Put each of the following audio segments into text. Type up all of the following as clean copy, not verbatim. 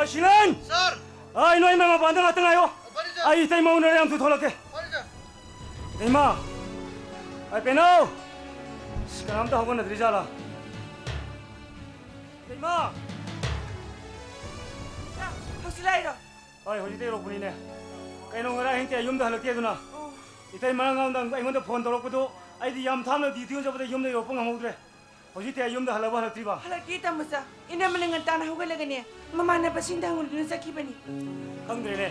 신한! Sir! 이놈이 막 반등 갔다 가요. Bari sir! 이따 이마 오늘 양수 돌아게. Bari sir! 이마. 빼노. 시간 아무도 하고 나들이 잘라. 이마. 야, 혹시라이로. hoji tero punine. Kaino ngara hengte yumda halakte duna. Itai maranga undang aingonda phone torokdo aidi yam thamna dithiyo jabada yumda yopang hamudre. Hoji te yumda halaba halaktriba. Halaki tamusa. Ina malingan tana hugalagani. Mamana pasinda ngulun sakibani. Kangdrene.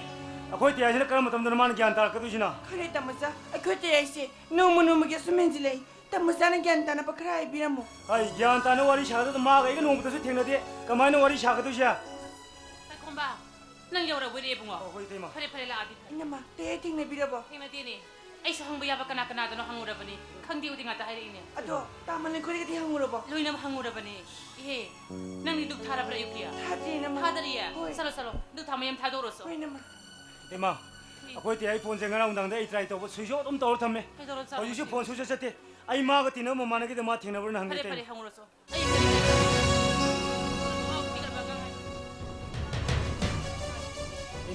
Akoi te ajina karam tamdana man gyan tar kadusina. Khare tamusa. Akhote aise. Numu ge sumenjilei. Tamusa na gyan tana pakrai biramu. Ai gyan tana wari shagada ma ga iga nomta su thengnade kamaina wari shagadusya. Takomba. Nang yora wiri bungo. Hoi te ma. Pare la adi. Ina ma te thingna birabo. Tingna tini. Ai sa hangba yaba kana kana dono hangurabani. Khangdi udi ngata hai ini. Ado tamalin khori ke hangurabo. Loinam hangurabani. Ihe. Nang ni duk thara pra yukia. Thati na ma. Thadariya. Salo. Duk thamayam thadoroso. Hoi na ma. Te ma. Akoi te ai phone se ngara undang de try to sujo dum tor thamme. Thadoroso. Hoji se phone sujo chate. Ai ma ga tina ma mana ke de ma thina bur na hangte. Pare hanguroso. Ai kari.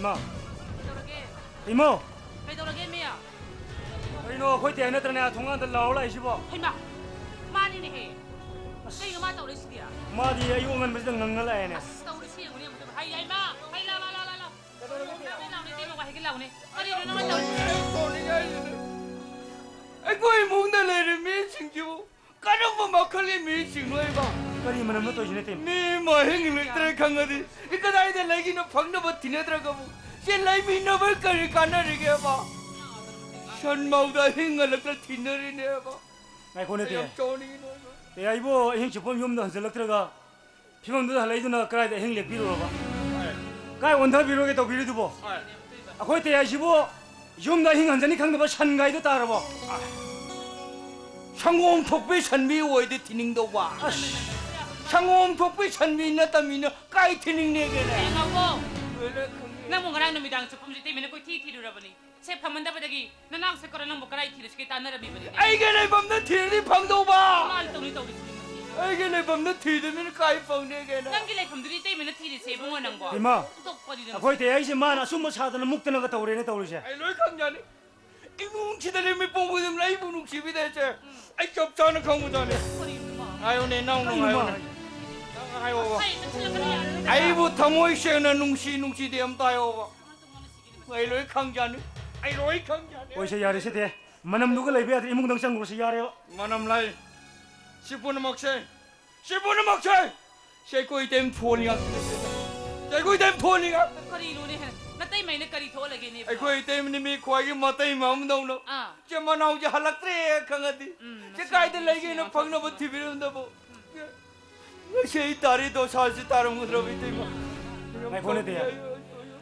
Ima. Imo. Pedorage meya. Ino khoi te na trana thonga da law la isibo. Haima. Mani ne he. Kai ma tawle siya. Ma di ayu ngan bes ngang la ene. Tawle siya ngune mo hai ai ma. Hai la. Na ne te mo hai gila ngune. Ari no na tawle. Akoi mungda le mi singju. Kanong mo makhali mi singloi ba. Kari manam no to jine te. Mi ma hing le tre khangadi. Ikadai de lagi no phangna ba tinadra gabu. Se lai mi no ba kari kana ri ge ba. Shan mau da hing la tra tinari ne ba. Ngai kone te. Choni no. Te ai bo hing chupom yum da hanselak traga. Phimam du halai duna krai da hing le piro ba. Kai ondha biro ge to biri du bo. Akoi te ai sibo yum da hing hanjani khang da ba shan gai da tar bo. 상공 독배 산미 오이데 티닝도 와. 상공 독배 산미 나타미나 까이 티닝 내게네. Ngabo. Nang mo ngarang namidang chupum jite mena koi thi rabani. Se phamanda badagi nanang se kora nang bokarai thi ske tanna rabi bani. 아이게네 밤나 티리 방도 봐. Mal tawli tawli. 아이게네 밤나 티드미는 까이 방 내게네. Nang gilai phamduri te mena thi se bungo nang bo. Ima. Tok padi dang. Akoi te ai se mana summa sadana muktana ga tawre ne tawri se. 아이 로이 강자니. 이뭉치들이 미 뽕보듬 라이브 뭉치비 대체. 아이 접자는 강무자네. 아유네 나오는 아유. 아유. 아이부 타모이셰나 뭉치 대엄 따요. 아이 로이 강자니. 아이 로이 강자니. Oi se yare se te. Manam du ga lei be atri imung dang sang ro se yare. 만남 라이. 10분은 먹세. 10분은 먹세. 세고이 댐 토니가. 세고이 댐 토니가. Kari lo ne. Natai mai ne kari tho lage ne. ꯑꯩꯈꯣꯏ ꯇꯦꯝꯅꯤꯃꯤ ꯈ꯭ꯋꯥꯏꯒꯤ ꯃꯇꯩ ꯃꯝꯗꯧꯅ ꯆꯦꯃꯅꯥꯎꯁꯦ ꯍꯜꯂꯛꯇ꯭ꯔꯦ ꯈꯪꯉꯗꯤ ꯁꯤ ꯀꯥꯏꯗ ꯂꯩꯒꯦꯅ ꯐꯪꯅꯕ ꯊꯤꯕꯤꯔꯝꯗꯕ ꯉꯁꯤ ꯑꯩ ꯇꯥꯔꯤ ꯗꯣꯁꯥꯁꯤ ꯇꯥꯔꯝꯒꯗ꯭ꯔꯕ ꯏꯇꯩꯃ Ngai kone te.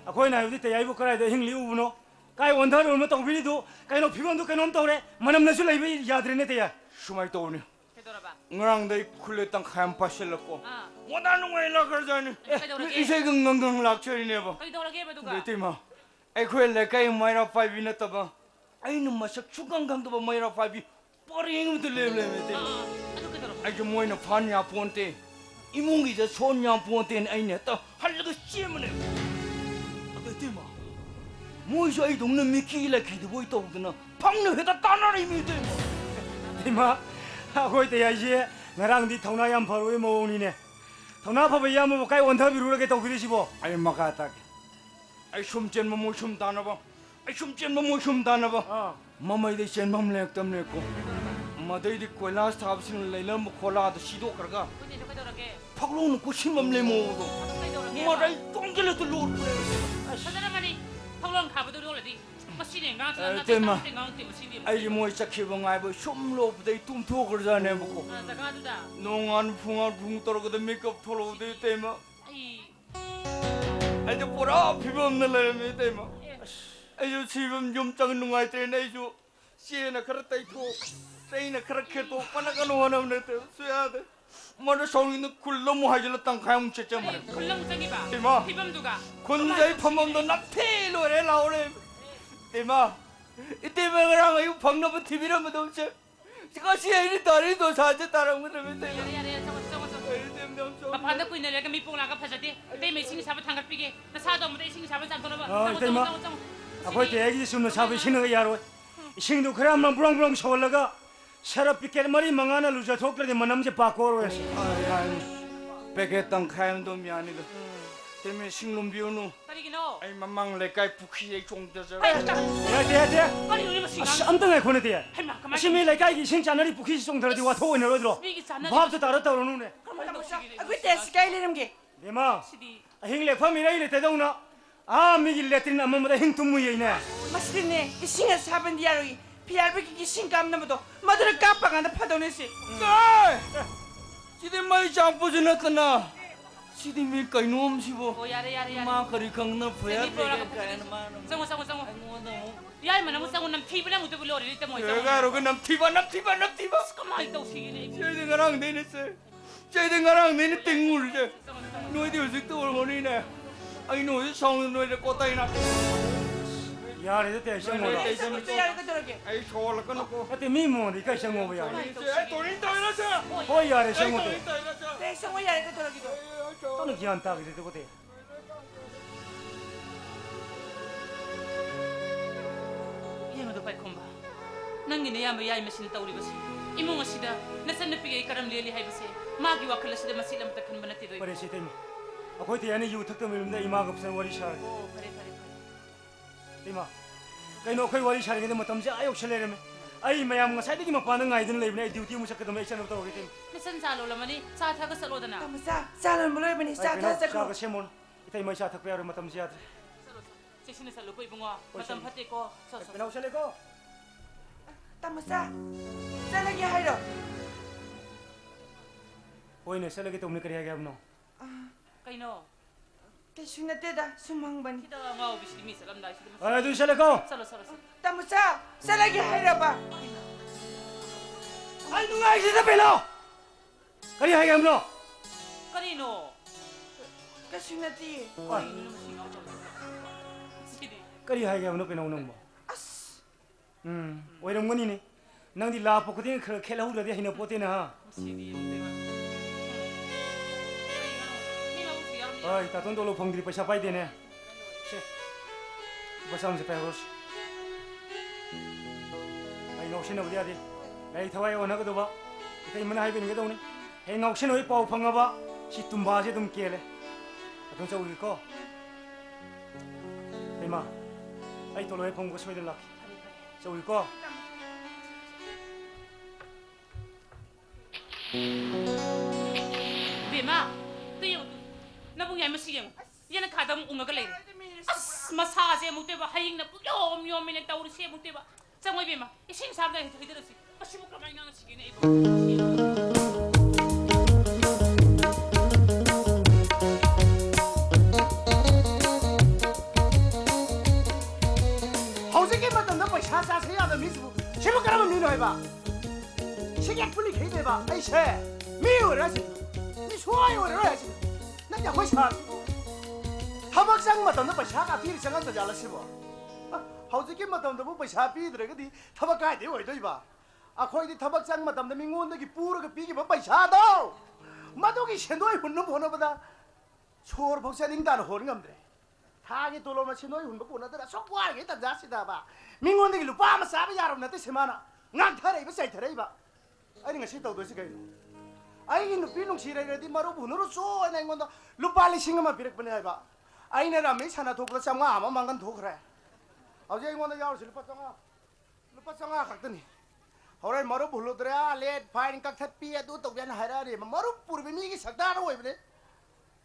Akoi na yudi te ai bu krai da hing li ubuno. Kai ondha ro ma tawbiri du. Kai no phibon du kai nom tawre. Manam na su lei be yadre ne te ya. 슈마이 떠오네 Pedoraba. ngranday 쿨레땅 하얀 파실렀고 원하는 거 일라 그러자니 이세 긍긍긍 락처리네 봐 Kari tho lage ba duga. 이때마 아이코에 레카이 마이라 파이비 나타봐 아이는 마sak 추강강도 봐 마이라 파이비 뻐링도 레레메 Adu ka doro. 아이저 모이나 판야 본테 이몽기자 손야 본테는 아이네 또 할려고 씨문에 이때마 모이서 이 동네 미키라 기도 보이 떠오드나 방네 회다 따나리 미대 Ima. Akoi te ai se ngarang di thona yam pharoi mo ni ne. Thona phabai yam mo kai ondha biru ge tawbiri sibo. 아이 마가딱 아이 숨전 뭐 숨 다나봐 아이 숨전 뭐 숨 다나봐 마마이데 셴맘 렉담네고 마데이디 콜라스 타브신 레일럼 콜라도 시도 그러가 Kuni ka doro ke. 팍로는 고심맘 레모도 Kari doro ke. 마라이 똥gel에도 로르 Sadara mani. Thawlang kha ba du le di. Masine ngang tla na Tema. te ngang te masine. 아이 뭐 착히봉 아이고 숨로부데 뚱투 그러자네 먹고 Zaga du da. 농안 풍아 붕 떨어거든 메이크업 털어오데 때마 Ai. 아이 저 보라 피부 없는 레메 때마 아이 저 지금 좀 작은 농아이 때네 저 시에나 그렇다 이고 세이나 그렇게 또 빠나가 노하는 때 쇠야데 뭐를 성인은 굴러무 하질러 땅 가용 채점 말해 Kullang sagi ba. Tema. Hibam duga. 군자의 판범도 낙태로래 나오래 때마 이때 명이랑 이거 방나무 TV라면 없지 지가 시에니 다리도 사지 따라오면 되면 Yare yare sama sama sama. ꯃꯄꯥꯟꯗ ꯀꯨꯏꯅ ꯂꯩꯔꯒ ꯃꯤ ꯄꯣꯛꯂꯥꯛꯒ ꯐꯖꯗꯦ ꯏꯇꯩꯃ ꯏꯁꯤꯡ ꯁꯥꯕ ꯊꯥꯡꯒꯠꯄꯤꯒꯦ ꯅꯁꯥꯗꯣ ꯑꯃꯗ ꯏꯁꯤꯡ ꯁꯥꯕ ꯆꯥꯝꯊꯣꯛꯅꯕ 이때마 아코이 대기 숨는 사부 신는 거 야로 이싱도 그래 한번 부렁부렁 서올라가 세럽 삐깨 머리 망하나 루자 톡들이 만남지 바꿔로 했어 백했던 카임도 미안이다 때문에 식놈 비우누 까리기노 아이 맘망 레까이 부키에 종대서 야야야 까리 우리 뭐 시간 안당해 보내대 할마 가만 심이 내가 이게 신자너리 부키 송 들어디 와 토고 내려 들어 미기 자나 밥도 따랐다 오는네 Aku tak sekali lagi. 내마 시디 행래 파미라 이래 대동나 아 미길 레트린 아무마다 행tum무이네 Masih ni, isinga saban dia lagi. Biar pergi ising kam nama tu. Madura kapang anda padone si. 지들 마이 장포지 났구나 지들 밀까 이놈 시보 오 야래 야래 마 그리 강나 보야 미 보라고 정우 정우 정우 야이 mana mo sangu nam tibla mo to bulori lite mo 내가 로그 남티바 kamal to sige 저희들 가랑 내냈어 저희들 가랑 내내 땡물이제 너희들 요새 또 올거니네 아이 너희 성은 너희들 꽃다이나 야래 때 생모다 Aku yang aku lagi. 아이 저걸 끊고 그때 미모니 까 생모야 아이 돈이 더 이러자 어 야래 아이 생모도 돈이 더 이러자 Besok aku yang aku lagi tu. 또는 기한다 그래 되거든 yema pai khomba nangi ne yama yai machine tawri basi imunga sida nasan pige karam leli hay basi magi wakala sida masilam ta kan banati doi 그래 시tem 아코이 때 야니 유 탁도 밀는데 이마가 없어 워리 샤 o pare pare 이마 그이노 코이 워리 샤리게 뭐땀지 아욕 셜레레메 아이 마얌 nga 사이드기 막 반응 아이든 레이브네 듀티 무삭도 매 있잖아 또 오게 nasan salo lamani sa tha ka salo dana Kamu sah, salam mulai bani sah tak 샤가 sakro. 셰몬 이때 이마 샤 탁배로 마땀지 야 salo sesine salo ko ibunga matam phate ko so so 베나우 셜레고 Kamu sah. Saya lagi hai dah. 오이네 셜레게 또 우리 그래 하게 합노 kaino Kesunya tidak Sumang bani. kita ngau bisdi mi salam dai sida 하나 둘 셜레고 salo salo Kamu sah, saya lagi hai dah pak. 아이 누가 이제 베나 그래 하게 합노 karino Kesunya ti. sidi 그래 하게 합노 베나 오는 뭐 As. 오이런 거니네 낭디 라포 그때 그 켈라우르데 히나 포테나 sidi tema 아이 따돈 돌로 펑들이 빠샤 빠이 되네 셰 바상지 빼로스 아이 녹신 어디 어디 에이 타와이 원하고도 봐 이때 이만 하이빈 게 도네 에이 녹신 어이 빠우 펑가 봐 시tum바제 좀 깨래 어떤 저 우리 거 에이마 아이 돌로에 펑고 스웨들 락 저 우리 거 bema tuyo nabung yai masigem yana kadam unga ka leire as massage mu teba haying na yom yom min tawri se mu teba changoi bema ising sabda hiderasi pasimu kamai na sigene ibo hausik이 맞던 너 샤샤 세야도 미스부 제목 가라면 미노 해봐 시계 분리 개대봐 아이씨 미워라시 니 좋아요를 나会샤 타박상 맞던 너 샤가 비리 생각도 잘라 싶어 hausik이 맞던 너 샤 비들어가디 타박 가야 돼 왜도 이봐 아 거기 타박상 맞던 너 민원들이 뿌르가 비기 뭐 샤도 마도기 신도에 훈는 보나보다 초월 복사링단 호는 감들 타기 돌로마 신도에 훈는 보나더라 속과하게 다 자시다 봐 민원들이 루파 아마 사비 야로 나한테 세마나 낭타래 이봐 사이타래 이봐 아니 ngasi tau dosi kayo ai nu pinung sira gadi maru bunuru so ana ngonda lupa lising ma birak bane ba ai na rame sana thokla changa ama mangan thokra auje ngonda yaw lupa changa khaktani horai maru bulodra let fine kak thapi adu to bian haira re maru purbe mi gi sakda ro bane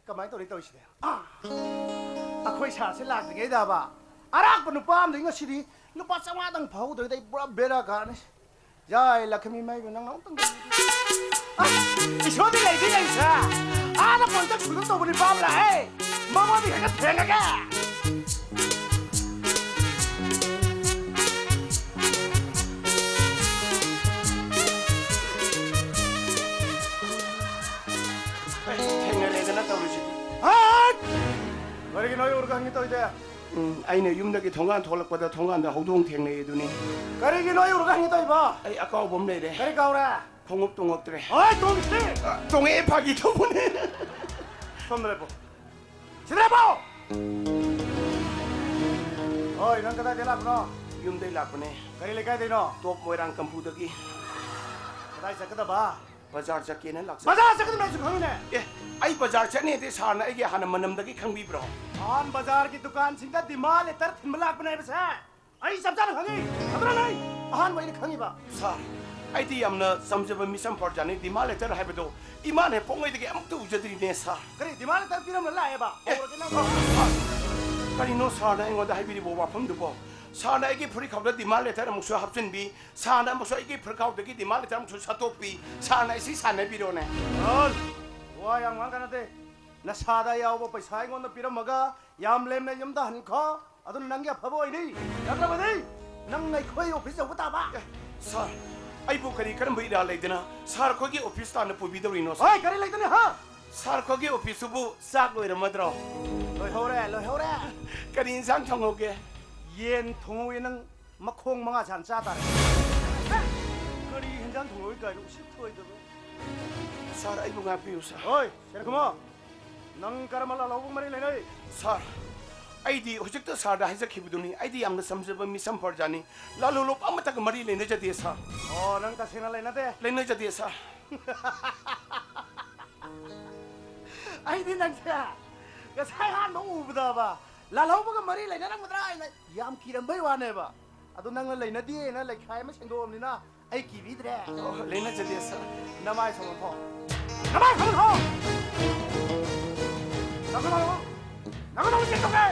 kamai to ri to isi a khoi sa se lak ge da ba arak panu pam de ngasi di lupa changa dang phau de dai pura bera ga ne Jai Lakshmi mai benang nang tang. Isodi lagi yang sa. Ada kontak sudah tahu beri pam lah. Mama ni kan tengah ke? Tengah lagi nak tahu sih. Ah! Bagi noi orang itu aja. 아이네 юм덕이 동안 돌락보다 동안도 호동 탱네 두니 Kari gino yung urang ito iba. 아이 아까워 봄내래 Kari kau ra. 동업 동업들에. 아이 동생. 동해 파기 더보네. 손 내려보. 제대로 봐. 어이 난 그다 되라구나. 윰데 라쁘네. 가리 레가이 되노. 또 모이랑 컴퓨터기. 그다이 자크다 봐. 바자르 잡기는 락사. 맞아 자크다 매주 강이네. 예, 아이 바자르 잡네 사나 이게 하나 만남다기 강비브로. आन बाजार की दुकान सिंगा दिमाग ले तर थिमलाक बनाए बस है आई सब जान खंगी खबर नहीं आन वही खंगी बा 사, 아이디 얌나 삼접은 미션 버전이 디말레터 해봐도 이만해 뽕이되게 아무도 우저들이네 사. करे दिमाग ले तर पिरम ला है बा और के ना 가리노 사나 이거다 하이비리 뭐 와품도 뭐 사나 이게 프리 카우다 디말레터 무슨 합전비 사나 무슨 이게 프리 카우다기 디말레터 무슨 사토비 사나 이 사나 비로네. और वो yang मान करना दे ना सादा या वो पैसा इंगों ना पिरम मगा याम लेम ने यम दा हन खा अदुन नंगे फबो नहीं यात्रा बदे नंग नहीं कोई ऑफिस से बता बा 사, 아이보 가리 그런 뭐 일할 레이드나 사 거기 오피스 안에 보비더리노. ओए करे ले तने हां 사 거기 오피스 부 싹로 이러면들어. लो हो रे 가리 인상 청오게. येन 통오에 능 막콩 망아 잔짜다 거리 현장 통오에 가 이거 싶어 이거 사 아이보가 비우사. ओए तेरे कमो नंग कर मला लोग मरे ले नहीं 사, 아이디 호적도 사다 해서 기부더니 아이디 얌나 삼접은 미션 버전이 라로로 아무딱 머리 내내 저디에 사. ओ नंग का सेना लेना दे 내내 저디에 사. आई दिन नंग क्या का साया नो उबदा बा लालो बगा मरी लेना नंग मदरा आई याम किरम बई वाने बा अदो नंग लेना दिए ना ले खाए में सेंगो हमनी ना आई की बिदरे 내내 저디에 사. नमाय समो फो नमाय समो फो नगो नगो चेक करे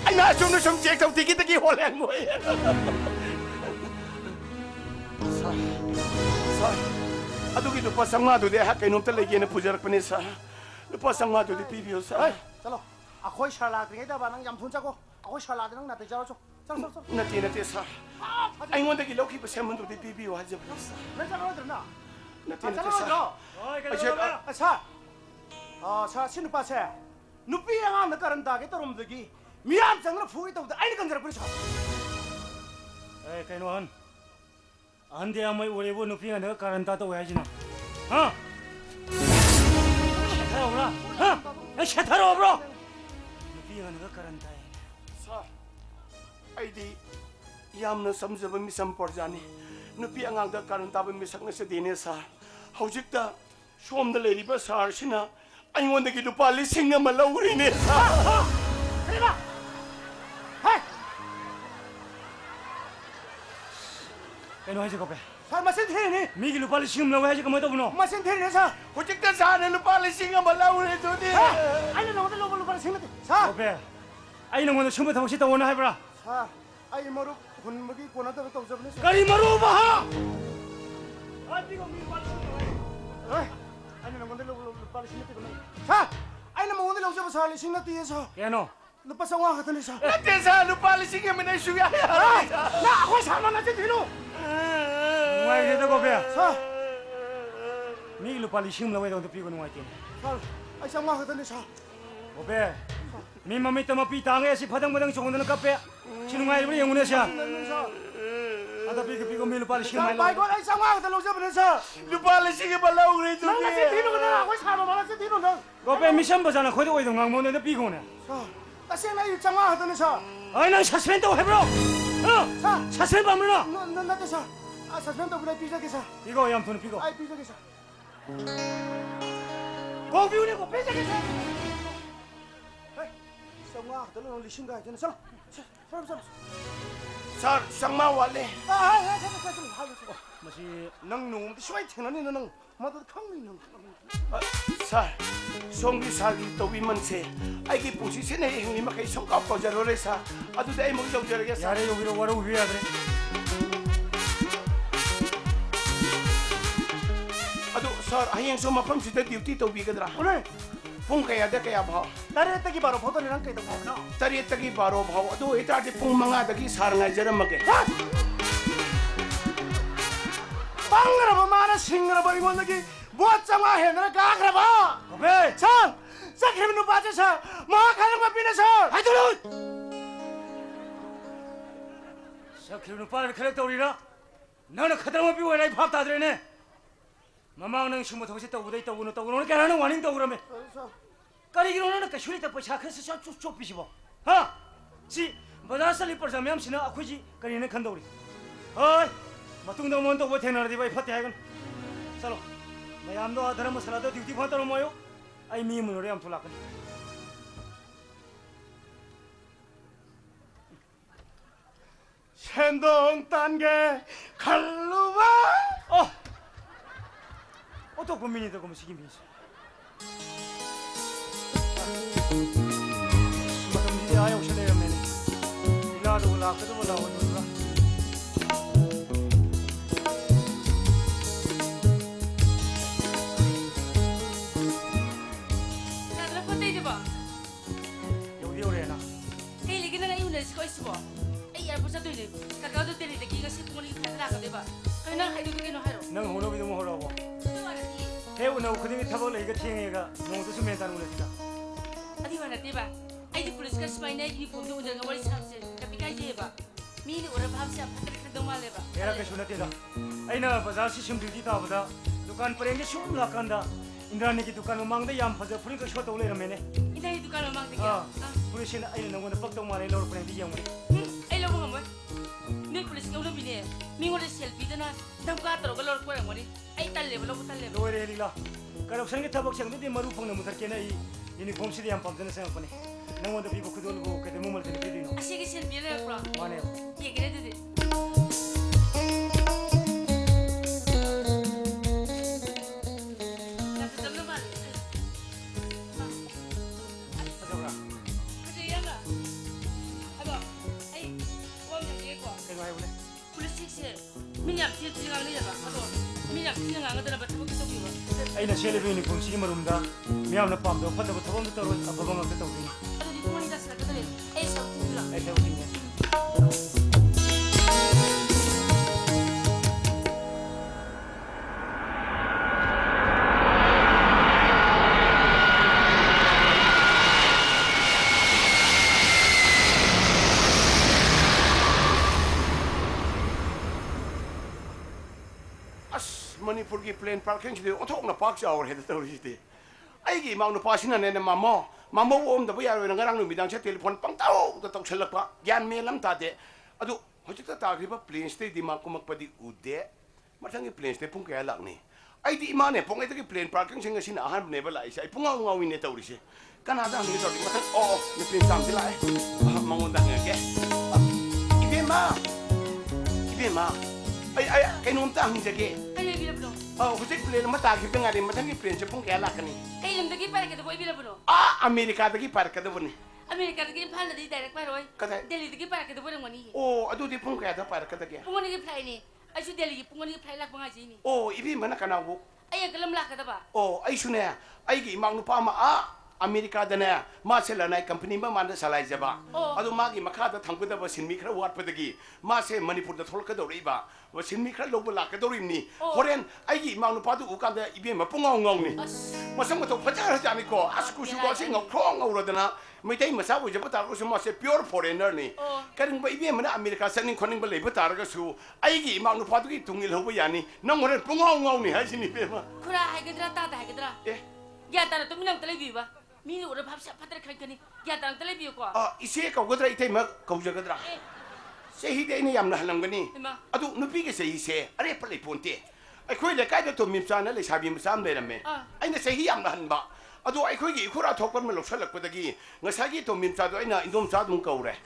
아이나 좀 제가 되기 홀랭 뭐야. 사, 아두기 누파 상마도 돼 학교 놈들 얘기는 부자락분에 사. 누파 상마도 돼 비비오사. ओए चलो अखोई शाला के दा बा नंग याम थुन जाको अखोई शाला नंग नाते जाओ चल 나티 사. 아이원데기 로키 버세문도 돼 비비오 하자 버렸어. 내 자로 들나 나티 चलो 사. जाओ 아저 अच्छा सा सिनु पासे नुपी यांगा न करन दागे तरुम दगी मियाम जंगल फुई तो आइन कंजर पुरी छ ए कइनो हन 안돼 아무리 오래보 누피가 내가 가란다도 왜하지나 어? 샤타로 오라 어? 샤타로 오브로 누피가 내가 가란다 사, 아이디 얌나 삼접은 미션 버전이 누피 안강다 가는 답은 미상에서 되네 사. 호적다 쇼엄들 내리버 사르시나 아이원데기 누파 리싱나 말라우리네 사. 그래 봐 하이 कइनो हाइजे कपे 살 마신 테니 미기 루팔리 지금 나와 하지 그뭐 더브노 마신 테니 사 호적다 사는 누파 리싱나 말라우리 도니. 아니 나 오늘 로블로 바라 생각 사 कपे 아이는 오늘 처음부터 혹시 또 원하 해봐라 사 아이 머루 군무기 고나도 또 접네 까리 마루 바하 아디고 미 바르 어이 아니 나 오늘 로블로 바라 생각 사 아이 나 오늘 로블로 바라 생각 뒤에서 야노 lupa sawah katanya sa 나티 사 누파 리싱이 맨날 슈야. na ako sama na si Tino 누가이 되다 कपे sa 미기 루팔리 지금 나와 도 피고 누가이 때 sal ay sawah katanya sa कपे 미 맘이 또 마피 당에 시 파당파당 정도는 कपे 지능아이 우리 영혼에서 아다 피고 미 루팔리 지금 sa 나와 bai ko ay sawah katanya sa sa 누파 리싱이 말라우리 nang na si Tino na ako sama na si Tino na कपे 미션 버잖아 거기도 거기도 강모는데 피고네 sa kasi na yung sawah katanya sa 아이 난 사스펜도 해보러 어 sa 사스펜 밤으로 na sa sa sento pula pizza ke sa 이거 양푼 피고 ay pizza ke sa 고비우네 고 pizza ke sa ay sawah katanya ng lising ka dyan sa sa 사, 상마 wal래. ay 마시 nang nung siway tingnan ni nang madad kang ni nang 사, 송기 사기 또 위만세. 아이기 보시세네 형님 막이 성과 거절을 해서 아주 내 먹이 좀 저러겠어. 야래 여기로 와라 위야 그래 아주 서 아행 소마 펌시대 듀티 또 비거더라. 오늘 뽕가야 돼 가야 봐. 나를 때기 바로 보더니랑 깨도 보나 다리 딱이 바로 봐. 또 이따지 뽕망아다기 사랑할 저런 먹게. 빵그라 봐 마나 싱그라 버리고 너기 뭐짱아 해너라 가그라 봐 कपे 참 싹해는 빠져서 뭐 가는 거 비내서 하이들은 저 기름 빠를 그랬다 우리라 너는 카드라마 비워야 이 밥다 들네 마마는 심어 동시 떠오다 있다 오늘 떠오는 오늘 깨라는 와닝 떠오라며 까리기로는 그 슈리다 뭐 차크스 쭉 비시보 지 바다살리 퍼자면 시나 아쿠지 까리는 간다 우리 어이 마뚱도 뭔도 뭐 되나디 바이 파티 하이건 살로 마얌도 아드라마 살라도 듀티 파타로 모요 아이 미문으로 얌 돌아간 샌동 단계 칼루바 어또 고민이다 그러면 시기민지 마tum di ayaw siya na yamin ilado wala ka to wala wala Nagla po tayo ba? yung di ore na Kaya lagi na ngayon na si Koy Subo. Ay, yan po sa tuloy. Kakao doon tayo lagi kasi kung ano yung kailangan, di ba? Kaya nang kayo doon haro. nang hulo bido mo holo ko Di ba natin? hew na ukudingi tabol iga tingega mo to sumentan ulit ka Adi ba natin ba? Ay, di pulis ka sa may uniform doon nga wala sa hamsin. Tapi kaya ba? Mini ora ba hamsin patrik na dumali ba? era ka sunati da ay na bazar si sim duty ta bada dukan parenge shum lakanda indrani ki dukan mang da yam phaja purin ka shot ule ramene Ina yung dukan mamang tigya. pulisin ay na ngona pagtong male lor pareng di yang Ay, lawa nga mo. Ni pulis ka ulo bine. Mingo na selfie doon na. Damka taro ka lor ko lang mo ni. Ay, talle ba? Loko talle ba? loire lila karapsan ki tabak sang di marupang na mutar kena i uniform si di yam pamdana sang pane nang wanda bibo kudol go kete mumal tene pidino Asya ka selfie na bro. mane Iya, kira dito. Napasam naman. Pasok na. Kasi yan nga. Aba, ay, huwag na sige ko. Kaya nga ule. Pulis siksi. Minyam, tinangang nila ba? Aba, minyam, tinangang na ba? Tabag ito ba? Ay na shele bini kung sige marumda miyam na pamdo pata ba tabong taro ababang ang katawin Ano dito mo nila sa katawin? Ay, sa utin lang. ay tawin niya Manipur ki plane parking chide othok na park chaw he ta ri te ai gi mang no pasina ne mamo om da ya ro ngarang no midang che telephone pang tau ta tok selak pa gyan me lam ta de adu hojik ta ri ba plane stay di ma kumak pa di ude matang ki plane stay pung kaya lak ni ai di ma ne pung ai ta ki plane parking sing sin ahan ne ba lai sai pung ngaw ni ne ta ri se kanada ni ta ri matang ni plane sam ti lai mangun da nge ke ibe ma ai kai nom ta hing je ke Ay, bila puno. hujik plane mata ki penga di matang ki plane che pung kaya lak ni Ay, lam dagi para kita boy bila puno. Amerika dagi par ka da bune Amerika dagi pal na di direct para boy. Kada? Delhi dagi para kita boy ngani. adu di pung kaya da par ka da ke Pungon ni fly ni. Ay, su Delhi pungon ni fly lak mga jini. ibi mana kana bu Ay, ang kalam lak kada ba? ai sune ai gi mang nu pa ma Amerika da ne ma se la nai company ma man da salai jaba adu ma gi makha da thang da ba sinmi khra wat pa da gi ma se manipur da thol ka do ri ba wa sinmi khra lo ba la ka do ri ni horen ai gi mang nu pa du ka da ibi ma pung ngong ni ma sam to phaja ja ni ko asku su ko se ngok khong ngau ro da na mai tai ma sa bu jaba ta ko su ma se pure foreigner ni ka ring ba ibi ma na Amerika sa ning khoning ba le ba ta ra ga su ai gi mang nu pa du gi tungil ho ba ya ni nang horen pung ngong ni ha si ni be ma Kura hay kadra ta hay kadra. Ya ta to minang telebi ba? Mini ora bhap sa patra khan kani. Ya ta telebi ko. ise ka godra itai ma ka ja gadra se hi de ni yam na halam gani Ima. adu nupi ke se ise are pale ponte ai khoi le kai da to mim sa na le sabi sam le rame ai na se hi yam na han ba adu ai khoi gi khura thok kon ma lok salak pa da gi ngasa gi to mim sa do ai na indom sa dum ka ure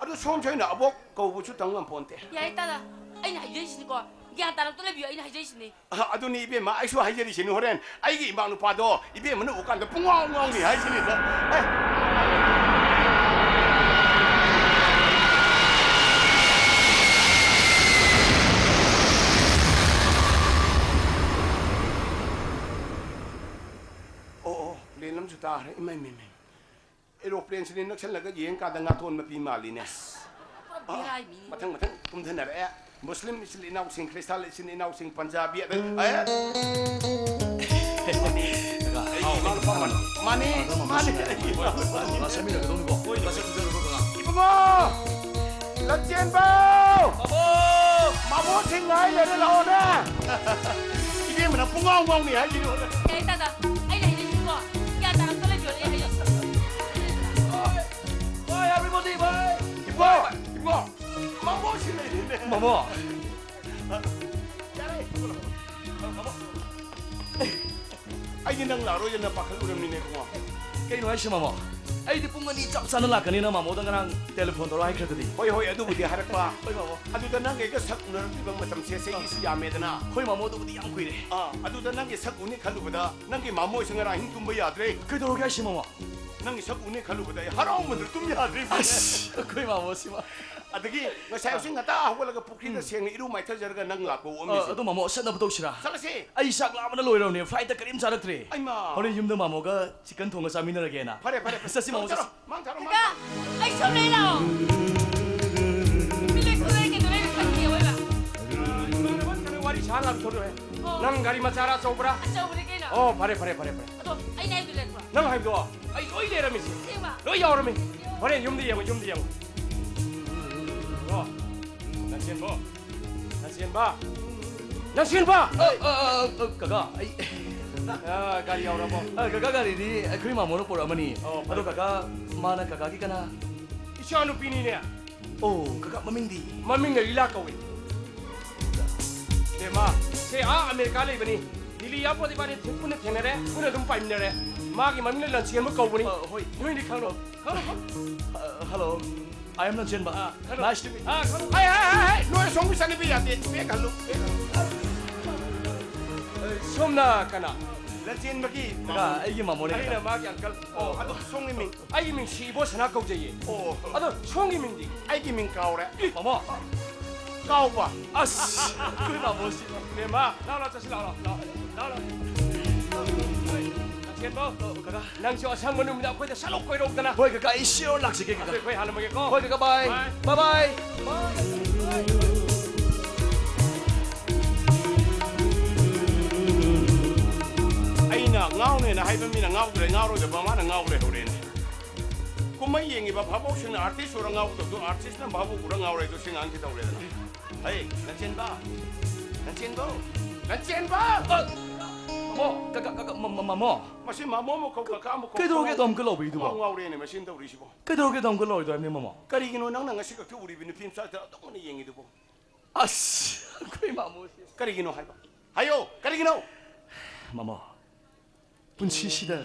adu som choi na abok ka bu chu tang ngam ponte Ya ta la. Ai na hajai sin ko. Ya ta telebi ai na hajai sin ni. adu ni ibe ma ai su hai jeri sin horen ai gi ma nu pa do ibe ma nu kan da pungong ngong ni hai sin ni da ai lam su ta mai aeroplane sin nak chal laga yeng ka da nga thon ma pi mali ne Birai mi. matang kum than ra muslim is inaw sing kristal is inaw sing punjabi mani ลันเจียนเบามาโมทิ้งไงเลยเราเนี่ยอีเดียมันพุ่งงงเนี่ยยี่ห้อ เฮ้ยตาไอ้ไหนนี่ชัวร์แกตามตัวเลยจวนไอ้เฮ้ย Bye everybody bye อีพ่อมาโมทิ้งเลยเนี่ย มาโม ไอ้ยี่นั่งหล่อรู้ยังนับปากเขาดูน้ำนี่เนี่ยกูว่า Kaya no ay siya mama. Ay di po nga ni Chap sana lang kanina mama udang kanang telephone to ay kaya di. Hoy ado budi harap pa Hoy mama. ado da nang ga sak unar ibang matam siya sa isi yame da na Hoy mama to budi ang kuire. ado da nang ga sak uni khalu bada nang ga mamo isang ra hin tum ba yadre Kaya to kaya siya mama. nang sak uni khalu bada haraw man tum yadre Kaya mama si ma. adagi nga sayo sing ngata wala ga pukri da siyang iru mai ta jarga nang la ko ami Ito mama sa na buto siya. sala si Ay sak la man loy raw ni flight ta karim sarak tre. ay ma Hoy yum da mama ga chicken thong sa min na gena. pare Sa si mama sa. mang taro 가! 아이 손내라! 밀레 그거에게 노래를 타는 왜 봐? wari shala thodo hai nang gari machara chopra 아짜 우리게나. pare 또 아이 나이 들래 봐. nang hai do ai oi de rami 세마. lo yaw rami pare yum di yang na sien ba Kaka ay gari yaw ra bo kaka ga di kaya mama no pora mani. Ado kaka mana kaka ki kana. ishanu pini ne Oh kaka maming di. maming Leela kawi de ma se america le bani dili ya po di bani thipune thenere pune dum pai ne re ma gi maming lan sien mo kau bani Hoy. noi ni khang lo Hello. I am Nanchen ba. Nice to meet. hai no song bisa ni bi ya de be kalu somna kana lan chen ma ki Kaka ay yung mama ari na ni. ma gi uncle ado song ni ming ai ming si bo sana kau je ye ado chongi ming di ai ki ming kau re Mama. kau ba As. Kaya mama si. de ma lao lao cha si lao chen bo Kaka. nang cho sang manu mi da khoi da salok khoi rok kana Hoy kaka isyo laksi ke kaka. khoi hala ma ge ko Hoy kaka bye. Bye bye. ai na ngau ne na hai ba mi na ngau ro de ba ma na ngau le ho re ne ko mai yengi ba phabo sing artist ora ngau to artist na babu ura ngau re to sing an ki ta re na ai na chen ba Mo kaka mama. masi ma mo ko ka mo ko Kaya to dom ka lobi du ba. ngau re ne machine ta uri si bo Kaya to dom ka lobi du ni mama. kari gi no nang nang si ka tu uri bi ni film sa ta to ni yengi du bo As. Kaya mama si. kari gi no hai ba hayo kari gi no Mama. Punsisida.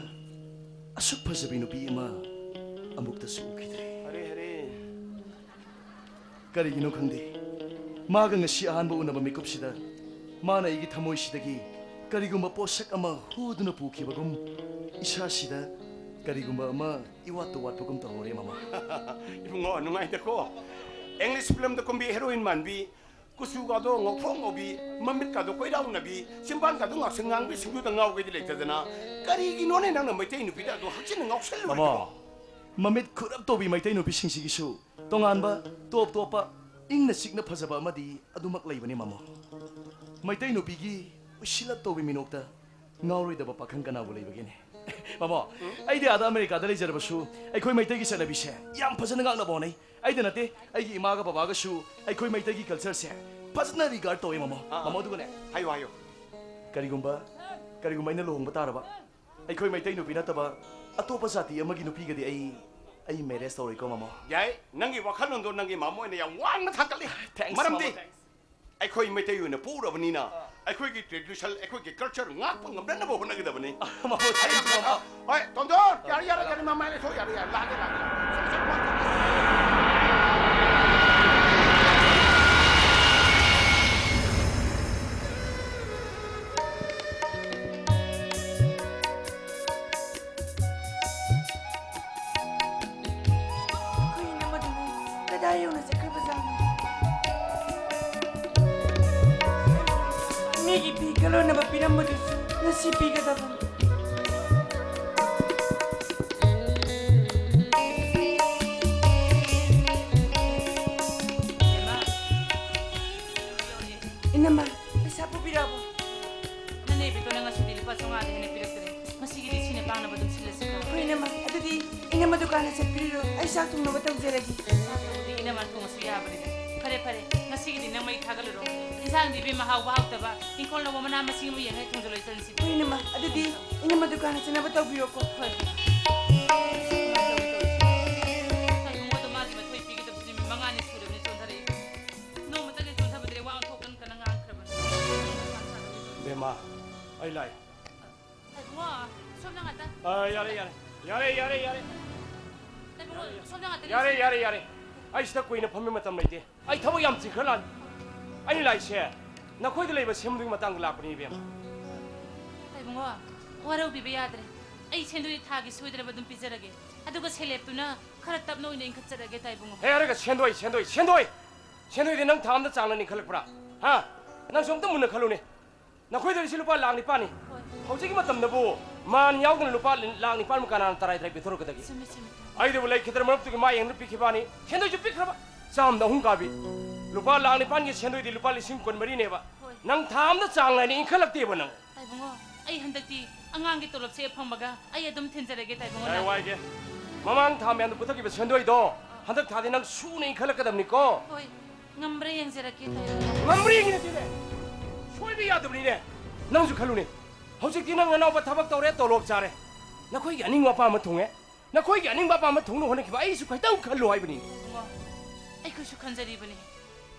Asuk pa sabi no pi ama. Amuk ta suki tre. hare Kari gino khangde. Maga ngasi ahan ba unaba makeup sida. Mana igi thamoi sidagi. Karigumba posak ama huduna puki bagum. Isa sida. Karigumba ama iwatu watu gum tahore mama. ibu ngo nu ngai ta ko english film da kombi heroine man bi kusu ga do ngok phong obi mamit ka do koi daw na bi simban ka do ngak sengang bi singu da ngau ge di le ta na kari gi no ne nang na mai te nu bi da do hakchin ngau sel lu Mama. Mamit kurap tobi maitai no bising sigisu. Tongan ba top topa ingna sikna phajaba amadi adumak leibani mama. Maitai no bigi usilat tobi minokta ngauroi daba pakhang kana bu leibagene. Mama, ai de ada America da lejarbasu ai khoi maitai gi salabi se yam phajana ngak na bonai. Ai de nate ai gi ima ga baba ga su ai khoi maitai gi culture se phajana regard toy mama. Mama du ne hayo hayo karigumba ina lohong bataraba. Ai khoi maitai no pinataba atopa jati amagi no pigadi ai marriage story ko mama. yai nangi wakhalon do nangi mamo ne yang wang na thakali Thanks, maram Mama, di thanks. ai khoi mai te yu na pura bani na ai khoi gi traditional ai khoi gi culture ngak pang ngam na bo na gi da bani Mama, thanks, mama. oi tondo yari mama le so yari la Kuya na madumi. Dadayo na sa kribazan. Migi pigalo na bapinang madusu. Nasipiga daban. Inama, isa po birabo. Nanay bito na nga si Dilipa sa nga din pinagtire. Masigili sinipang na ba dun sila sa Kuya naman, adadi, inama dukana sa piriro. Ay, saktong na batang zeragi. Sabi ina man thong su ya bari pare pare ngasi gi nang mai thagalro insang di be ma haw ba haw taba inkol no mana masing mu yengai thong joloi san si Ina ma, adudi, ina ma dukan sa na bataw biyo ko. hoi sai mo to ma di ma thoi pi gi to si mangani su de chon thare no ma ta ge chon tha badre wa an thokan kana ngang khraban Bema, ai lai. ai mo som nang ata Yare. tai mo som nang ata Yare. Ai sida kuina phammi matam leite. Ai thabo yam chikhalan. Ai lai se. Na khoi de leiba semdu matang lakpani bem. tai mo waro bi be yadre ai sendu tha gi suidre badum pizarage aduga selep tuna khara tapno ine khatcharage tai bungo He araga sendoi. Sendoi de nang thamda changlani khalakpra. Ha? Nang somta munna khalune. Na khoi de silupa langni pani. Hojigi matam nabu man yaugna lupa langni pan mukana tarai trai pithoro kadagi. sumi Ai de bulai khidar marap tu ma yang nupi khibani. Sendoi jupi khraba. Sam da hung kabi. Lupa langni pan gi sendoi de lupa lising kon mari neba. Nang thamda changlani khalakte ba nang. tai bungo ai handakti angang gi tolop se phangmaga ai adum thinjarage tai bungo Ai wai ge. Mamang tham yan puthaki ba sendoi do. Handak thadi nang su nei khalakadamni ko. hoi ngambre yengjarake tai Ngamri ngi ne tine. Soi bi yadabni ne. Nang su khalune. Hojik nang anau ba thabak tawre tolop chare. Na khoi gi aning ma pa ma thunge. Na khoi gi aning ba pa ma thungno hone ki ba ai su khai tau khallo ai bani. bungo ai ko su khanjari bani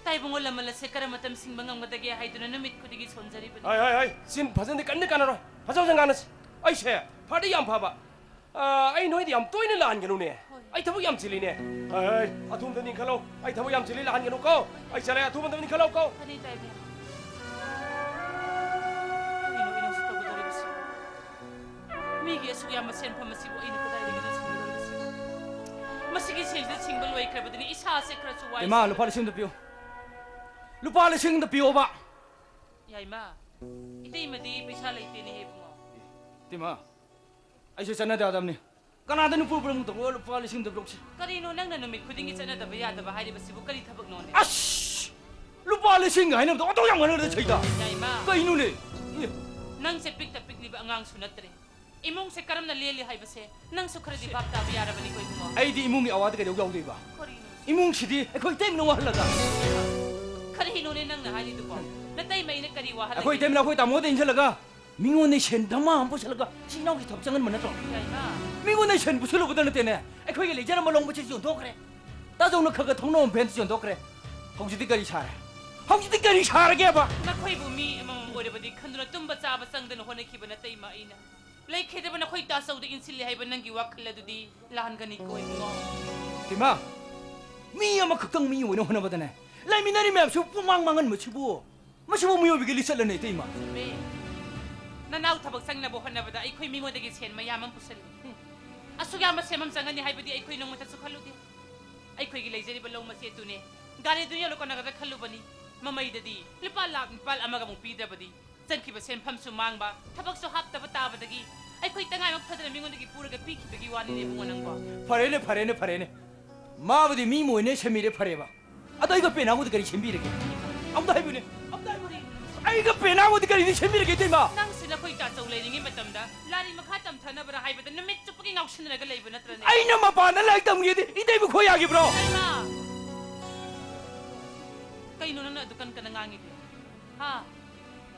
tai bungo lamala se kara matam singba ngamgadage haiduna namit khudigi sonjari bani Ai. Sin bhajan de kanne kanaro. Bhajan jang ganas. Ai se. Phadi yam phaba. Ai noi di yam toina lan ganu ne. Ai thabu yam chili ne. Ai athum de ning khalo. Ai thabu yam chili lan ganu ko. Ai chale athum de ning khalo ko. Pani tai bungo ino su to godore bisi migi su ya masen phamasi bo ina kadai de gana singba bisi masigi selde singba loi khabadini isa se khra chu wai Ima lupa lising da piyo. Lupa lising da piyo ba. yaima idai madi paisa leite ni he bungo Tima. Ai se chana da adam ni. Kana da nu pu pram to lupa lising da blok. karino nang na numit khudingi chana da baya da bahai basi bu kari thabak no ne Ash. Lupa lising ga ina to to yang ngana da chaida. yaima Kai nu ne. nang se pik ta pik ni ba angang sunatre imong se karam na leli hai base nang su khara di bap ta ba yara bani koi bungo Ai di imung ni awad ka deu yaw dei ba. karino Imung sidi khoi tem no wahla da. karino ne nang na hali du ko na tai mai ne kari wa hala Khoi tem na khoi tamo de injalaga. Mingon ne shen dama am pusalaga. Sinau ki thap changan mana to. yaima mingo na chen busulu budan te ne ai khoi le jara malong buchi jon dokre ta jong na khaga thongno ben jon dokre hongji di kari chara ge ba na khoi bu mi amam ore badi khanduna tumba cha ba sang den hone khibana tai ma ina lai khede bana khoi ta sau de insil hai ban ngi wakhl la du di lahan gani koi bungo tima mi ama khakang mi wono hona badane lai minari map su pumang mangan machibu mi obi ge li chala ne tima be na nau thabak sang na bo hona bada ai khoi mi ngo de gi sen ma yamam pusal asugya ma semam sangani hai badi ai khoi nong mata su khalu di ai khoi gi leijeri ba long ma se tu ne gari dunya lo kana ga khalu bani mamai dadi lipa lak pal amaga mong pida badi chanki ba sen pham su mang ba thabak su hap ta ba ta badagi ai khoi tangai mak phadra mingon gi pura ga pi ki bagi wani ne bungo nang ba phare ne ma budi mi mo ne chemi re phare ba adai ga pena go de kari chembi re ge am dai bu ne ai ga pena go de kari ni chembi re ge tima nang sina khoi ta chau lai ringi matam da lari makha tam thana bara hai bada namit chup gi ngau shin ra ga lai ba natra ne ai na ma pa na lai tam ge di idai bu khoi agi bro ma kai no na dukan ka nangangi ha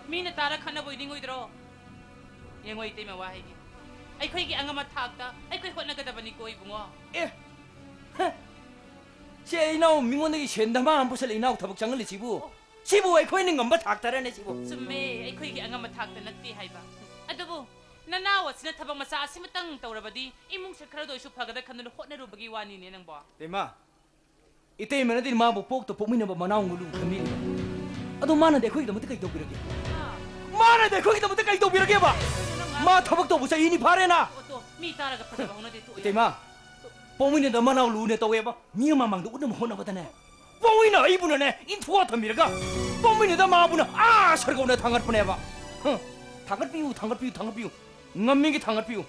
mi na tara khana boi dingoi dro yengoi te ma wahi gi ai khoi gi angama thak ta ai khoi hot na ga da bani koi bungo 에, 제 이나오 민원에게 셴다마 안 부설 이나오 타복 장을 리치부 시부 왜 코이는 건바 닥다라네 시부 sume ai khoi gi angama thak ta nakti hai ba adubu nanawa sina thabang masa asimatang tawrabadi imung se khara doi su phagada khandu hot na ru bagi wani ne nang ba 데마 이때 메나디 마부 폭도 폭미는 바 마나옹 루 khami 아도 마나데 코이도 못게 도 비르게 마나데 코이도 못게 도 비르게 바마 타복도 부서 이니 바레나 to mi tara ga phada hona de to 데마 뽕미는 더 마나오 루네 또 왜바 미마 망도 우는 호나 바다네 뽕미는 이분네 인투어 더 미르가 뽕미는 더 마부나 아 설거네 당할 뻔해봐 당할 비우 ngammi gi thangat piu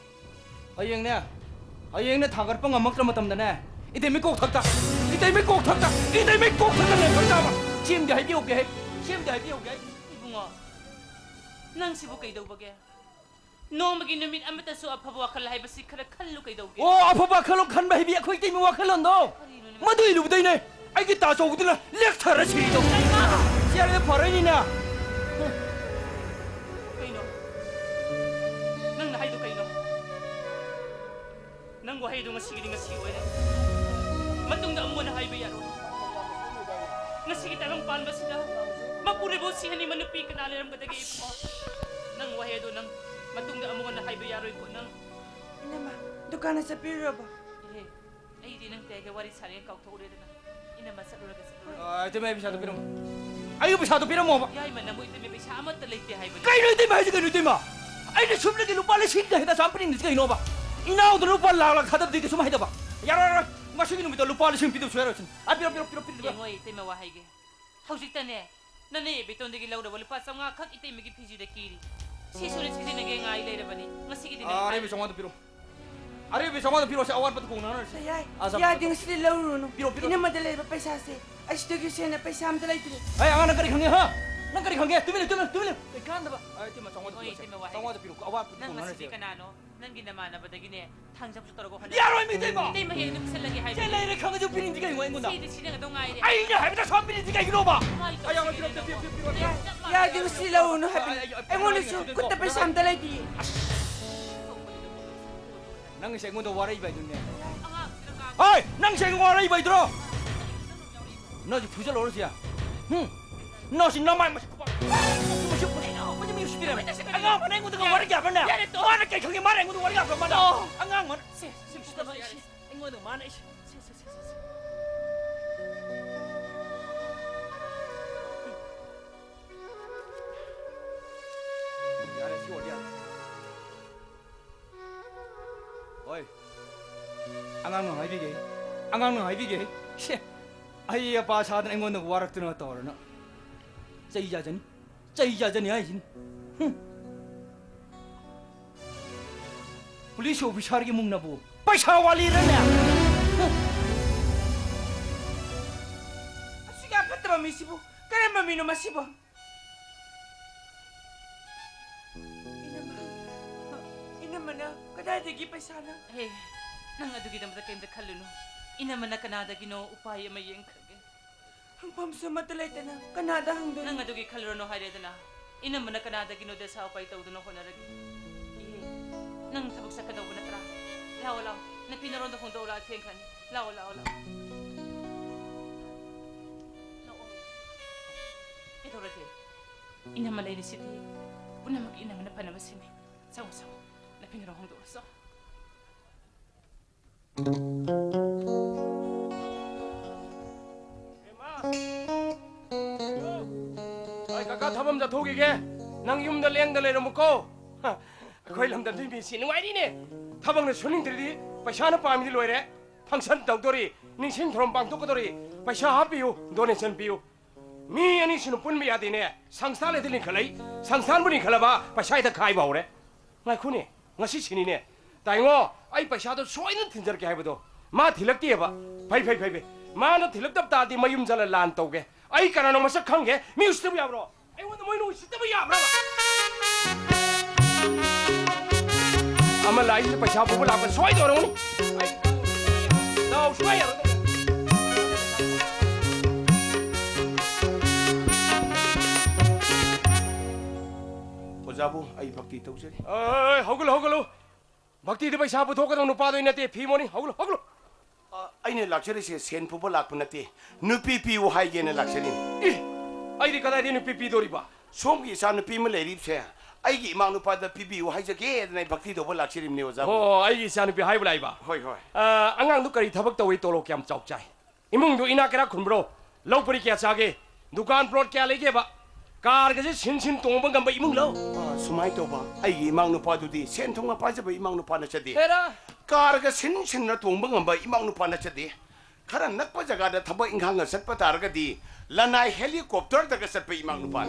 ayeng ne thangat pa ngamak tra matam da ne ite me kok thakta ne khanda ba chim de hai biu ge ibungo nang sibu kai dau bage no magi namit amata su aphabu akhal hai basi khara khallu kai dau ge o apaba khalom khan ba hi bi khoi te mi wa khalon do madu ilu dai ne 아이게 따져오거든 렉터를 시리도 시야를 버려니냐 그이노 능 하이도 그이노 능고 하이도 ngasi기 siwe matungda mo na highway yaro ngasigi talang palma sila mapuribo siya ni manupi kanalaram kadagi ipo nang wahedo nang matungda mo na highway yaro ko nang Inama, duka na sa piro ba? ay di nang tege wari sari ang kautore na inama sa lura kasi lura 아, 좀 비싸도 필요. 아이고 비싸도 필요 뭐. yay man na mo ito may bisa amat talay ti highway kayo ito ma, kayo ito ma. Ay, na sumla di lupa la sinda hita samping ni kayo ba. Inaw do lupa la kada dito sumay ba. Yara, masugin mo ito lupa la sinda suero sin. Ah, piro. yengoy ito may wahay ge hausik tane nane biton digi laura wali pa sa nga kak ito may gipisi da kiri sisunit sisi nagay nga ilay na bani ngasigi din 아, 아래 비상화도 필요. 아래 비상화도 필요. 세 아원 patong na. Sayay, Asa- yading sila lauro no. Piro. Inama dalay ba paisa se? Ay, studio siya na paisa am dalay dito. ay, ang nagkari kange ha. Nagkari kange. Tumili. Ikanda ba? Ay, tima sangwado Oy, 필요. ito may wahay. sangwado 필요. 아원 nang patong na. ngasigi ka na no nang ginama na ba da gine tangjap sa tarago ka na Yaro mi ito ba. ito may hinip sa lagi highway 젤레이를 강아지 필인 지가 이거 인구나. Sige, sila nga daw nga ide. 아이, 이제 해보자 선 필인 지가 이거 봐. Ay, Ay, ang 필요. Yading sila lauro no habi. Ay, mo niso, kuta paisa am dalay di. nang 생고도 와라 이봐 있네. Ang sinang 아이, nang 생고 와라 이봐 있더라. 너 지금 부절 어르시야. 응. 너 지금 너만 마시 봐. 마시 보내. 뭐지 미우시 비래. anga mana yang udah warga apa nih? Mana kayak kau mana yang udah warga apa mana? Anga mana? Sudah mana? Yang udah mana? Ada si Odia. Oi. Angang nang haibige. Angang nang haibige. Ai apa saat yang udah warak tu nak tahu na. Cai jajan ya ini. Polis officer की मुंग ना बो पैसा वाली रहना Sige, pata ba misibo? Kaya mamino masibo? Inama na, kadadagi pa sana. Eh, nang adugi na mata kayong dakaluno. Ina man na kanada gino upaya mayeng kage. Ang pamsa matalay ta na, Kanada hang doon. Nang adugi kaluno hayda na. Ina man na kanada gino de sa upay tawdo no konaragi. Eh, nang tabog sa kadaw na tra. Law. Nagpinarondo kong daw lahat kayong kan. Law. Ito rati. Ina malay ni Siti. Una mag-ina man na panamasin eh. Sawa. Napinarong kong daw. So. Ay kaka thabam ja thogi ge nang yum da leng da le ram ko khoi lam da thi mi si ngai ni ne thabang na suning tri paisa na pa mi loi re function tau dori ning sin throm bang to ko dori paisa ha piu donation piu mi ani sinu pun mi ya de ne sangsa le de ni khalai sangsan bu ni khala ba paisa da khai ba re ngai khu ne ngasi sini ne tai ngo ai paisa do soi na thin jar ke hai ba do ma thilak ti ba phai ma na thilak tap ta di mayum jala lan tau ge ai kana no masak khang ge mi uste bu ya bro ai won moi no uste bu ya bro ama lai se paisa bu la ba soi do ro ni ai no soi ya ojabu ai bhakti tau jari ai hoglo bhakti de paisa bu thok ka no pa do ina te phi moni hoglo aine lakshari se sen phubo lakpu nate nupi pi wo hai ge ne lakshari ai ri kada ri nupi pi dori ba som gi sa nupi ma le ri se ai gi ma nupa da pi pi wo hai je ge ne bhakti do bo lakshari ne oja oh ai gi sa nupi hai bulai ba hoi angang du kari thabak tawi tolo kyam chok chai imung du ina kera khunbro lopuri kya chage dukan plot kya lege ba car के सिन तोंब गम इमुंग लो सुमाय तो बा आई इमांग नुपा दुदी सेन थोंग पा जब इमांग नुपा न चदे कार के सिन न तोंब गम इमांग नुपा न चदे खरा नक प जगह द थब इंखांग सत प तार ग दी लनाय हेलीकॉप्टर द सत प इमांग नुपा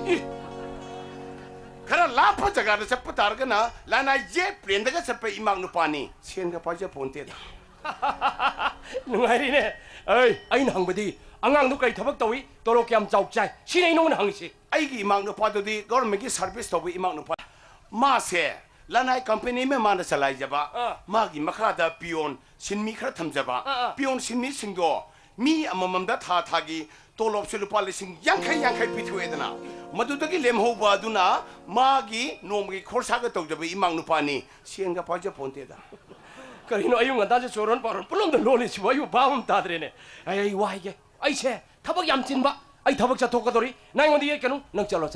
खरा ला प जगह द सत प तार ग ना लनाय जे प्लेन द सत प इमांग नुपा नि सेन ग पा ज फोनते नुंगारी ने आई नंग बदी angang du kai thabak tawi tolo kyam chau chai sinai no na hangsi ai gi mang no pa do di government gi service to bi mang no pa ma se lanai company me man da salai jaba ma gi makha da pion sinmi khara tham jaba pion sinmi singdo 미 아마맘다 타타기 돌롭시 루파 리싱 양카이 피투에드나 마두다기 렘호바두나 마기 노무기 콜사가 떡저비 이망 누파니 시행가 빠져 본테다 그리노 아유 간다지 조런 바론 불렁도 놀리지 와요 바움 따드레네 아이 와이게 아이세 타박 얌찐바 아이 타박자 독가돌이 나이원디 얘기는 능 잘라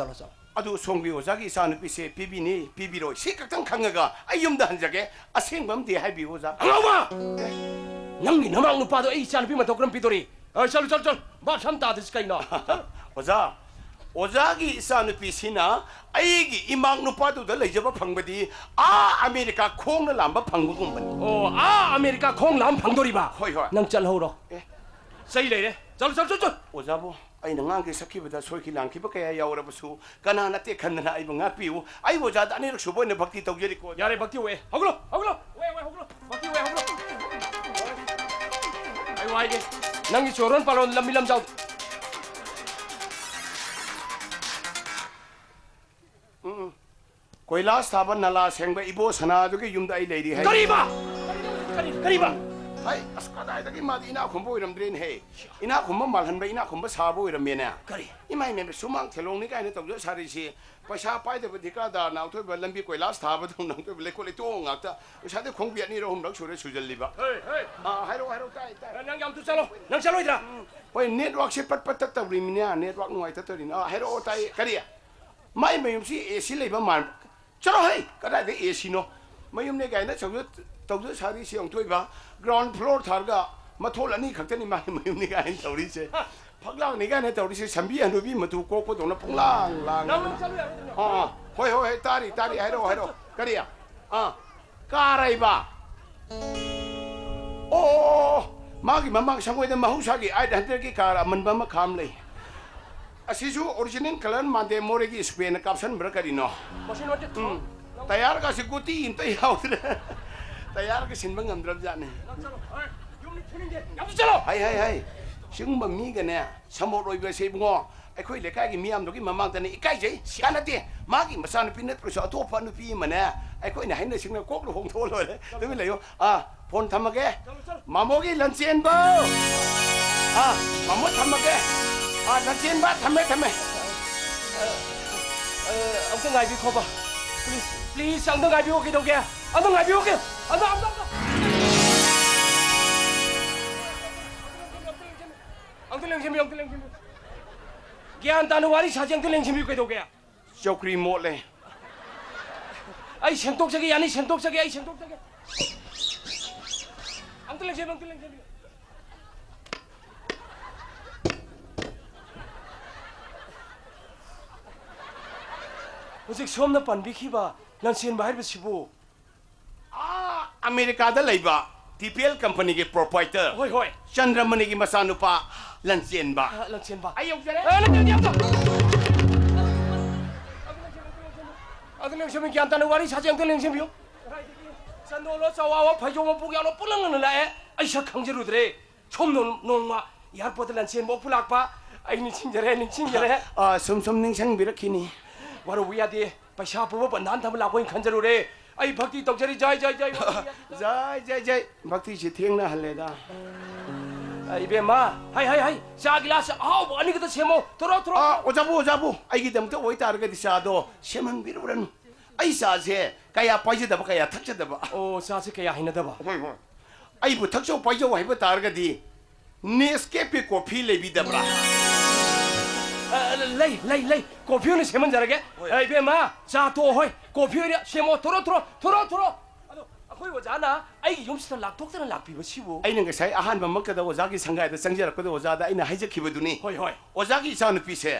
아두 송비 오자기 이사는 비세 비비니 비비로 시각당 강가가 아이엄다 한자게 아생밤 대하비 오자 angaba namgi namang nupa do ei chan pi ma to kram pitori chal ba sam ta dis kai na 오자 오자기 이사는 비시나 아이기 이망 누파도다 레저바 방바디 아 아메리카 콩을 남바 방구군만 o a america khong lam phangdori ba 호이 nang chal ho ro sei le re chal 오자보 아이는 ngang sakhi보다 소이키 랑키바 kaya 야오라부수 가나 나때 칸나 아이보 ngapiu 아이 오자다 아니를 수보네 박티 떡제리고 yare bakti we hoglo we hoglo bakti we hoglo ai wai ge nang choron palon lam milam jau कोइलास थाबा नाला सेंबा इबो सनादुगे युमदा आई लेरी है kariba हाय अस्कदाइदगी मादी इना खुंबो इरमद्रेन है इना खुंबा मालहनबा इना खुंबा साबो इरमेना kari इमाय मेम सुमांग थेलोंनि कायने तबजो सारिसि पैसा पाइदब दिकादा नाउथो बलंबी कोइलास थाबा दु नंतो लेको लेतो ngakta सादे खोंबियानि रोहम रक सुरे सुजल्लिबा hey हाइरो ताई nang yam tu chalo idra होय नेटवर्क से पट पट तबरिमिना नेटवर्क नुवाइ ततरिन हाइरो ताई करिया माय मयुमसि एसी लेबा मान चलो है कदादे एसी नो मयुमने गायना तबजो सारिसि अंतोइबा ग्राउंड फ्लोर थारगा मथोल अनि खक्तनि मा मयुमने गायन तौरिसे फगलांग नि गायना तौरिसे संबी अनुबी मतु कोको दोना पुंलांग लांग nang chalo ya होय तारी हाइरो करिया काराइबा ओ मागी ममाग संगोइदे माहुसागी आइ हंड्रेड कार अमनबा म खाम लै असिजु ओरिजिनल कलर मादे मोरेगी स्पेन काप्सन ब्र करिनो machine wat तैयार का सिकुती इंत याउद्रे तैयार के सिनबा ngमद्रब जाने nang chalo yum ni thinin de yam tu chalo हाय सिंगबा मीगने समो रोइबे सेबंगो अखोइ लेकागी मियामदोगी ममांगतने इकाइजै सियानते मागी मसानुपि नत्रसो अतोपा नुपि मने अखोइना हाइना सिंगना कोकलो होंथो लोले तुमि लयो फोन थमगे मामोगी लंचेनबो मामो थमगे लंचेनबा थमे ông cái ngày bị khóc à please ông cái ngày bị ok đâu kìa ông cái ngày bị ok ông cái lên xem gian ta nó wari sa jang lên xem cái đâu kìa चौकरी मोले ai xem tốt cho cái anh xem tốt cho cái ai xem tốt cho cái ông cái lên xem Ojik somna panbikhiba lanchen bahar bisibu America दा लैबा TPL company के proprietor hoi Chandramani की मसानुपा लंचेनबा lanchen ba आई उजरे Ang lang gian ta no wari sa jang lang biyo sanolo chawa phaijo mo pugya no pulang na la ai sa khangjeru dre chom no ma airport lanchen bo pulak pa ai ni chingjare सुम निंगसंग बिरखिनी waru wiya de paisa pu ba nan tham la ko khanjeru re ai bhakti tokjari jai जय भक्ति से थेंगना हल्लेदा ai be ma hai sa glass au ani ka semo toro ओजाबु आइगी दमते ओइ तारगा दिसादो सेमन बिरुरन आई सासे कया पाइजदब कया थक्चदब o sa se kaya hinadaba आइबु थक्चो पाइजो हाइबो तारगा दि नेस्केफे कॉफी लेबिदब्रा lei kopi ni semen jarage ai be ma sa to hoi kopi ni semo toro ado akoi wa jana ai yumsta lak tok tana lak pi ba sibu आइना गसाइ आहान बमकदा ओजागी संगायदा संजरकदा ओजादा आइना हाइजखिबदुनी hoi ओजागी इसानु पिसे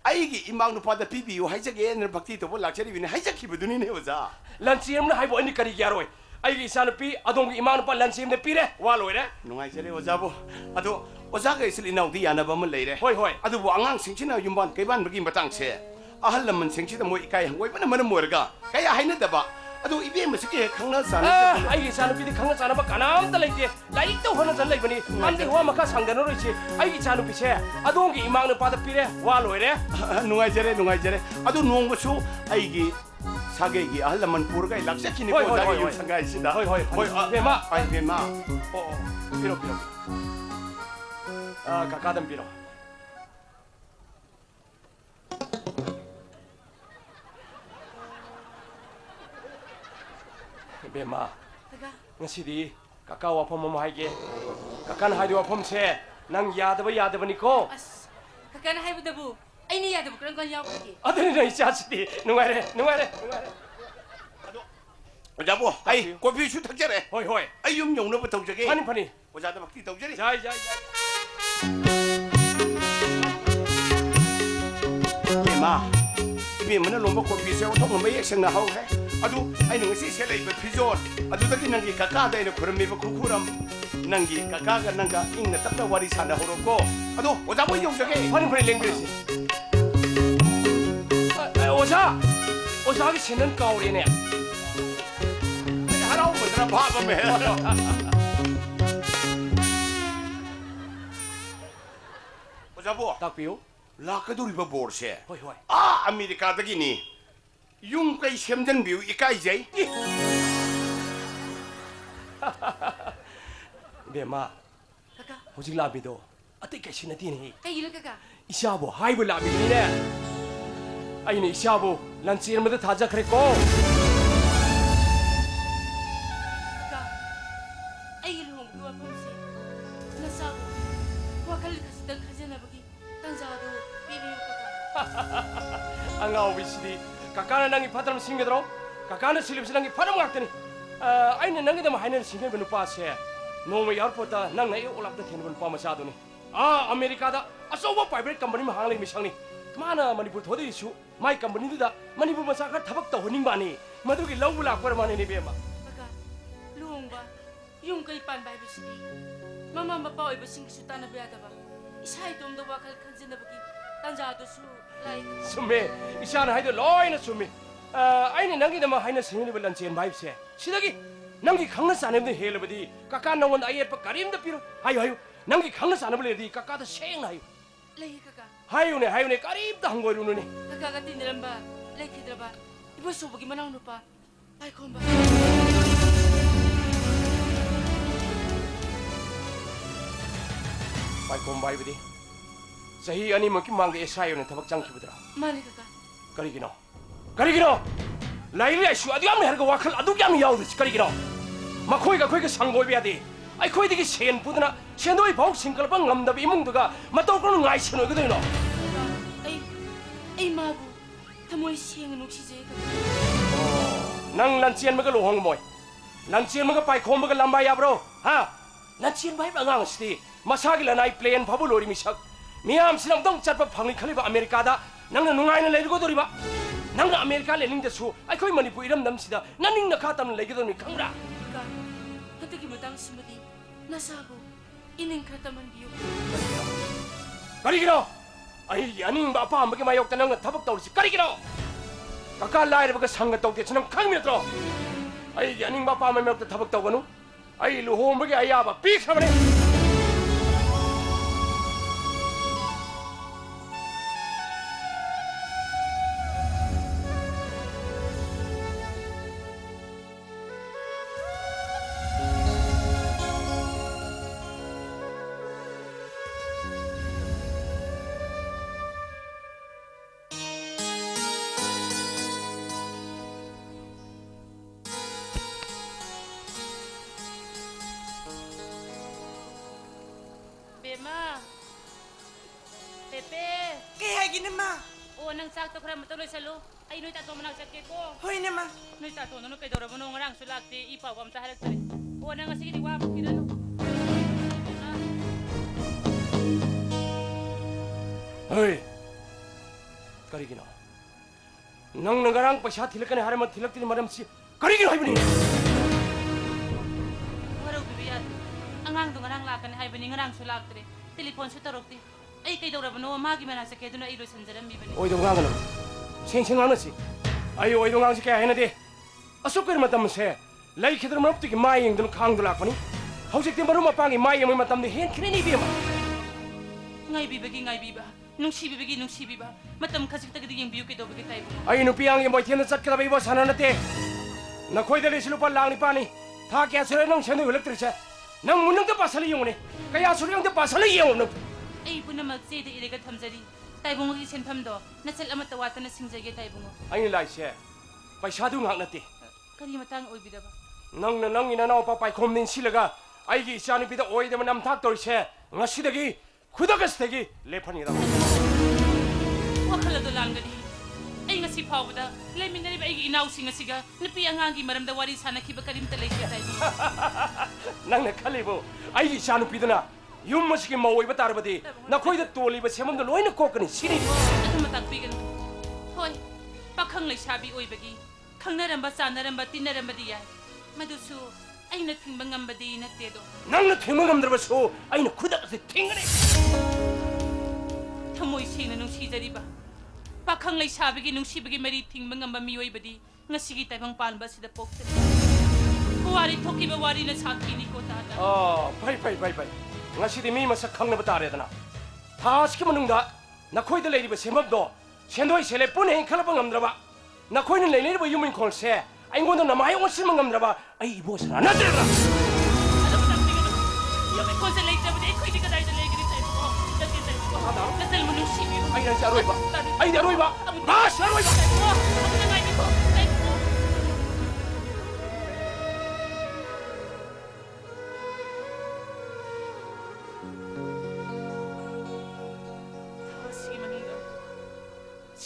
आइगी इमांग नुपादा पिबियो हाइजगे न भक्ति तो लाक्चरी बिने हाइजखिबदुनी ने ओजा lanchim na haibo ani kari gyaroi ai gi san pi adong gi imang pa lanchim ne pire wa loire नुंगाइजरे ओजाबो अदो ओजागा इसिल इनाउदी यानबा म लेरे hoi अदुबो आंगांग सिंचिना युमबान कैबान बगी मतंग से अहल लमन सिंचिदा मोय इकाय हंगोय बन मन मोरगा कया हाइनदबा अदो इबे मसके खंगना साना ai gi san pi de khanga sana ba kanam ta leite lai to hona jan lai bani andi ho maka sangdano roi che ai gi san pi se adong gi imang ne pa da pire wa loire नुंगाइजरे अदो नोंबसु आइगी 사계기 알라만 부르가 락세키니 호이, 고다기 호이, 호이. 상가이시다 hoi 베마 아이 베마 어 비록 kakadam piro. Bema, Kaka. ngasidi kakak wafam mama haige. Kakan haidi wafam se nang yadaba ni ko. As. Kaka na haibu dabu. Ay ni yada bukan kan yaw kaki. Adani na isasidi. Nungare. 오자보, 아이 고피 슈탁제래. Hoi hoi. 아이 용용너부터 저기. Pani. 오자도 막 뛰다 Jai. 마. 이미 뭐는 롬바 고피 세워 통은 뭐 액션나 하고 해. 아주 아이 능이 시셀에 이거 피존. 아주 저기 난기 가까다 이거 그런 미버 쿠쿠람. 난기 가까가 난가 잉나 딱다 와리 산다 호로고. 아주 오자보 용적에. Pani 랭귀지. 오사기 신는 가오리네. 하라고 뭐더라 봐보면. 오자보. Tak piu. 라카도리 버보르세. Hoi hoi. 아 아메리카다기니. 용까이 샘전 비우 이까이제. Bema, Kaka. hojik labido. Ati kai sinati ni. Ay ilo kaka. Isabo haibu labido ni ne. Ai ni isabo lanchir mada thaja khre ko. Kaka. Ay ilo hong dua pumsi. Nasabu. Wakal kasdang khazana bagi. Tanzado. Bibi kaka. Angau bisidi. Kakana nangi patram singedro. Kakana silip sinangi padam ngaktani. Ai ni nangi dama hainen singen benu pas he. Noma airport nang na olap da then benu pa masado ni. America da asoba private company ma hangling misangni. Mana Manipur thodi isu. Mai company da Manipur masa kha thabak ta honing bani. Madugi lawbu lakpar mani ni bema. Kaka. Luong ba? Yung kay pan ba ibasidi. Mama mapa ibasing suta na biya ba? Isay dom da wakal khazana bagi. Tanzado su lai. Summe isana haido loina summe. Ai ni nangi dama haina singni belan chen vibe se. Sidagi nangi khangna sanebde helbadi kaka nangon ayet pa karim da piro. Hayo nangi khangna sanable di kaka da seng hayo. Lai kaka. Hayo ne karim da hangoiru ne. Kaka ka tiniram ba? Lai kidra ba? Iba su bagi manaw no pa. Ay komba. Pai kombai bidi. Sahi ani maki mangge esayo ne thabak chang khibudra. Mani kaka. Karigino. Laili asu adu yam herga wakal adu yam yaud karigino. Makhoi ga sangboi biadi. Ai khoi digi sen pudna senoi bau singkal bang ngam da imung duga matau kon ngai senoi gudino. Ay mabu. Tamoy siyang nuksije kaka. Nang lancian maga lohong moy. Lancian maga pai khom maga lamba ya bro. Ha. Lancian bai bangang sti. Masagi lanai plane phabu lori misak. Miam sinang dong chatpa phangi khaliba America da nangna nungai na leigo doriba. Nangna America lening da su ai khoi Manipur iram dam sida naning na khatam leigo doni khangra. Kaka. Hatagi matang simadi. Nasabu. Ining krataman biyo. Karigino. Ai aning ba pa ambage mayok tanang thabak tawsi karigino. Kaka lai ba sanga tawte chnang khang mi tro. Ai aning ba pa mayok thabak tawganu. Ai luhom bage ayaba pi khamane. Bema. Pepe. Kaya ginama. O nang sakto kram matuloy sa lo. Ay noy tato manang chat ko. Hoy nama. Noy tato no kay dora mo ngarang sulakti ipaw am sa halak tari. O nang sige di wa mo kinano. Hey. Karigino. Nang nagarang paisa thilakane harama thilakti maram si karigino haibni. Waro bibiyat. Angang do ngarang lakan hay bani ngarang sulakti. Telepon su tarokti. Ay kay dora mo magi mana sa kedo na ilo sanjaram bibani. Oi dong ngano. Seng ngano si. Ai oi dong ngang si kaya hena de. Asuk ker matam se. Lai khidram rapti ki mai yeng dun khang dulak pani. Hausik te maru mapangi mai yeng matam de hen khini ni bima. Ngai biba. Nung sibiba. Matam kasik tagdi yung biyo kay do bagi tayo. Ai nupi ang boy tian chat kada bibo sana na te. Na khoi de silu pa lang ni pani. Tha kya sure nang senu electric se. Nang munang de pasali yung ni. Kaya sure yung de pasali yung no. ꯑꯩ ꯄꯨꯝꯅꯃꯛ ꯆꯦꯗ ꯏꯔꯒ ꯊꯝꯖꯔꯤ ꯇꯥꯏꯕꯨꯡꯒꯤ ꯁꯦꯟꯐꯝꯗꯣ ꯅꯆꯜ ꯑꯃꯠꯇ ꯋꯥꯠꯇꯅ ꯁꯤꯡꯖꯒꯦ ꯇꯥꯏꯕꯨꯡ ꯑꯩꯅ ꯂꯥꯛꯏꯁꯦ ꯄꯩꯁꯥꯗꯨ ꯉꯥꯛ ꯅꯠꯇꯦ ꯀꯔꯤ ꯃꯇꯥꯡ ꯑꯣꯏꯕꯤꯗꯕ ꯅꯪꯅ ꯅꯪꯒꯤ ꯅꯅꯥꯎꯄꯥ ꯄꯥꯏꯈꯣꯝ ꯅꯤꯡꯁꯤꯜꯂꯒ ꯑꯩꯒꯤ ꯏꯆꯥꯅꯨꯄꯤꯗ ꯑꯣꯏꯗꯕ ꯅꯝꯊꯥꯛ ꯇꯧꯔꯤꯁꯦ ꯉꯁꯤꯗꯒꯤ ꯈꯨꯗꯛ ꯑꯁꯤꯗꯒꯤ ꯂꯦꯞꯍꯟꯒꯗꯕ ꯋꯥꯈꯜ ꯑꯗꯨ ꯂꯥꯟꯒꯅꯤ ꯑꯩ ꯉꯁꯤ ꯐꯥꯎꯕꯗ ꯂꯩꯃꯤꯟꯅꯔꯤꯕ ꯑꯩꯒꯤ ꯏꯅꯥꯎꯁꯤꯡ ꯑꯁꯤꯒ ꯅꯨꯄꯤ ꯑꯉꯥꯡꯒꯤ ꯃꯔꯝꯗ ꯋꯥꯔꯤ ꯁꯥꯟꯅꯈꯤꯕ ꯀꯔꯤꯝꯇ ꯂꯩꯇꯦ ꯇꯥꯏꯕꯨꯡ ꯅꯪꯅ ꯈꯜꯂꯤꯕꯣ ꯑꯩꯒꯤ 이찬우피드나 ꯌꯨꯝ ꯑꯁꯤꯒꯤ ꯃꯧ ꯑꯣꯏꯕ ꯇꯥꯔꯕꯗꯤ ꯅꯈꯣꯏꯗ ꯇꯣꯜꯂꯤꯕ ꯁꯦꯝꯐꯝꯗꯣ ꯂꯣꯏꯅ ꯀꯣꯛꯀꯅꯤ ꯁꯤꯅꯤ ꯑꯗꯨꯃ ꯇꯥꯛꯄꯤꯒꯅꯨ ꯍꯣꯏ ꯄꯥꯈꯪ ꯂꯩꯁꯥꯕꯤ ꯑꯣꯏꯕꯒꯤ ꯈꯪꯅꯔꯝꯕ ꯆꯥꯟꯅꯔꯝꯕ ꯇꯤꯟꯅꯔꯝꯕꯗꯤ ꯌꯥꯏ ꯃꯗꯨꯁꯨ ꯑꯩꯅ ꯊꯤꯡꯕ ꯉꯝꯕꯗꯤ ꯅꯠꯇꯦꯗꯣ ꯅꯪꯅ ꯊꯤꯡꯕ ꯉꯝꯗ꯭ꯔꯕꯁꯨ ꯑꯩꯅ ꯈꯨꯗꯛ ꯑꯁꯤ ꯊꯤꯡꯒꯅꯤ ꯊꯃꯣꯏ ꯁꯦꯡꯅ ꯅꯨꯡꯁꯤꯖꯔꯤꯕ ꯄꯥꯈꯪ ꯂꯩꯁꯥꯕꯤꯒꯤ ꯅꯨꯡꯁꯤꯕꯒꯤ ꯃꯔꯤ ꯊꯤꯡꯕ ꯉꯝꯕ ꯃꯤꯑꯣꯏꯕꯗꯤ ꯉꯁꯤꯒꯤ ꯇꯥꯏꯕꯪ ꯄꯥꯟꯕ ꯑꯁꯤꯗ ꯄꯣꯛꯇ꯭ꯔꯤ ꯋꯥꯔꯤ ꯊꯣꯛꯈꯤꯕ ꯋꯥꯔꯤꯅ ꯁꯥꯈꯤꯅꯤꯀꯣ ꯇꯥꯗ ꯐꯩ ngасꯤꯗꯤ ꯃꯤ ꯃꯁꯛ ꯈꯪꯅꯕ ꯇꯥꯔꯦꯗꯅ ꯊꯥ ꯑꯁꯤꯒꯤ ꯃꯅꯨꯡꯗ ꯅꯈꯣꯏꯗ ꯂꯩꯔꯤꯕ ꯁꯦꯝꯐꯝꯗꯣ ꯁꯦꯟꯗꯣꯏ ꯁꯦꯂꯦ ꯄꯨꯟꯅ ꯏꯟꯈꯠꯂꯛꯄ ꯉꯝꯗ꯭ꯔꯕ ꯅꯈꯣꯏꯅ ꯂꯩꯅꯔꯤꯕ ꯌꯨꯝ ꯏꯪꯈꯣꯜꯁꯦ ꯑꯩꯉꯣꯟꯗ ꯅꯃꯥꯏ ꯑꯣꯟꯁꯤꯟꯕ ꯉꯝꯗ꯭ꯔꯕ ꯑꯩ ꯏꯕꯣꯁꯅ ꯅꯠꯇ꯭ꯔꯦꯗꯅ ꯑꯗꯨ ꯇꯥꯛꯄꯤꯒꯅꯨ ꯌꯨꯝ ꯏꯪꯈꯣꯜꯁꯦ ꯂꯩꯇ꯭ꯔꯕꯗꯤ ꯑꯩꯈꯣꯏꯗꯤ ꯀꯗꯥꯏꯗ ꯂꯩꯒꯅꯤ ꯇꯥꯏꯕꯨꯡ ꯅꯠꯇꯦ ꯇꯥꯏꯕꯨꯡ ꯅꯆꯜꯕꯨ ꯅꯨꯡꯁꯤꯕꯤꯌꯨ ꯑꯩꯗꯤ ꯑꯔꯣꯏꯕ ꯂꯥꯁ ꯑꯔꯣꯏꯕ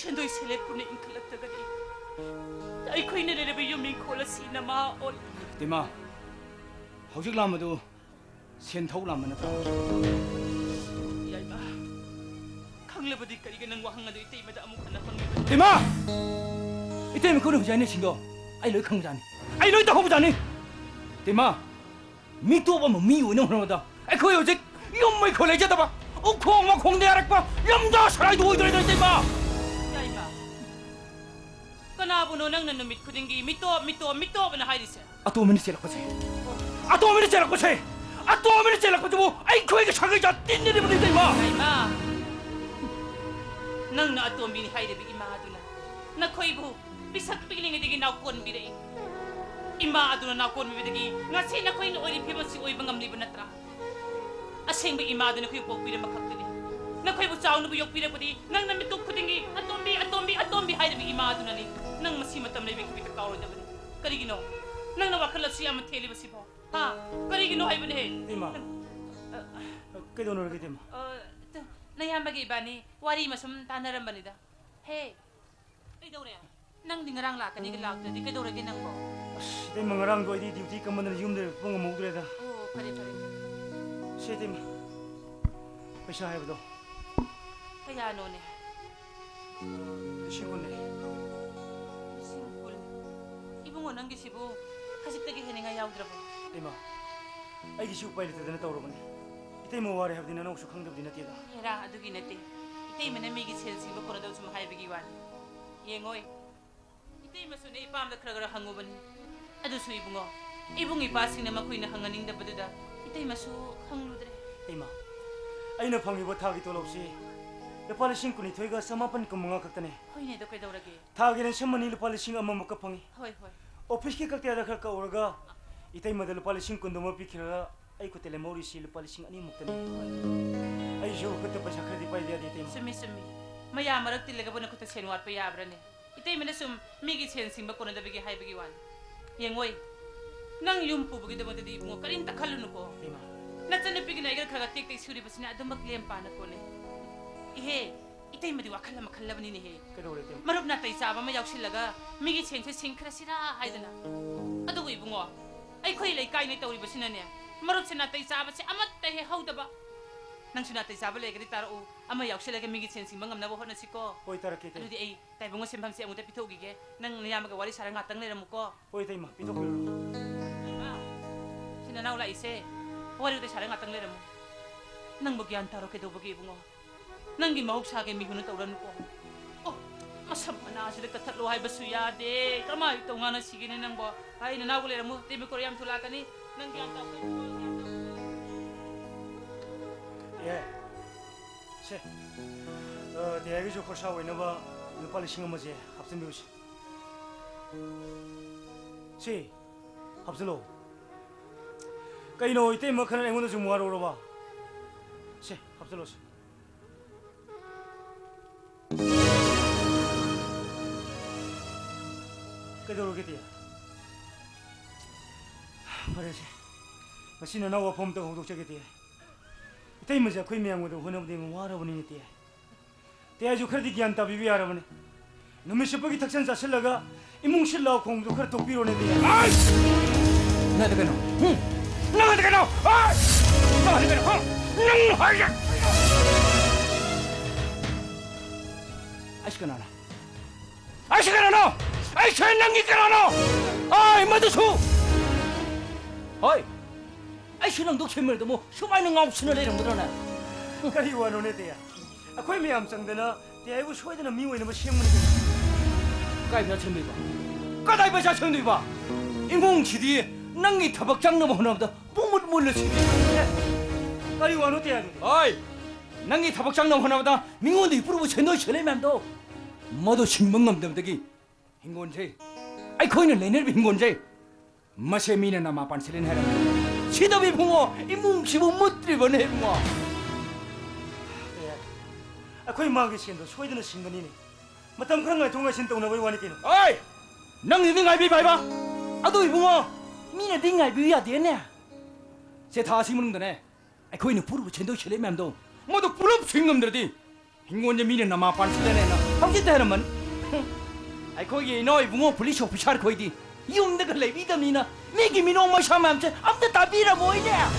ꯁꯦꯟꯗꯣꯏ ꯁꯦꯂꯦ ꯄꯨꯟꯅ ꯏꯟꯈꯠꯂꯛꯇ꯭ꯔꯒꯗꯤ ꯑꯩꯈꯣꯏꯅ ꯂꯩꯔꯤꯕ ꯌꯨꯝ ꯏꯪꯈꯣꯜ ꯑꯁꯤ ꯅꯃꯥ ꯑꯣꯜ ꯇꯤꯃꯥ ꯍꯧꯖꯤꯛ ꯂꯥꯝꯕꯗꯨ ꯁꯦꯟꯊꯧ ꯂꯥꯝꯕ ꯅꯠꯇ꯭ꯔꯣ ꯌꯥꯏꯃ ꯈꯪꯂꯕꯗꯤ ꯀꯔꯤꯒꯤ ꯅꯪ ꯋꯥꯍꯪ ꯑꯗꯨ ꯏꯇꯩꯃꯗ ꯑꯃꯨꯛ ꯍꯟꯅ ꯍꯪꯂꯤꯕꯅꯣ ꯇꯤꯃꯥ 이때면 그런 후자네 신도 아이 너희 강자니 아이 너희 다 호부자니 띠마 미또봐 뭐 미우는 그러다 아이 그 요직 연모이 걸레자다 봐 콩마 콩대 알았봐 염자 살아도 오이더래 띠마 야이마 그나부노 낭는 놈이 그din기 미또는 하이리세 아또미니 째라고세 아또미니 째라고세 아또미니 째라고세 뭐 아이 그에게 사귀자 띵내리 보내 띠마 야이마 낭나 아또미니 하이리비 이마하두나 나 거이부 비삭 비기링에되기 나콘 비레 이마 아두나 나콘 비레기 ngasi na koy oy pibasi oy bangam liban natra aseng bi ima aduna koy pok pire makakni na koy bu chaw nu bu yok pire pudi nang na mituk khudingi atombi hay bi ima aduna ni nang masi matam le bi ki ka kaw da bani karigino nang na wakal si am theli basi bo ha karigino hay bani he 띠마 그도 노르게 띠마 na yambagi bani wari masum tanaram banida he 이도래 낭 딩랑 라까니 그 라ꯛ더디 그도래게 낭보 시대 멍랑 거이디 듀티 команд는 юм들 뻥 먹더래다 오 파리 시대 पैसा 해보도 그야 노네 시군네 싱쿨 이봉어 남기시부 가식되게 해내가 야우더라고 띠마 아이기 시우 빨리 되는 떠오르버네 이때 뭐 와래 하브디나 혹시 강답디 나티다 얘라 아두기 네티 이때 이면에 미기 셀싱도 코너도 좀 하이비기 와니 예ngoy 이때 마수네 이밤다 크라그라 항고버니 아두수 이봉어 이봉이 바싱나 마코이나 항가닝다버드다 이때 마수 항루드레 띠마 아이나 방위보 타기 돈 없이 루파 리싱 꾸니 토이가 사마판 금멍아 각다네 호이네도 그래도라게 타기는 신문이 루파 리싱 엄마 먹까 펑이 호이 오피스키 각대하다 그럴까 오르가 이때 마들 루파 리싱 군도모 비키라 아이코 텔레모리시 루파 리싱 아니 먹다네 아이 저 그때 पैसा खरीदी पाई दिया दी सुमी मया मरक तिलगा बन खुत सेन वाट पे याब्रने इतै मने सुम मिगी सेन सिंबा कोन दबगी हाइबगी वान येंगोय नंग युम पुबगी दबग दि बुंगो करिन त खल्लु नको नचन पिगी नाइगर खगा टेक टेक सुरी बसने अदमक लेम पाना कोने इहे इतै मदि वाखल म खल्लबनि ने हे कदोरे ते मरुब ना तै चाबा म याउसिलगा मिगी सेन से सिंखरा सिरा हाइदना अदुगु Ibungo ai khoi lai kai nei tawri basina ne marup sina tai chaba se amat tai he haudaba nang suna tai chaba le gari tar u ama yaukselage migi sensi mangam na bo hona siko होई तरके ते adudi ai tai bungo sembam se amuta pithogi ge nang niyama ga wari sarang atang leramu ko होई तै मा पितो को sina naula ise wari de sarang atang leramu nang bo gyan taro ke do bogi bungo nang gi mahuk sa ge mi hunu tawran ko oh masam mana sida kathatlo hai basu ya de kamai to ngana sigine nang bo hai na nago leramu temi ko yam thula kani nang gyan ta 예. 세. 대학이 저 거사고 있는 바 빨리 싱어머지 합선 배우시. 시. 합선로. 까이노 이때 뭐 그런 앵원도 좀 모아러 오러 봐. 세. 합선로 시. 그대로 돼. 말이지. 마시는 나와 봄도 호독적이 돼. 이때 이모자 거의 명고도 혼업되면 와라보니 돼. 대아주 그래도 기한다 비비하라보네. 놈의 슈퍼기 탁선 자실라가 이몽실라 공도 그래 독비로네 돼. 아이씨! 나도 가노. 응. 나도 가노. 아! 나도 가노. 응. 아이씨! 아이씨 가나. 아이씨 가나. 아이씨 낭기 가나. 아이 마드수. 어이. 아이씨 낭도 쳔물도 뭐 수많은 없으는 애를 못하나. 그리 와노네 돼야. 거의 매암장되나 대아이고 소이되나 미워이는 뭐 시험문이 돼. 까이바 쳔미바. 까다이바 자 쳔미바. 인공지디 낭기 타박장 넘어 하나보다 뽕을 몰려치기. 그리 와노 돼야 돼. 어이. 낭기 타박장 넘어 하나보다 민원도 이쁘고 쳔너 쳔레면도 모두 신문감담덕이 인곤제. 아이 거기는 내내비 인곤제. 마세 미네나 마반실린 해라. 시더비 붕어 이뭉시부 못들이번 해붕어. 거의 마게 신도 소이되는 신건이네. 마땅 그런 거 동아 신동나 왜 와니께는. 어이! 낭니 딩알비 봐봐. 아도 이붕어 미네 딩알비야 되네. 제 다시 묻는다네. 아이 거기는 부르고 쳔도 쳔레면도 모두 부럽 생감들이 인곤제 미네나 마반실린 해나. 함짓다 해라만. 아이 거기 너희 붕어 분리쇼 부샤르 거이디. 이용대가 레비담이나 미기 미노마 샤맘체 아무데 답이라 뭐이냐.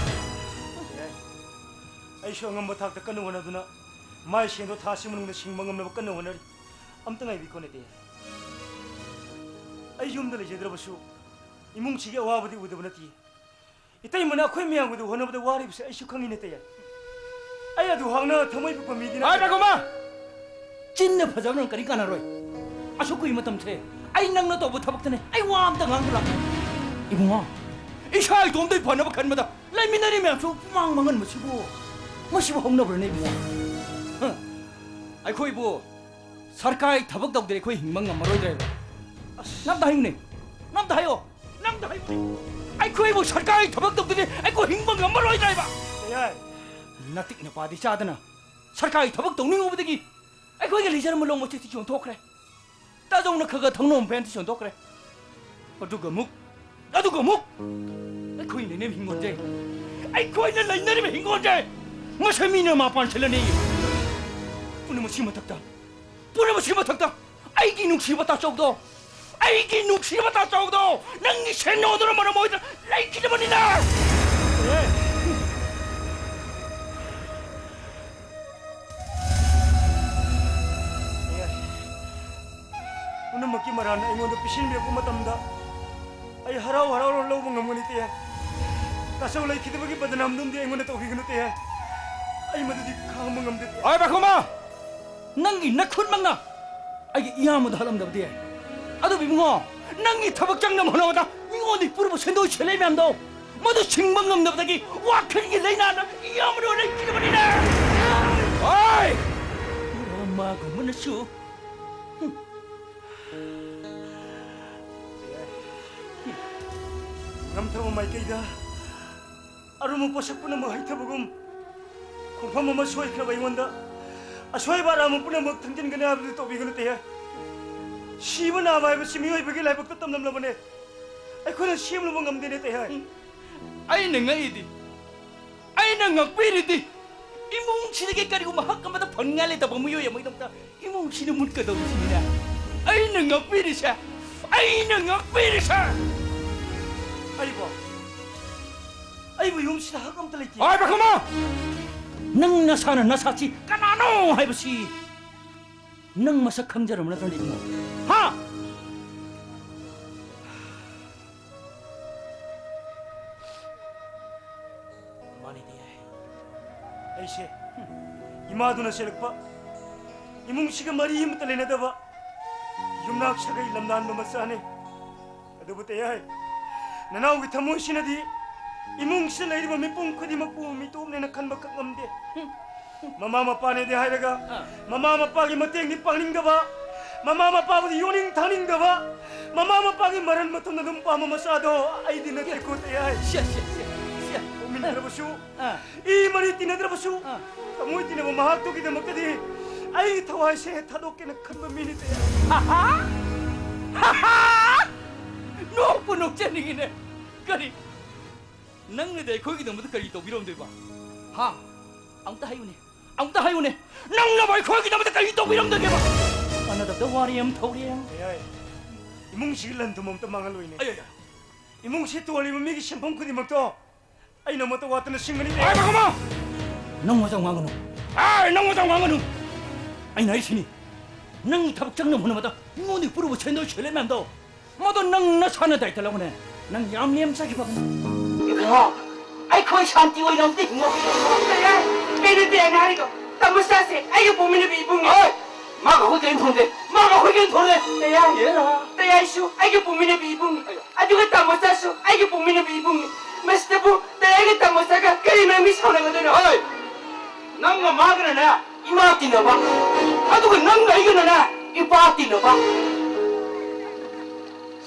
아이 시험은 뭐 탁다 끊는 원하드나 마이 신도 다시 묻는 신망 없는 끊는 원하리 아무튼 아이 비코네 돼. 아이 좀들 이제 들어보시오. 이뭉치게 와버디 우드브나티. 이따이 뭐나 코이 미양고도 원하보다 와리브세 아이 슈캉이네 때. 아야도 황나 더머이 비코 미디나. 아이 바고마 찐네 파자는 거리 까나로이. 아쇼쿠 이모탐체 아이 낭나도 못하박더네. 아이 와암당 안그라. 이봉아 이샤이 돈들 번호박 한마다 라이미나리면 저 망망은 뭐시고 홍나버네 이봉아. 아이 거의 뭐 सरकारी थबक दौदरे कोई हिंगमंग मरोइद्रेबा namda hingni namda hayo ai khoi bo sarkari thobak dogdini ai ko hingmang moroidraiba yai natik na padi chadana sarkari thobak dongning obdegi ai khoi ga lijar mulong mo chiti chon thokre ta jong na khaga thongnom pen chon thokre aduga muk ai khoi ne nem hingonje ai khoi na lainari me hingonje masami na ma pan chelani pune mo chima takta 아이기 눈치봤다 쪽도 아이기 눈치봤다 쪽도 낭이 셴노드로 말아 모이다 라이키드 버리나 오늘 먹기 말하는 이모도 비실미에 꼬마답니다 아이 하라오 올라오고 ngầm 때야 다시 올라 기대보기 받은 남놈들 이모네 또 비그는 때야 아이 모두 강한 ngầm 때야 아이 바코마 낭이 나큰 막나 아이게 이하모도 하람다 버디 아도 비붕어 낭이 타박장 넘어 나오다 미고니 뿌르고 샌도 쳔레면도 모두 징망 넘다기 와크기 레이나나 이하모로 레이키드 버리나 아이 엄마고 문수 남타고 마이케이다 아루모 포식분은 뭐 하이타보금 공파모마 소이크라바 이원다 아 소이바라모 뿌는 뭐 당진 그네 아버지 또 비그는 때야 시분 아마이브 시미오이 비길 라이브 끝담 남라보네 아이 그는 시음을 뭔가 되네 때야 아이 능아 이디 아이 능아 삐리디 이뭉치게 까리고 막 학감마다 번갈래다 보무요야 뭐 이런다 이뭉치는 문까도 없습니다 아이 능아 삐리샤 아이고 용신 하감 들리기 아이 바코마 능 나사는 나사치 까나노 하이버시 능 마사 강자를 문화 돌리고 하 많이 돼야 아이씨 이마도나 셀렉바 이뭉시가 머리 힘을 내내다봐 юмнак шага иламдан бамасане адубутая 나나오기 타모시나디 이뭉시 레이버 미뽕 코디 막부 미토음네 나칸바 깎감데 마마마빠네 데 하이라가 마마마빠기 마땡니 빵닝가바 마마마빠부디 요닝 타닝가바 마마마빠기 말한 못한다 눈빠마마사도 아이디나 데코테야 시야 오민 들어보쇼 이 말이 띠나 들어보쇼 타모이 띠나 뭐 마학도기 데먹다디 아이 타와시에 타도께는 큰 놈이니 때야 하하 녹부 녹자닝이네. 그리 낭내 대 거기 너무 그리 또 위로 돼 봐. 하. 아무도 하이오네. 아무도 하이오네. 낭나 말 거기 너무 그리 또 위로 돼 봐. 아나다 더 와리엄 터리야. 야이 이몽 시길란 도 몸도 망할로이네 아야야. 이몽 시또 올리면 미기 샴푸 그디 먹도 아이 너무 또 왔더니 싱근이 아이 잠깐만. 낭모장 왕은우. 아이 낭모장 왕은우. 아이 나이시니. 낭 타박장 놈 하나마다 모니 부르고 채널 셀레만도. 모두 낭나 사나다 있달라고 네. 낭 얌리엄 사기 봐. 이거 ai khơi san tiêu đâu tỉnh một cái đứa tiền này có tao mới xa xỉ ai cái bố mình bị bung ơi mà có khối kiến thôn đấy mà có khối kiến thôn đấy tay ai su ai cái bố mình bị bung ai juga tao mới xa su ai cái bố mình bị bung mà sẽ bung tay ai cái tao mới xa cái này mình sao này cái đó ơi nâng mà má cái này nè 이마 뛰는 봐 아도 그 nâng 이거는 nè 이빠 뛰는 봐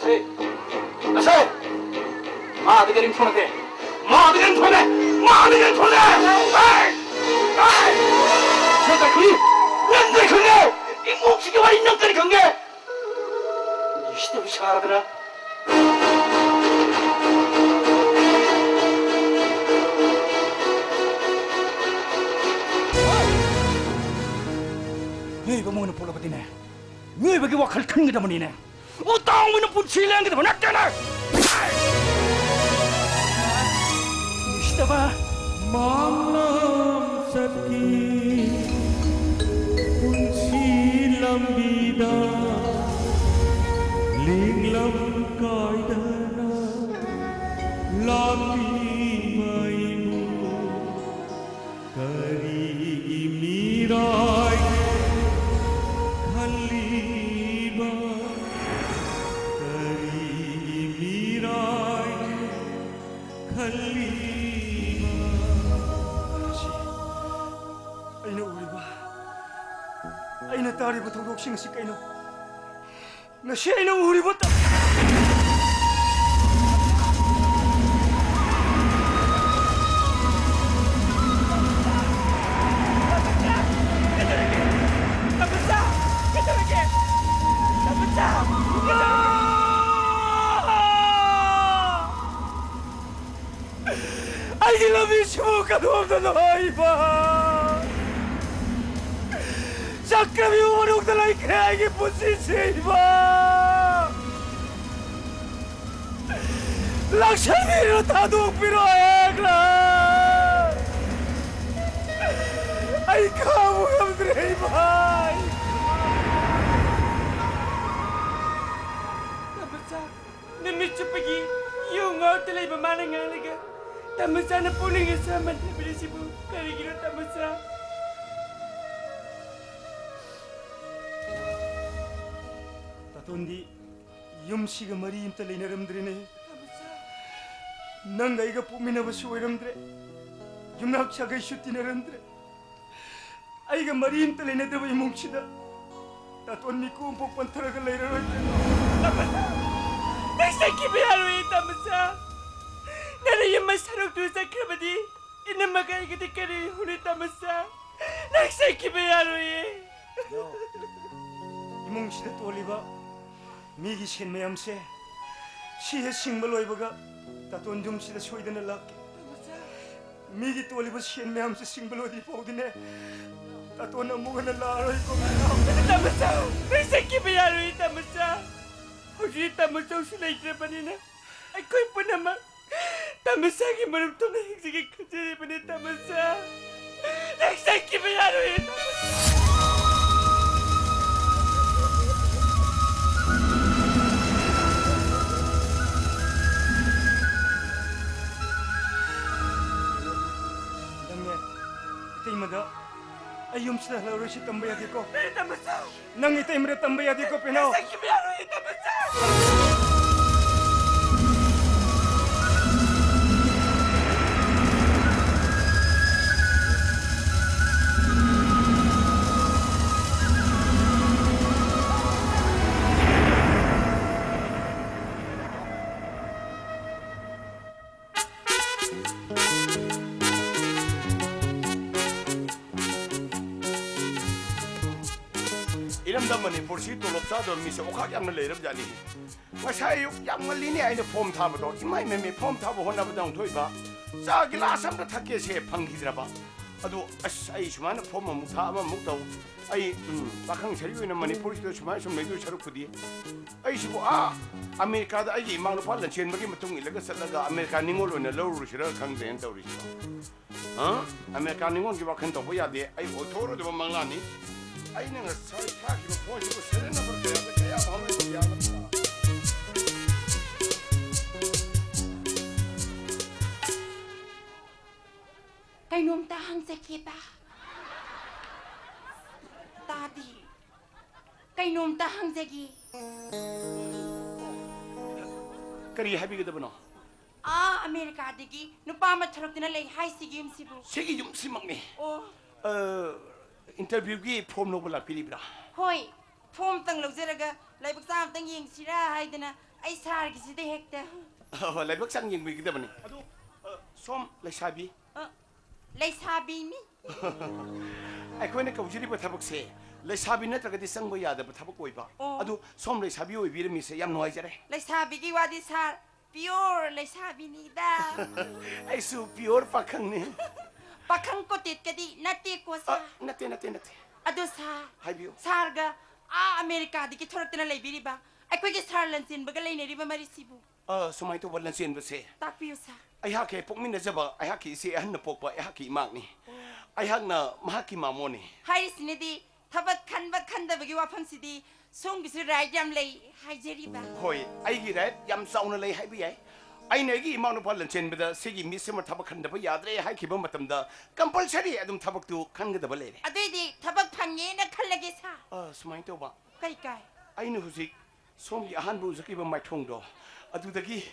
세 마 어디가 림 톤데 마 어디가 림 톤데 마 어디가 림 톤데 에이 제가 그리 렌들 경계 이 목시게 와 있는 거리 경계 이 시대 무시 알아들어 너희가 뭐는 볼라버디네 너희가 와칼 큰 거다 보니네 어따 오면 분치려는 게다 보났잖아 이시다봐 Malam sepi kunci lambida linglam kaidana lambi maimu kari mirai khaliba kari mirai khaliba 아이나 우리가 아이나 딸이부터 독싱 시까이노 나 시아이나 우리부터 아이게 너미 시무가도 없는 아이바 자크라미 우리 옥달라이 그래야게 부시지 이봐 락샤미로 다독비로 해그라 아이 가무감들의 이봐 Tamasa na medyo pagi yung talay ba manang nga Tamasa na po nang sama na bilisibu karigiro Tamasa 따돈디 염시가 머리 임달래 이놈들이네 난가 이거 뿜이나버시 이놈들에 윤학차가 슈티 이놈들에 아이가 머리 임달래 내더버 이뭉치다 따돈니 꿈복번 털어갈래 이러는 Nagsaki ba yaro yung Tamasa Nara yung masarok doon sa krabadi Inamagay ka di ka rin huli Tamasa Nagsaki ba yaro 이뭉치다 또 올리바 미기 신매염새 시해 식물로 입어가 따돈 좀시다 소이드는 락게 미기 또 올리바 신매염새 식물로 어디 보드네 따돈 아무거나 나로 입고 Tamasa Nagsaki ba yaro yung Tamasa Huwag Tamasa sila itrapan nila Ay ko'y po naman Tamasa ang marumtong na higsige kasi pa ni Tamasa Nagsaki ba yaro yung Tamasa 이때마다 아이엄시다 라우르시 땀바야겠고 Tamasa 낭 이때마다 땀바야겠고 페노 Nagsaki ba yaro yung Tamasa 미남 담만이 볼시 돌롭사도 미세 오카 양을 내려자니 마사유 양말리니 아이는 폼 타보도 이마이 매매 폼 타보 혼나보다 도이바 싸기 라삼도 타케세 방기드라바 아도 아이 주만 폼 묵타마 묵다우 아이 바캉 세리오는 마니푸리도 주만 좀 매도 차르쿠디 아이 시고 아메리카다 아이 이망로 팔란 첸마기 무통 일가 살라가 아메리카 닝올로네 러루시라 강된 떠우리시 아메리카 닝온 기바 칸도 보야데 아이 오토로도 망라니 아이 내가 설타기로 보여주고 세레나 볼게 그래야 마음을 이해하겠다 Kainom tahang sa kita. Tadi. Kainom tahang sagi. 그리 해비게 되보노 Amerika digi. Nupama charok din alay hay sige yung sibu. 세기 좀 심막네 Oh. 인터뷰기 폼 노블라 비리브라 Hoy. Pom tang lawzeraga. Lay bagsam tang ying sira hay dina. Ay sar gisi de hekta. 레벽상 얘기게 되보니 아도 솜 레샤비 Lay sabi mi. 아이코네 가우지리버 타복세 레샤비 너트라가디 상고 야다버 타복 고이바 아도 솜 레샤비 오이 비르미세 얌 노아이자레 Lay sabi ki wadi sar. Pure lay sabi ni da. 아이수 비오르 파캉네 Pakang kotit kadi nati ko sa. 나테 Ado sa. 하이비오 Sarga. Amerika digi charok din alay biriba. Ay ko gi sar lansin bagalay ni riba marisibu. 소마이토 벌란시엔 버세 Tapiyo sa. 아이하케 폭민내자바 아이하케 이세 한나 폭바 아이하케 이막니 아이하나 마하키 마모니 하이리스니디 타bat kanba kanda bagi wapam sidi song bisu rajam lay hajeriba. 호이 아이기래 얌사우나 레이 하이비야 아이네기 이마노 벌란시엔보다 세기 미스머 타박 한다바 야드레 하이키범 맞담다 깜펄처리 애돔 타박도 간거다 벌레래 Adoidi tabat pangena kallagi sa. 소마이토 바 Kay kay. 아이는 후직 솜기 한부 저기바 마이통도 아두다기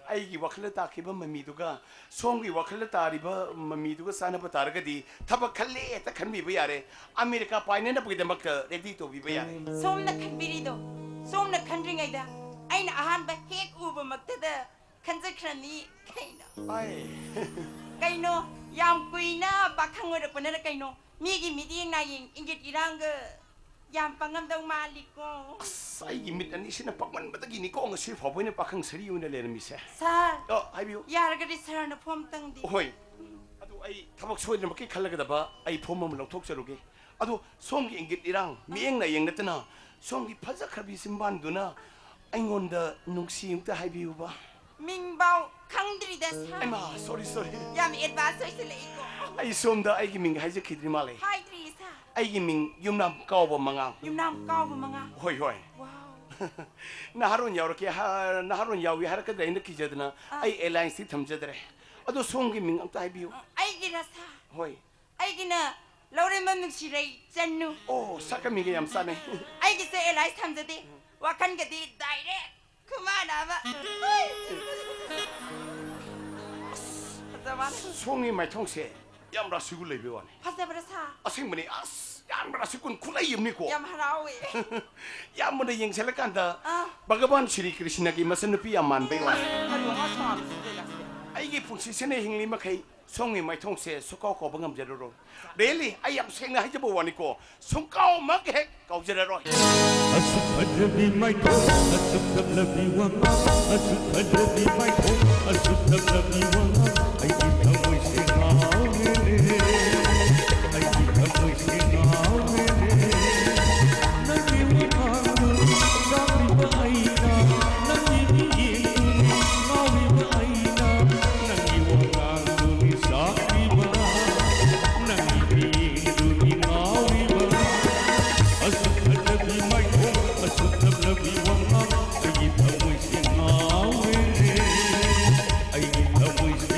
아이기 와클레 따키바 마미두가 솜기 와클레 따리바 마미두가 사나바 따르가디 타바 칼레 타 칸비바 야레 아메리카 파이네나 부기데막타 레디 또 비바 야레 Somna kanbirido. Somna kandringaida. Aina ahan ba hek uba magtada. Kanzakrani kaino. 아이 Kaino yam kuina bakangora panara kaino. Migi miding na ying ingit iranga. Yam pangamdaw maliko. 아이기 밑아니 시나 박만 바다기 니코 엉 실퍼보이네 박항 서리우네 레르미세 Sar. 하이비오 Yaragadi sar na pom tangdi. 호이 아두 아이 타박 소이들 막기 칼라가다바 아이 폼mom을 톡서로게 아두 솜기 잉깃이랑 미앵나 잉났더나 솜기 파자카비 심반두나 아잉온다 눅시웅다 하이비우바 Mingbao kangdrida sa. 아이마 쏘리 Yam advance sila iko. 아이 솜다 아이기 밍 하이제 키드리 말레 Hi Drisa. 아이기 밍 юм남 까오보 망앙 Yung nam kau ba mga. 호이 Wow. 나하룬 야오르게 나하룬 야위 하라카다 인데 키제드나 아이 에라인스 탐제드레 아두 솜기 밍 암타 하이비우 Ay gina sa. 호이 Ay gina. Laure mamig siray janu. 오 사카미게 얌싸네 Ay gisa elay samjadi. Wakan gadi direct. Kumana ba. Pasaban. 송이 마이 통세 얌라 시굴 레비와네 Pasabra sa. 아싱머니 아스 얌라 시군 쿨라이 옅니고 Yam harawi. 얌모네 잉셀라칸다 바가반 시리 크리스나기 마선누피 얌만 베와 Haru nga chom sila. 아이게 풍시세네 힝리 마카이 송이 마이 통세 소카오 거방암 제로로 레리 아얌 생나 하이제보 와니고 송카오 막해 가우제라로 Asukadabi my home, asukadabi wanga, asukadabi my home, asukadabi wanga. I give a voice in our I give a voice in our Nagi wanga, sabi ba aina, nagi niyin, nawi ba aina, nagi wanga ni sabi ba, nagi niyin, nawi ba. Asukadabi my home, asukadabi wanga. I give a voice in our I give a voice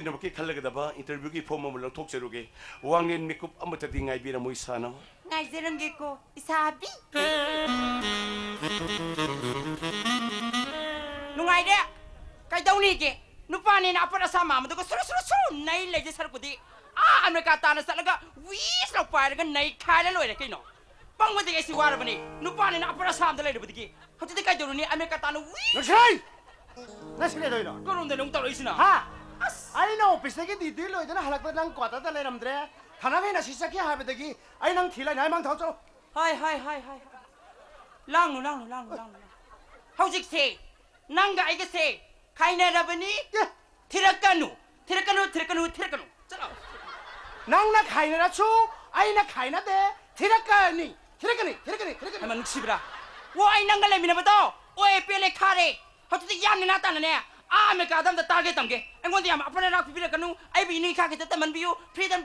ꯁꯣꯏꯗꯅꯃꯛꯀꯤ ꯈꯜꯂꯒꯗꯕ ꯏꯟꯇꯔꯚ꯭ꯌꯨꯒꯤ ꯐꯣꯔꯝ ꯑꯃ ꯂꯧꯊꯣꯛꯆꯔꯨꯒꯦ ꯋꯥꯡꯂꯦꯟ ꯃꯤꯀꯨꯞ ꯑꯃꯠꯇꯗꯤ ꯉꯥꯏꯕꯤꯔꯝꯃꯨ ꯏꯁꯥꯅ ꯉꯥꯏꯖꯔꯝꯒꯦꯀꯣ ꯏꯁꯥꯕꯤ ꯅꯨꯡꯉꯥꯏꯔꯦ ꯀꯩꯗꯧꯅꯤꯒꯦ ꯅꯨꯄꯥꯅꯤꯅ ꯑꯄꯠ ꯑꯁꯥ ꯃꯥꯃꯗꯨꯒ ꯁꯨꯔꯨ ꯅꯩ ꯂꯩꯖꯦ ꯁꯔꯛꯄꯗꯤ ꯑꯃꯦꯔꯤꯀꯥ ꯇꯥꯅ ꯆꯠꯂꯒ ꯋꯤꯁ ꯂꯥꯎ ꯄꯥꯏꯔꯒ ꯅꯩ ꯈꯥꯏꯔ ꯂꯣꯏꯔꯦ ꯀꯩꯅꯣ ꯄꯪꯕꯗꯤ ꯑꯩꯁꯤ ꯋꯥꯔꯕꯅꯤ ꯅꯨꯄꯥꯅꯤꯅ ꯑꯄꯠ ꯑꯁꯥꯝꯗ ꯂꯩꯔꯕꯗꯤ ꯍꯧꯖꯤꯛꯇꯤ ꯀꯩꯗꯧꯔꯨꯅꯤ ꯑꯃꯦꯔꯤꯀꯥ ꯇꯥꯅ ꯋꯤꯁ ꯅꯁꯥꯏ ꯅꯁꯤ ꯀꯩꯗꯧꯔꯤꯅꯣ ꯀꯔꯣꯝꯗ ꯅꯪ ꯇꯧꯔꯛꯏꯁꯤꯅ ꯍꯥ ꯑꯩꯅ ꯑꯣꯐꯤꯁꯇꯒꯤ ꯗ꯭ꯌꯨꯇꯤ ꯂꯣꯏꯗꯅ ꯍꯜꯂꯛꯄꯗ ꯅꯪ ꯀ꯭ꯋꯥꯇꯔꯗ ꯂꯩꯔꯝꯗ꯭ꯔꯦ ꯊꯅꯥꯈꯩꯅ ꯁꯤ ꯆꯠꯀꯦ ꯍꯥꯏꯕꯗꯒꯤ ꯑꯩ ꯅꯪ ꯊꯤ ꯂꯩꯅꯤ ꯍꯥꯏ ꯃꯥꯡ ꯊꯥꯎ ꯆꯠꯂꯣ ꯍꯥꯏ ꯂꯥꯡꯅꯨ ꯍꯧꯖꯤꯛꯁꯦ ꯅꯪꯒ ꯑꯩꯒꯁꯦ ꯈꯥꯏꯅꯔꯕꯅꯤ ꯊꯤꯔꯛꯀꯅꯨ ꯆꯠꯂꯣ ꯅꯪꯅ ꯈꯥꯏꯅꯔꯁꯨ ꯑꯩꯅ ꯈꯥꯏꯅꯗꯦ ꯊꯤꯔꯛꯀꯅꯤ ꯍꯩꯃꯥ ꯅꯨꯡꯁꯤꯕ꯭ꯔꯥ ꯋꯥ ꯑꯩ ꯅꯪꯒ ꯂꯩꯃꯤꯟꯅꯕꯗꯣ ꯑꯣꯏ ꯄꯦꯜꯂꯦ ꯈꯥꯔꯦ ꯍꯧꯖꯤꯛꯇꯤ ꯌꯥꯝ ꯅꯦꯅꯥ ꯇꯥꯅꯅꯦ ꯑꯃꯦꯔꯤꯀꯥꯗ ꯑꯝꯇ ꯇꯥꯒꯦ ꯇꯝꯒꯦ ꯑꯩꯉꯣꯟꯗ ꯌꯥꯝ ꯑꯐ ꯑꯔꯥꯛ ꯄꯤꯕꯤꯔꯛꯀꯅꯨ ꯑꯩꯕꯨ ꯏꯅꯨ ꯏꯈꯥ ꯈꯤꯇ ꯇꯝꯍꯟꯕꯤꯌꯨ ꯐ꯭रीडम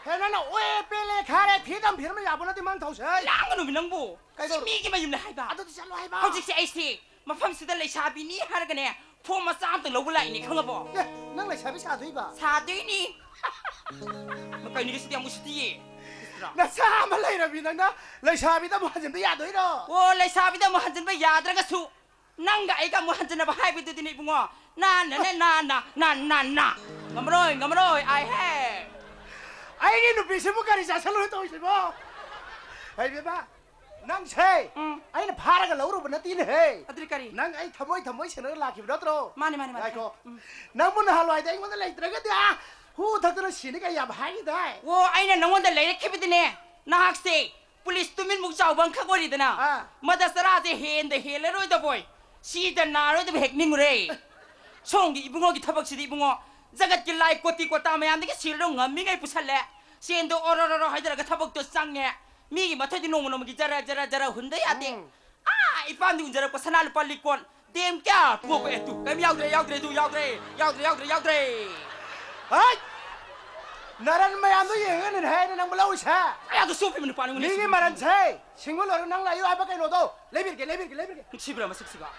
ꯍꯦ ꯅꯪꯅ ꯑꯣꯏ ꯄꯦꯜꯂꯦ ꯈꯥꯔꯦ ꯐꯤꯔꯝ ꯌꯥꯕ ꯅꯠꯇꯦ ꯃꯥꯡ ꯊꯥꯎꯁꯦ ꯂꯥꯡꯒꯅꯨꯃꯤ ꯅꯪꯕꯨ ꯀꯩꯗꯧꯔ ꯃꯤꯒꯤ ꯃꯌꯨꯝꯗ ꯍꯥꯏꯕ ꯑꯗꯨꯗꯤ ꯆꯠꯂꯣ ꯍꯥꯏꯕ ꯍꯧꯖꯤꯛꯁꯦ ꯑꯩꯁꯦ ꯃꯐꯝꯁꯤꯗ ꯂꯩꯁꯥꯕꯤꯅꯤ ꯍꯥꯏꯔꯒꯅꯦ ꯐꯣꯝ ꯃꯆꯥ ꯑꯝꯇ ꯂꯧꯕ ꯂꯥꯛꯏꯅꯦ ꯈꯪꯉꯕꯣ ꯅꯪ ꯂꯩꯁꯥꯕꯤ ꯁꯥꯗꯣꯏꯕ ꯁꯥꯗꯣꯏꯅꯤ ꯀꯩꯅꯤꯒꯤꯁꯤꯗꯤ ꯌꯥꯝ ꯎꯁꯤꯠꯇꯤꯌꯦ ꯅꯆꯥ ꯑꯃ ꯂꯩꯔꯕꯤ ꯅꯪꯅ ꯂꯩꯁꯥꯕꯤꯗ ꯑꯃꯨꯛ ꯍꯟꯖꯤꯟꯕ ꯌꯥꯗꯣꯏꯔꯣ ꯑꯣ ꯂꯩꯁꯥꯕꯤꯗ ꯑꯃꯨꯛ ꯍꯟꯖꯤꯟꯕ ꯌꯥꯗ꯭ꯔꯒꯁꯨ ꯅꯪꯒ ꯑꯩꯒ ꯑꯃꯨꯛ ꯍꯟꯖꯤꯟꯅꯕ ꯍꯥꯏꯕꯗꯨꯗꯤꯅꯦ ꯏꯕꯨꯡꯉꯣ 나 ngắm rồi ai he ꯑꯩꯒꯤ ꯅꯨꯄꯤꯁꯤꯕꯨ ꯀꯔꯤ ꯆꯥꯁꯜꯂꯨ ꯇꯧꯏꯁꯤꯕꯣ ꯍꯩ ꯕꯦꯕꯥ ꯅꯪꯁꯦ ꯑꯩꯅ ꯐꯥꯔꯒ ꯂꯧꯔꯨꯕ ꯅꯠꯇꯦꯅꯦꯍꯦ ꯑꯗꯨꯗꯤ ꯀꯔꯤ ꯅꯪ ꯑꯩ ꯊꯃꯣꯏ ꯁꯦꯟꯅꯔ ꯂꯥꯛꯈꯤꯕ ꯅꯠꯇ꯭ꯔꯣ ꯃꯥꯅꯤ ꯉꯥꯏꯈꯣ ꯅꯪꯕꯨ ꯅꯍꯥꯟꯋꯥꯏꯗ ꯑꯩꯉꯣꯟꯗ ꯂꯩꯇ꯭ꯔꯒꯗꯤ ꯍꯨ ꯊꯛꯇꯅ ꯁꯤꯅꯤ ꯀꯩ ꯌꯥꯝ ꯍꯥꯏꯈꯤꯗꯥꯏ ꯑꯣ ꯑꯩꯅ ꯅꯉꯣꯟꯗ ꯂꯩꯔꯛꯈꯤꯕꯗꯤꯅꯦ ꯅꯍꯥꯛꯁꯦ ꯄꯨꯂꯤꯁ ꯇꯨꯃꯤꯟꯃꯨꯛ ꯆꯥꯎꯕ ꯑꯃꯈꯛ ꯑꯣꯏꯔꯤꯗꯅ ꯃꯗ ꯆꯔꯥꯁꯦ ꯍꯦꯜꯂꯔꯣꯏꯗꯕꯣꯏ ꯁꯤꯗ ꯅꯥꯔꯣꯏꯗꯕ ꯍꯦꯛ ꯅꯤꯡꯉꯨꯔꯦ ꯁꯣꯝꯒꯤ ꯏꯕꯨꯡꯉꯣꯒꯤ ꯊꯕꯛꯁꯤꯗꯤ ꯏꯕꯨꯡꯉꯣ ꯖꯒꯠꯀꯤ ꯂꯥꯏ ꯀꯣꯇꯤ ꯀꯣꯇꯥ ꯃꯌꯥꯝꯗꯒꯤ ꯁꯤꯜꯂꯣ ꯉꯝꯃꯤꯉꯩ ꯄꯨꯁꯜꯂꯦ ꯁꯦꯟꯗꯣ ꯑꯣꯔꯣꯔꯣ ꯍꯥꯏꯗꯔꯒ ꯊꯕꯛꯇꯣ ꯆꯪꯉꯦ ꯃꯤꯒꯤ ꯃꯊꯛꯇꯤ ꯅꯣꯡꯃꯒꯤ ꯖꯔ ꯍꯨꯟꯗ ꯌꯥꯗꯦ ꯏꯄꯥꯝꯗꯤ ꯎꯟꯖꯔꯛꯄ ꯁꯅꯥ ꯂꯨꯄꯥ ꯂꯤꯛꯀꯣꯟ ꯗꯦꯝ ꯀꯌꯥ ꯄꯨꯉꯛꯄ ꯑꯦ ꯇꯨ ꯀꯩꯝ ꯌꯥꯎꯗ꯭ꯔꯦ ꯍꯩ ꯅꯔꯟ ꯃꯌꯥꯝꯗꯣ ꯌꯦꯡꯉꯅꯤ ꯍꯥꯏꯅ ꯅꯪꯕꯨ ꯂꯧꯏꯁꯦ ꯑꯌꯥꯗꯣ ꯁꯣꯛꯄꯤꯕ ꯅꯨꯄꯥꯅꯤ ꯃꯤꯒꯤ ꯃꯔꯟꯁꯦ ꯁꯤꯡꯒꯨ ꯂꯣꯏꯔ ꯅꯪ ꯂꯥꯛꯌꯨ ꯍꯥꯏꯕ ꯀꯩꯅꯣꯗꯣ ꯂꯩꯕꯤꯔꯒꯦ ꯅꯨꯡꯁꯤꯕ꯭ꯔꯥ ꯃꯁꯛꯁꯤꯒ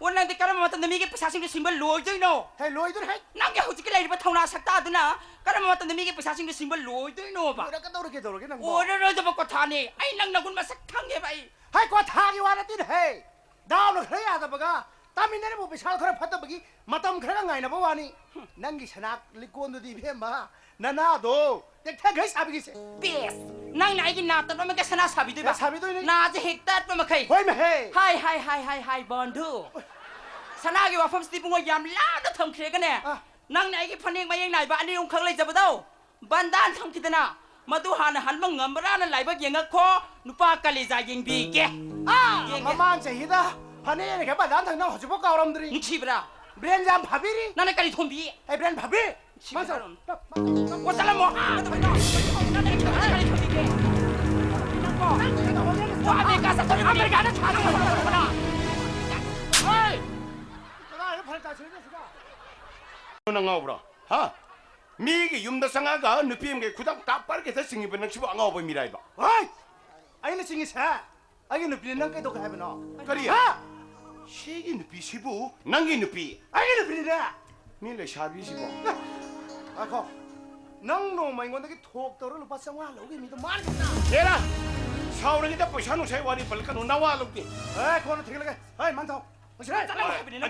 ꯑꯣ ꯅꯪꯗꯤ ꯀꯔꯝꯕ ꯃꯇꯝꯗ ꯃꯤꯒꯤ ꯄꯩꯁꯥꯁꯤꯡꯗꯣ ꯁꯤꯡꯕ ꯂꯣꯏꯗꯣꯏꯅꯣ ꯍꯦ ꯂꯣꯏꯗꯣꯏꯅꯦ ꯍꯦ ꯅꯪꯒꯤ ꯍꯧꯖꯤꯛꯀꯤ ꯂꯩꯔꯤꯕ ꯊꯧꯅꯥ ꯁꯛꯇꯥꯗꯨꯅ ꯀꯔꯝꯕ ꯃꯇꯝꯗ ꯃꯤꯒꯤ ꯄꯩꯁꯥꯁꯤꯡꯗꯣ ꯁꯤꯡꯕ ꯂꯣꯏꯗꯣꯏꯅꯣꯕ ꯀꯩꯗꯧꯔꯒꯦ ꯅꯪꯕꯣ ꯑꯣꯏꯔꯔꯣꯏꯗꯕ ꯀꯣꯊꯥꯅꯤ ꯑꯩ ꯅꯪ ꯅꯒꯨꯟ ꯃꯁꯛ ꯈꯪꯉꯦꯕ ꯑꯩ ꯍꯩ ꯀ꯭ꯋꯥꯊꯥꯒꯤ ꯋꯥ ꯅꯠꯇꯦꯅꯦ ꯍꯦ ꯗꯥꯎꯅ ꯈꯔ ꯌꯥꯗꯕꯒ ꯇꯥꯃꯤꯟꯅꯔꯤꯕ ꯄꯩꯁꯥ ꯈꯔ ꯐꯠꯇꯕꯒꯤ ꯃꯇꯝ ꯈꯔ ꯉꯥꯏꯅꯕ ꯋꯥꯅꯤ ꯅꯪꯒꯤ ꯁꯅꯥ ꯂꯤꯛꯀꯣꯟꯗꯨꯗꯤ ꯏꯕꯦꯝꯃ ꯅꯅꯥꯗꯣ ꯇꯦꯛꯊꯈꯩ ꯁꯥꯕꯤꯒꯤꯁꯦ ꯕꯦꯁ ꯅꯪꯅ ꯑꯩꯒꯤ ꯅꯥ ꯇꯠꯄ ꯑꯃꯒ ꯁꯅꯥ ꯁꯥꯕꯤꯗꯣꯏꯕ ꯁꯥꯕꯤꯗꯣꯏꯅꯤ ꯅꯥꯁꯦ ꯍꯦꯛ ꯇꯠꯄ ꯃꯈꯩ ꯍꯣꯏ ꯃꯍꯦ ꯍꯥꯏ ꯕꯟꯙꯨ ꯁꯅꯥꯒꯤ ꯋꯥꯐꯝꯁꯤꯗꯤ ꯏꯕꯨꯡꯉꯣ ꯌꯥꯝ ꯂꯥꯞꯅ ꯊꯝꯈ꯭ꯔꯦꯒꯅꯦ ꯅꯪꯅ ꯑꯩꯒꯤ ꯐꯅꯦꯛ ꯃꯌꯦꯛ ꯅꯥꯏꯕ ꯑꯅꯤ ꯑꯍꯨꯝꯈꯛ ꯂꯩꯖꯕꯗꯣ ꯕꯟꯗꯥꯟ ꯊꯝꯈꯤꯗꯅ ꯃꯗꯨ ꯍꯥꯟꯅ ꯍꯟꯕ ꯉꯝꯕ꯭ꯔꯥꯅ ꯂꯥꯏꯕꯛ ꯌꯦꯡꯉꯛꯈꯣ ꯅꯨꯄꯥ ꯀꯂꯦꯖꯥ ꯌꯦꯡꯕꯤꯒꯦ ꯃꯃꯥꯡ ꯆꯍꯤꯗ ꯐꯅꯦꯛ ꯈꯔ ꯕꯟꯗꯥꯟ ꯊꯝꯅ ꯍꯧꯖꯤꯛꯐꯥꯎ ꯀꯥꯎꯔꯝꯗ꯭ꯔꯤ ꯅꯨꯡꯁꯤꯕ꯭ꯔꯥ ꯕ꯭ꯔꯦꯟ ꯌꯥꯝ ꯐꯥꯕꯤꯔꯤ ꯅꯪꯅ ꯀꯔꯤ ꯊꯣꯝꯕꯤ ꯑꯩ ꯕ꯭ꯔꯦꯟ ꯐꯥꯕꯤ ꯆꯠꯂꯝꯃꯣ ꯅꯪ ꯉꯥꯎꯕ꯭ꯔꯣ ꯍꯥ ꯃꯤꯒꯤ ꯌꯨꯝꯗ ꯆꯪꯉꯒ ꯅꯨꯄꯤ ꯑꯃꯒꯤ ꯈꯨꯗꯥꯡ ꯇꯥꯞꯄꯔꯒ ꯍꯦꯛꯇ ꯆꯤꯡꯉꯤꯕ ꯅꯪꯁꯤꯕꯨ ꯑꯉꯥꯎꯕ ꯃꯤꯔꯥꯏꯕ ꯍꯣꯏ ꯑꯩꯅ ꯆꯤꯡꯉꯤꯁꯦ ꯑꯩꯒꯤ ꯅꯨꯄꯤꯅ ꯅꯪ ꯀꯩꯗꯧꯒꯦ ꯍꯥꯏꯕꯅꯣ ꯀꯔꯤ 시기 누피 시부 난기 누피 아기 누피네 밀레 샤비 시부 아거 낭노 마인건데기 톡도로 루파 상와 로기 미도 말겠다 얘라 사오르니까 포샤노 세 와리 벌까 나와 로기 에이 코는 되게 게 에이 많다 무시래 잘라고 해버리네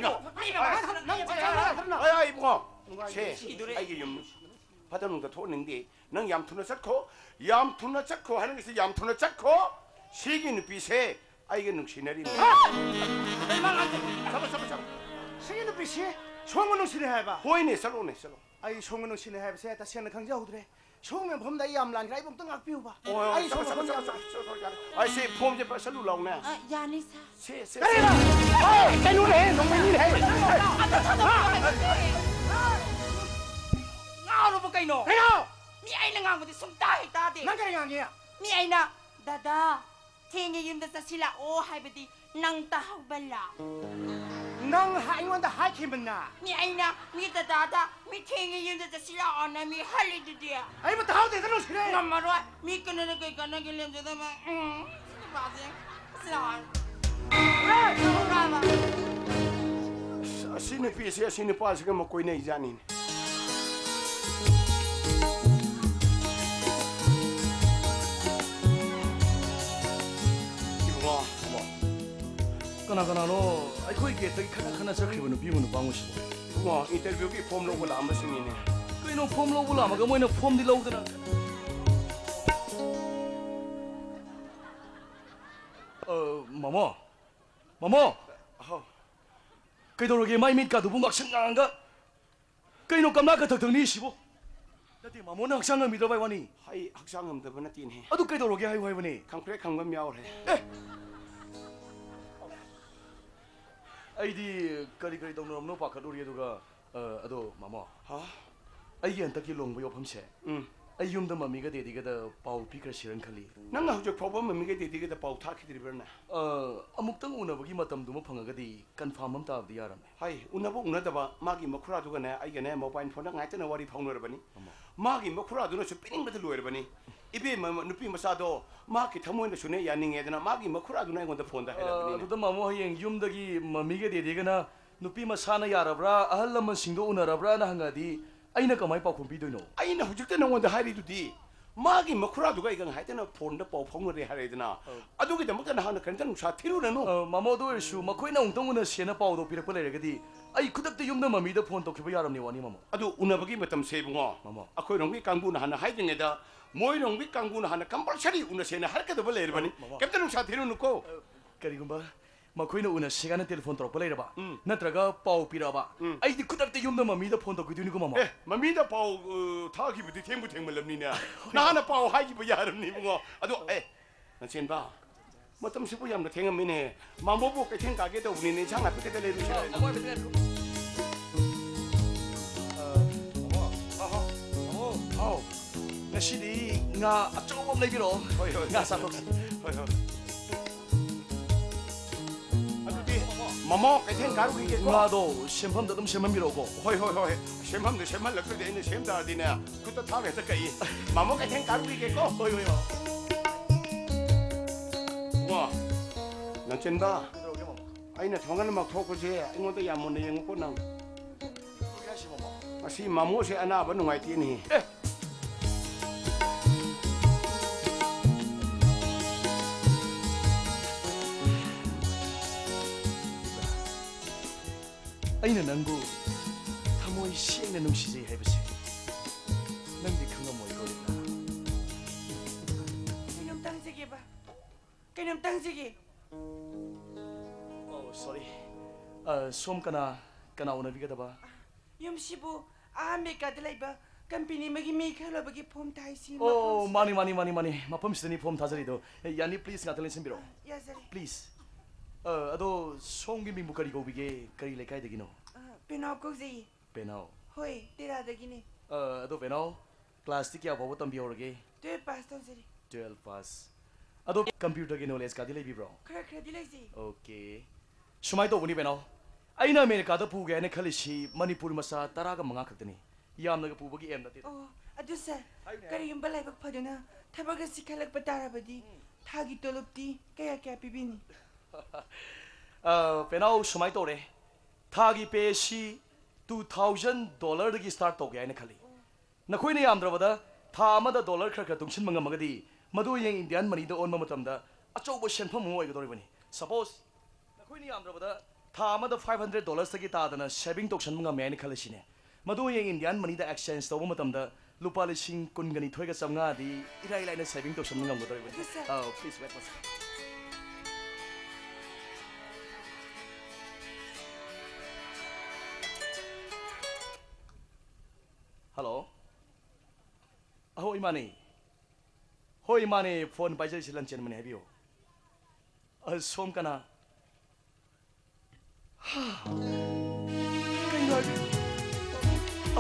아야 이거 세 아이게 좀 받아놓은 토는데 넌 얌투나 잡고 하는 것이 얌투나 잡고 시기 누피 세 아이게 능시내리네 잡아 시기 누피 시 총은 능시내 해봐 호이네 살로네 살로 아이 총은 능시내 해봐 세 다시는 강자우드래 총면 범다 이 암란이라 이봉 뜬악 비우봐 아이 잡아 아이 세 폼제 빠 살로 나오네 야니사 세 그래라 어이 개누네 농민이네 ngao nó cây nổ thấy không mi ai là ngao một cái súng tai ta đi năng cái ngang kia mi ai na dada thế nghe yếm ta sila ô hai bên đi năng ta học bên là năng hai ngón ta hai khi mình nà mi ai na mi dada mi thế nghe yếm ta sila on na mi hali đi đi ấy mà tao thì tao nói thế ngắm mà rồi mi cái này cái liềm cho ta mà bảo gì sao Sini pi sia sini pa sika mo koi nei janin 그나그나로 아이코이 게떡이 카나카나 저크리브는 비문을 방우시고 뭐 인터뷰기 폼 로고 남았으니네 그이노 폼 로블라 마가 뭐이노 폼 딜로우드나 마마 그이도록에 마이밋가 두bun각 생각한가 그이노 깜나가 덕덕니 시보 나티 마모나 학상을 믿어봐야 와니 하이 학상음도 버나티네 아도 그이도록에 하이고 하이보니 강프레 강건 미아오래 아이디 거리 동놈노 바카도리에도가 아도 마마 아이기 한타기 롱보요 펌세 아이 윰다 마미가 데디가다 파우 피크라 시런 칼리 난 나우저 프로그램 미게 데디가다 파우 타키드리버나 아묵당 우나보기 마탐두모 팡가가디 컨펌 함타브디 야람네 하이 우나보 우나다바 마기 머쿠라두가네 아이게네 모바일 폰다 ngaitana wari phongnorabani magi 머쿠라두나 수 삐닝부터 로여버니 이베 누피 마사도 마기 타모인데 수네 야닝에드나 마기 머쿠라두나 이건데 폰다 해라버니 아도다 마모 하이eng 윰다기 마미가 데디가나 누피 마사나 야라브라 아할라만 싱도 우나라브라나 한가디 아이나 까마이 파콤 비도이노 아이나 후직때 나온데 하리두디 마기 머쿠라두가 이건 하이테나 폰다 파우 phongnor이 하래드나 아두기 데먹다 하나 간단 우사 티루나노 마모도 일수 마코이나 웅동우나 시에나 파우도 비르 빨레르가디 아이 쿠닥데 윰다 마미다 폰 도키바 야람니 와니 마모 아두 우나버기 마탐 세붕어 마모 아코이 롱비 강부나 하나 하이딩에다 모이 롱비 강부나 하나 깜발차리 우나세나 할까도 벌레르바니 캡틴 우사 티루놓고 그리고마 마코이나 우나 시간에 텔레폰 트럭 빨레르바 나트라가 파우 피라바 아이디 쿠닥데 윰다 마미다 폰 도키두니고 마모 에 마미다 파우 타기부디 템부 템물럽니냐 나 하나 파우 하기부 야름니 붕어 아두 에 나첸바 마탐 시부 ям나 탱음미네 마모보 깨탱 가게도 우니네 장아 삐게들 내주시라 ngasi nga achobom lagi biro nga satok 마모 깨탱 가루기게 ngado shempam dadum shempam birogo 호이호이호이 셈함도 셈말 넣거든 있는 셈다디네 그것도 다 해서 까이 마모 깨탱 가루기게 거 hoyo 와 나첸바 아이나 통하는 막 토고지 이것도 야문네 영고 난 아시 마모세 아나 버는 와이티니 아이나 난구 타모이 시행나 농시제 해보세 난디 큰거 뭐 이거리나 Kainom tangsige ba? Kainom tangsige. sorry som kana una bigada ba Yung sibo, Amerika dalay ba? Company magi khala bagi pom taisi. mani mapam sidani pom thajarido yani please ngatalin simbiro Yes, sir. please ado song gi mimbu kari go bige kari lekai degino Pinop ko zi. penao Hoy, tira dagini. ado penao plastic ya bawo tambi orge Tu pastor sir. 12 pass ado computer gi knowledge ka dilai bi bro Kara dilay zi. okay sumai to buni penao aina america da puge ne khalisi manipur masa taraga manga khaktani yamna ga pubagi em nati Oh, adu sir. Kari yung balay bag paduna. Tabaga si kalak patara badi. Thagi tolopti kaya pibini. penao sumai to re thagi pe si $2,000 dagi start to ga ne khali na khoi ne yamdra bada tha amada dollar khar khar tungsin manga magadi madu yang indian money da on ma matamda achaubo senpham mo ga dori bani suppose na khoi ne yamdra bada tha amada $500 tagi ta dana saving tokshan manga me ne khalasi ne madu yang indian money da exchange to matamda lupa lising kun gani thoi ga samnga di irai lai na saving tokshan manga ga dori bani please wait once hello ahoy mani hoy mani phone pai jai silan chen mani habio som kana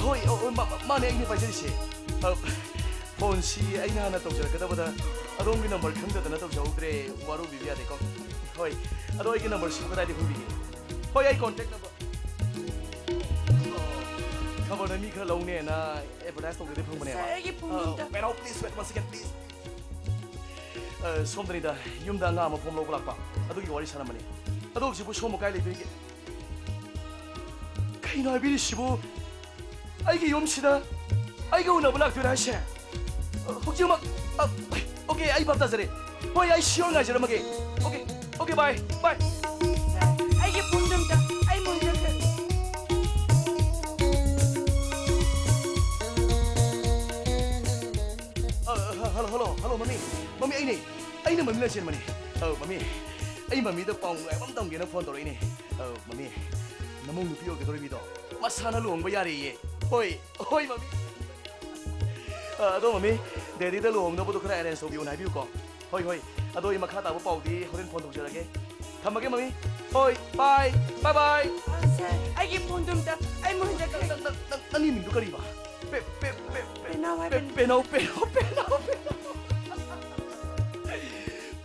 ahoy mani ai ni pai jai se phone si ai na na tong jar ka da bada adong gi number khang da na tong jau tre waru bi bia de ko hoy adoi gi number si ko dai de hu bi hoy ai contact number cover na mi kha long ne na advertise tong de phang bane Sir, agi pum da. pero please wait once again please som da yum da nga ma phom lo blak pa adu gi wari sana mane adu si bu som mo kai le bi kai na bi si bu ai gi yum si da ai ga una blak tu na she 혹시 막 오케이 아이 밥다 저래. 뭐 야이 시원 가지러 먹게. 오케이 bye. ꯑꯩꯅ ꯃꯃꯤ ꯂꯩꯁꯦꯟꯕꯅꯤ ꯃꯃꯤ ꯑꯩ ꯃꯃꯤꯗ ꯄꯥꯎ ꯅꯨꯡꯉꯥꯏꯕ ꯑꯃ ꯇꯝꯒꯦꯅ ꯐꯣꯟ ꯇꯧꯔꯛꯏꯅꯦ ꯃꯃꯤ ꯅꯃꯧ ꯅꯨꯄꯤ ꯑꯣꯏꯒꯗꯧꯔꯤꯕꯤꯗꯣ ꯃꯁꯥꯅ ꯂꯨꯍꯣꯡꯕ ꯌꯥꯔꯦꯌꯦ ꯍꯣꯏ ꯃꯃꯤ ꯑꯗꯣ ꯃꯃꯤ ꯗꯦꯗꯤꯗ ꯂꯨꯍꯣꯡꯅꯕꯗꯣ ꯈꯔ ꯑꯦꯔꯦꯟꯖ ꯇꯧꯕꯤꯌꯣꯅ ꯍꯥꯏꯕꯤꯌꯨꯀꯣ ꯍꯣꯏ ꯑꯗꯣ ꯑꯩ ꯃꯈꯥ ꯇꯥꯕ ꯄꯥꯎꯗꯤ ꯍꯣꯔꯦꯟ ꯐꯣꯟ ꯇꯧꯖꯔꯒꯦ ꯊꯝꯃꯒꯦ ꯃꯃꯤ ꯍꯣꯏ ꯕꯥꯏ ꯁꯥꯔ ꯑꯩꯒꯤ ꯐꯣꯟꯗꯨꯝꯇ ꯑꯩ ꯃꯨꯟꯖꯈ꯭ꯔꯦ ꯅꯪꯒꯤ ꯃꯤꯡꯗꯨ ꯀꯔꯤꯕ ꯄꯦꯅꯥꯎ ꯍꯥꯏꯕꯅꯤ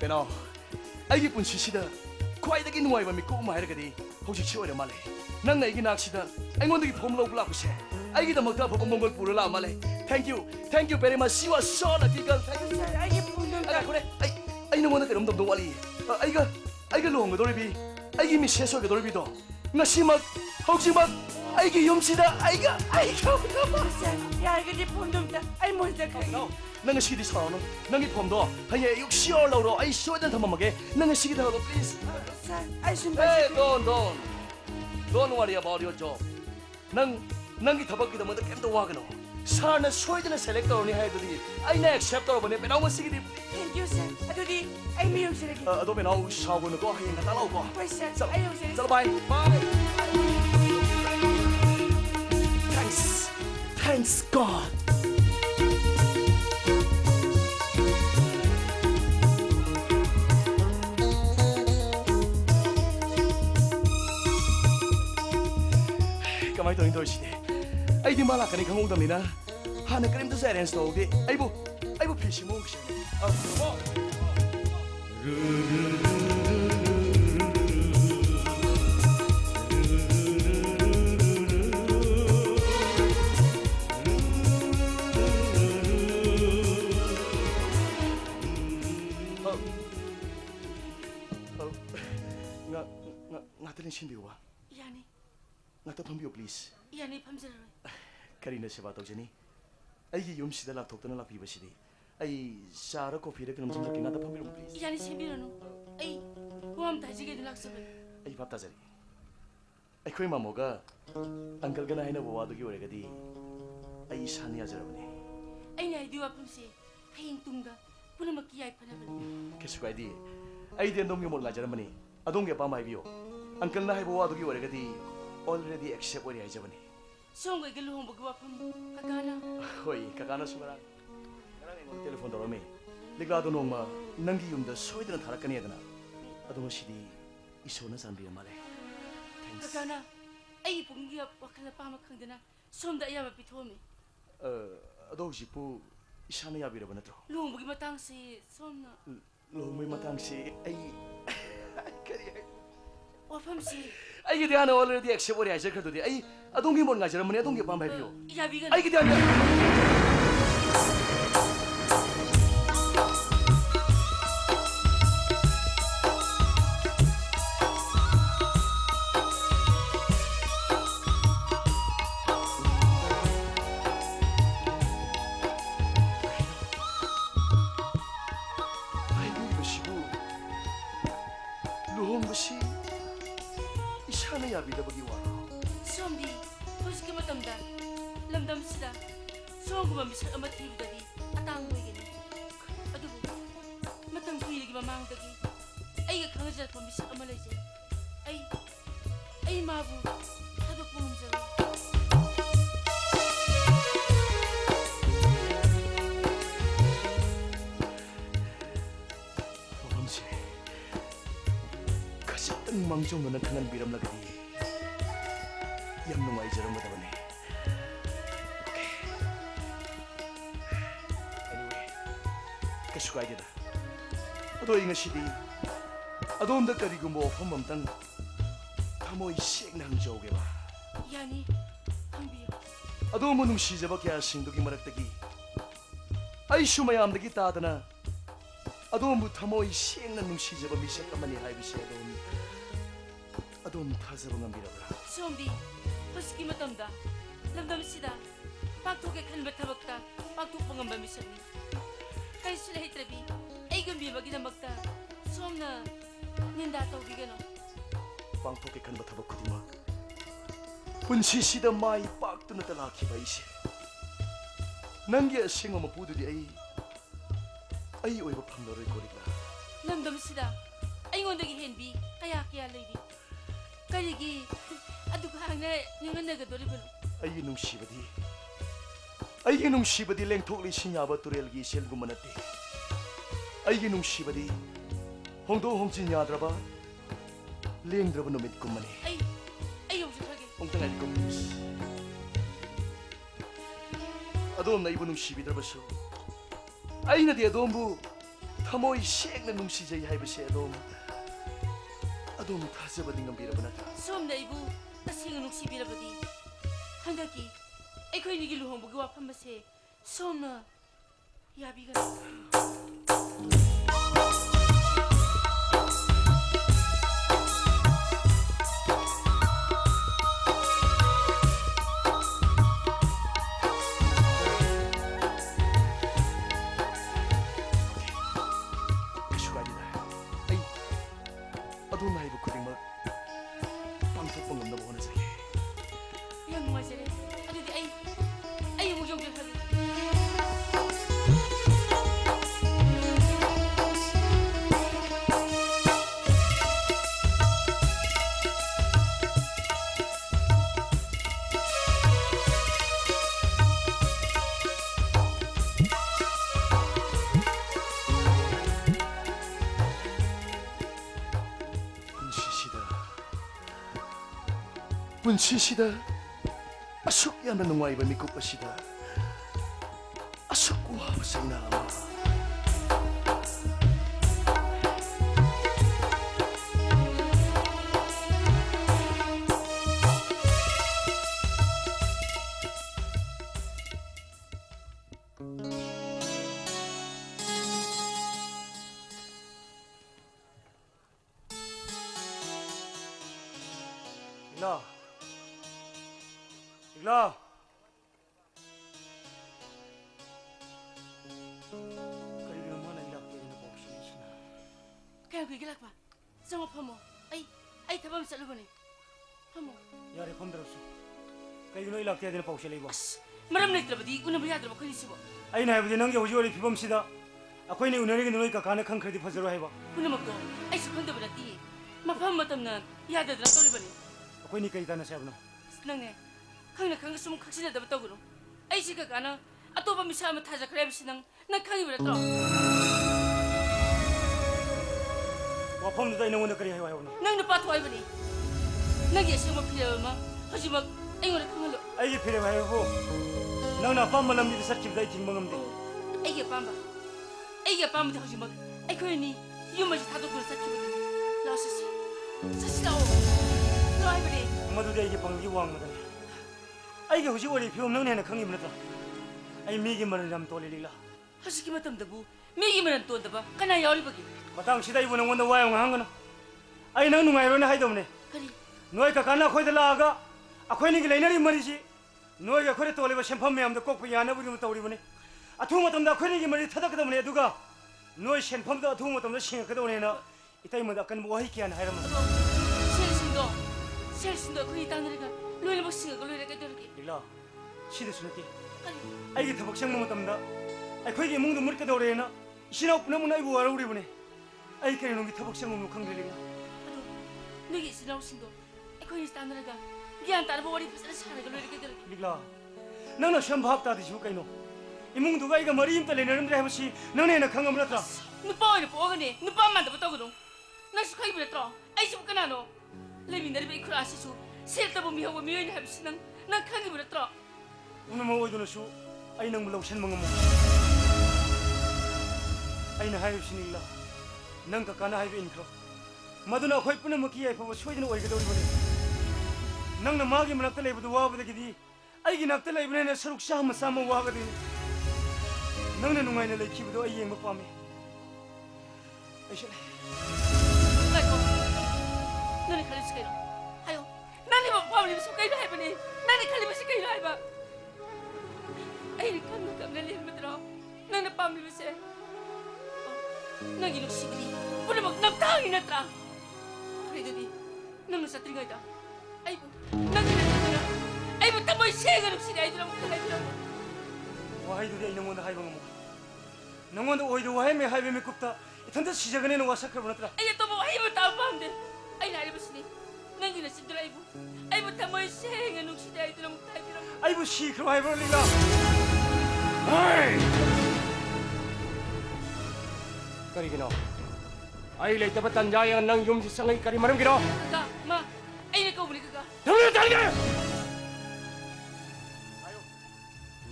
ꯄꯦꯅꯥꯎ ꯑꯩꯒꯤ ꯄꯨꯟꯁꯤꯁꯤꯗ ꯈ꯭ꯋꯥꯏꯗꯒꯤ ꯅꯨꯡꯉꯥꯏꯕ ꯃꯤꯀꯨꯞ ꯑꯃ ꯍꯥꯏꯔꯒꯗꯤ ꯍꯧꯖꯤꯛꯁꯤ ꯑꯣꯏꯔ ꯃꯥꯜꯂꯦ ꯅꯪꯅ ꯑꯩꯒꯤ ꯅꯥꯛꯁꯤꯗ ꯑꯩꯉꯣꯟꯗꯒꯤ ꯐꯣꯝ ꯂꯧꯕ ꯂꯥꯛꯄꯁꯦ ꯑꯩꯒꯤꯗꯃꯛꯇ ꯑꯐꯕ ꯃꯪꯒꯣꯜ ꯄꯨꯔ ꯂꯥꯛꯑ ꯃꯥꯜꯂꯦ ꯊꯦꯡꯛ ꯌꯨ ꯚꯦꯔꯤ ꯃꯆ ꯌꯨ ꯑꯥꯔ ꯁꯣ ꯂꯛꯀꯤ ꯒꯔꯜ ꯁꯥꯔ ꯑꯩꯒꯤ ꯐꯣꯟꯗꯨꯝꯇ ꯑꯩ ꯅꯉꯣꯟꯗ ꯀꯩꯅꯣꯝ ꯇꯝꯗꯧ ꯋꯥꯠꯂꯤ ꯑꯩꯒ ꯂꯨꯍꯣꯡꯒꯗꯧꯔꯤꯕꯤ ꯑꯩꯒꯤ ꯃꯤꯁꯦꯁ ꯑꯣꯏꯒꯗꯧꯔꯤꯕꯤꯗꯣ ꯉꯁꯤꯃꯛ ꯍꯧꯖꯤꯛꯃꯛ ꯑꯩꯒꯤ ꯌꯨꯝꯁꯤꯗ ꯑꯩꯒ ꯁꯥꯔ ꯌꯥꯔꯒꯗꯤ ꯐꯣꯟꯗꯨꯝꯇ ꯑꯩ ꯃꯨꯟꯖꯈ꯭ꯔꯦ ꯅꯪ ꯉꯁꯤꯗꯤ ꯁꯥꯎꯔꯅꯨ ꯅꯪꯒꯤ ꯐꯣꯝꯗꯣ ꯍꯌꯦꯡ ꯑꯌꯨꯛ ꯁꯤꯌꯣꯔ ꯂꯧꯔꯣ ꯑꯩ ꯁꯣꯏꯗꯅ ꯊꯝꯃꯝꯃꯒꯦ ꯅꯪ ꯉꯁꯤꯒꯤ ꯊꯕꯛ ꯄ꯭ꯂꯤꯖ ꯁꯥꯔ ꯑꯩ ꯁꯨꯝ don't worry about your job ꯅꯪꯒꯤ ꯊꯕꯛꯀꯤꯗꯃꯛꯇ ꯀꯩꯝꯇ ꯋꯥꯒꯅꯣ ꯁꯥꯔꯅ ꯁꯣꯏꯗꯅ ꯁꯦꯂꯦꯛ ꯇꯧꯔꯅꯤ ꯍꯥꯏꯕꯗꯨꯗꯤ ꯑꯩꯅ ꯑꯦꯛꯁꯦꯞ ꯇꯧꯔꯕꯅꯦ ꯄꯦꯅꯥꯎ ꯉꯁꯤꯒꯤꯗꯤ ꯊꯦꯡꯛ ꯌꯨ ꯁꯥꯔ ꯑꯗꯨꯗꯤ ꯑꯩ ꯃꯤꯌꯧꯖꯔꯒꯦ ꯑꯗꯣ ꯄꯦꯅꯥꯎ ꯁꯥꯎꯒꯅꯨꯀꯣ ꯍꯌꯦꯡ ꯉꯟꯇꯥ ꯂꯥꯛꯎꯀꯣ ꯍꯣꯏ ꯁꯥꯔ ꯑꯩ ꯌꯧꯖꯔꯒꯦ ꯆꯂꯣ ꯕꯥꯏ Thanks God 그만이 더 시대. 아이디 말라카니 강호담이나 하나 그림도 세렌스 오게. 아이고 피시 먹시. 나들은 신비와. 야니. 나도 덤비오 플리즈. 야니 밤새로. 카리나 세바 도제니. 아이기 욤시다 랍톡도나 랍비버시디. 아이 샤라 코피레 그놈 좀 저기 나도 덤비오 플리즈. 야니 세비로노. 아이 보암 다지게 들락서베. 아이 밥다자리. 아이 코이 마모가 안kalgana 하이나 보와도기 오래가디. 아이 샤니 아저라보니. 아이 아이디와 밤새 하잉 뚱가 punamakki ai phanabani. Kesu kaidi. Ai den dong yomol ngajaramani. Adong ge pamai biyo. Uncle na haibo adugi oregadi already accept ori haijabani. Song ge luhong bagi wafam kakana. Hoi kakana sumara. Ngarang ngon telephone dorome. Ligla do nongma nangi yumda soidana tharakani adana. Adu masidi isona sanbira male. Thanks. Kakana ai pungi wakala pama khangdana somda ayama pithomi. Ado jipu isana yabira banatro. Luhong bagi matang si somna. Luhong mai matang si ai kari wafam si ai ge diana already accept ori hajar khadudi ai adongi mon ngajaramani adongi pam bhai biyo. Yabigan. Ai ge diana Misal amat hiu tadi, atang boy gini. Aduh, matang kui lagi mamang tadi. Ay kangajar ko misal amalay siya. Ay mabu, aduh pun jaga. Mamsi, kasi tang mangjong na nagkangan biram lagi. Yam nung ay jaram mo taban eh. Kesu kaidida. Ado inga sidi. Ado umda karigumbo ofam amtang thamoi sengna hangjauge ba. Yani, hangbiyo. Ado mo nungsijaba kya singdugi maraktagi. Ai sumayamdagi tadana. Ado mo thamoi sengna nungsijaba misak amani haibisi adom thajaba ngambirabra. Somdi, paski matamda. Lamdam sida. Pagtuke khanba thabakta. Pagtuk pangamba misakni. Kay sila hitrabi, ay gumbi maginamakta. Somna, ninda tawagigano. Pangtoke kan batabak kudima. Punsisida mai pakto na talaki ba isi. Nangya singo mapududi ay ꯑꯩ ꯑꯣꯏꯕ ꯐꯪꯂꯔꯣꯏꯀꯣ ꯂꯤꯛꯂꯥ ꯂꯝꯗꯝꯁꯤꯗ ꯑꯩꯉꯣꯟꯗꯒꯤ ꯍꯦꯟꯕꯤ ꯀꯌꯥ ꯀꯌꯥ ꯂꯩꯔꯤ ꯀꯔꯤꯒꯤ ꯑꯗꯨꯒ ꯍꯥꯡꯅ ꯅꯤꯡꯍꯟꯅꯒꯗꯣꯔꯤꯕꯅꯣ ꯑꯩꯒꯤ ꯅꯨꯡꯁꯤꯕꯗꯤ ꯂꯦꯡꯊꯣꯛ ꯂꯩꯁꯤꯟ ꯌꯥꯕ ꯇꯨꯔꯦꯜꯒꯤ ꯏꯁꯦꯜꯒꯨꯝꯕ ꯅꯠꯇꯦ ꯑꯩꯒꯤ ꯅꯨꯡꯁꯤꯕꯗꯤ ꯍꯣꯡꯗꯣꯛ ꯍꯣꯡꯖꯤꯟ ꯌꯥꯗ꯭ꯔꯕ ꯂꯦꯡꯗ꯭ꯔꯕ ꯅꯨꯃꯤꯠꯀꯨꯝꯕꯅꯤ ꯑꯩ ꯌꯧꯖꯈ꯭ꯔꯒꯦ ꯑꯃꯨꯛꯇ ꯉꯥꯏꯈꯣ ꯄ꯭ꯂꯤꯖ ꯑꯗꯣꯝꯅ ꯑꯩꯕꯨ ꯅꯨꯡꯁꯤꯕꯤꯗ꯭ꯔꯕꯁꯨ ꯑꯩꯅꯗꯤ ꯑꯗꯣꯝꯕꯨ ꯊꯃꯣꯏ ꯁꯦꯡꯅ ꯅꯨꯡꯁꯤꯖꯩ ꯍꯥꯏꯕꯁꯦ ꯑꯗꯣꯝ ꯊꯥꯖꯕꯗꯤ ꯉꯝꯕꯤꯔꯕ ꯅꯠꯇ꯭ꯔꯥ ꯁꯣꯝꯅ ꯑꯩꯕꯨ ꯇꯁꯦꯡꯅ ꯅꯨꯡꯁꯤꯕꯤꯔꯕꯗꯤ ꯍꯟꯗꯛꯀꯤ ꯑꯩꯈꯣꯏꯅꯤꯒꯤ ꯂꯨꯍꯣꯡꯕꯒꯤ ꯋꯥꯐꯝ ꯑꯁꯦ ꯁꯣꯝꯅ ꯌꯥꯕꯤꯒꯅꯤ 그슈가 아니다. 에이, 어두운 나이부 그림을 방석방 넘나고 원하자게. ꯌꯥꯝ ꯅꯨꯡꯉꯥꯏꯖꯔꯦ ꯑꯗꯨꯗꯤ ꯑꯩ ꯑꯃꯨꯛ ꯌꯧꯖꯈ꯭ꯔꯒꯦ 분시시다 아숙 야나 농와이바 미국 것이다 아숙 와바 사이나마 Leela. Leela. Karigino mo na ilap kayo na po siya. Kaya ko igilak ba? Sama pa mo. Ay tabam sa luban eh. Pamo. Yari pamdaroso. Karigino ilap kayo na po siya libo. Maram na itrabadi, una ba yadra ba kayo sibo? Ay na habi nang yahuji wali pibam sida. Ako ni unari gino kakana kang kredi fazaro haiba. Una magdo, ay sukanda ba nati? Mapam matam na yadra na to liban eh. Ako ni kay tana sabno. Nang eh. Kang na sum kaksina da batog no. Ay si kakana ato ba misa mataja kreb sinang nagkangi ba to? Wapam da ina wona kari haiwa haiwa. Nang napatuay ba ni? Nang yesi mo pila ma. Haji mag ay ngora kangalo. Ay pire haiwa bo. Nang na pam malam ni sa chibdai ting mangam de. Ay pamba. Ay pamba da haji mag. Ay ko ni yuma ji tado ko sa chibdai. La sasi. Sasi lao. Lai ba ni? Madu de ay pang yiwang na. Ay ga huji wali pibam nang na kangi mnata. Ay migi maran ram tole Leela. Haji ki matam da bu. Migi maran to da ba. Kana yawli ba ki? Matang sida ibu nang wanda wayang hangana. Ay nang nungay ro na haidom ne. Kari. Noy ka kana khoi da laga. Akhoi ni gilainari mari ji. Noy ga khoi tole ba shempam me am da kok yana bu mu tawri bune. Athu matam da khoi ni gi mari thadak da mune duga. Noy shempam da athu matam da shin ka da ne na. Itai ma da kan bo hi kian hairam. 셀신도 그이 땅들이가 로이를 먹싱가 로이를 깨들기. Leela. 시드 수나티. 아니. ay gi thabak sang matam da. Ay khoi gi mung du mur ka dore na. Shina upna mun ay bu ara uri bune. Ay kare no gi thabak sang mu khang Leela. 아도 너기 지나오신도 그이 땅들이가 기안 따라 버리 부스를 사는 걸 로이를 깨들기. Leela. nang na sham bhap ta di ju kai no. imung du ga ga mari im ta le na ram re hamsi nang ne na khangam na ta. 누빠이를 보거니 누빠만 더 붙어거든. 나 스카이 부렸더라. 아이씨 붙거나노. 레미나리 베이크를 아시수 셀다 보미 하고 미연이 합시는 난 칸이 부렸더라. Una mo oy do na su ay nang mulaw shan mangam mo. Ay na hayop sin Leela. Nang ka kana hayop in kro. Maduna khoi puna mo ki ay pa soi din oy ga dori bune. Nang na magi manak ta le bu wa bu de gi ay gi nak ta le bune na saruk sha ma sa mo wa ga di. Nang na nungai na le ki bu do ay yeng ma pa me. Ay shale. 아이고, 너네 칼리 스케이로. 하요, 나네 뭐 파울리 스케이로 해보니, 나네 칼리 스케이로 해봐. 아이, 깜깜 내 힘들어. 나네 밤리 비세. 나기 룩시기, 우리 막 남탕이 났더라. 그래더니, 너는 사트리가이다. 아이고, 나기 났더라. 아이고, 다 뭐 시행을 룩시기 아이들아 먹고 아이들아. Wa hay do di ay nang wona hay bang mo. 너무도 오이도 와해매 하이베미 굽다 이탄데 시작은 와사크로 보냈더라 아이 또 뭐 아이부 다음밤데 아이 나리부스니 nangi나 신들 아이부 아이부 타모이 생은 욱시대 아이들은 타이비랑 아이고 시크로 하이버리가 Karigino. Ay lay tapat tanjaya nang yum si sangay kari maram gino. 가, 마, 아이네 거 보니 그가 Dami talga. Ayo.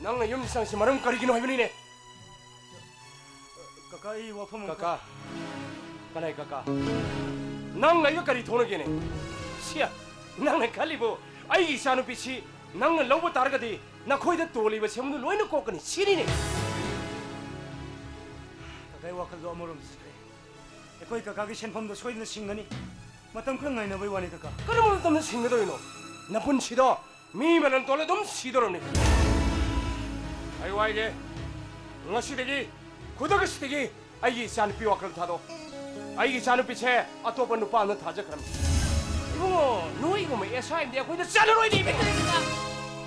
Nang yum si sang si maram karigino hay ni ne. 가까이 와퍼면 Kaka. Kanay kaka. Nang ayo kari thono gine. Siya. Nang kalibo. Ay isanu pichi. Nang lobo targa di. Na khoi da toli ba semnu loina kokani siri ne. 가까이 와칼도 아무름 스크레 에코이 가가기 셴펌도 소이는 싱거니 마땅 그런 가이나 보이 와니 가까 Karamun tamna singado ino. Napun sido. Mi manan tole dom sido ni. Ay waige. Ngasidegi. Kudaga sidegi. Ay san piwakal thado. Ay san piche atopa nupa na thaja kram. Ibo no ibo me esa india koi da salroi ni be.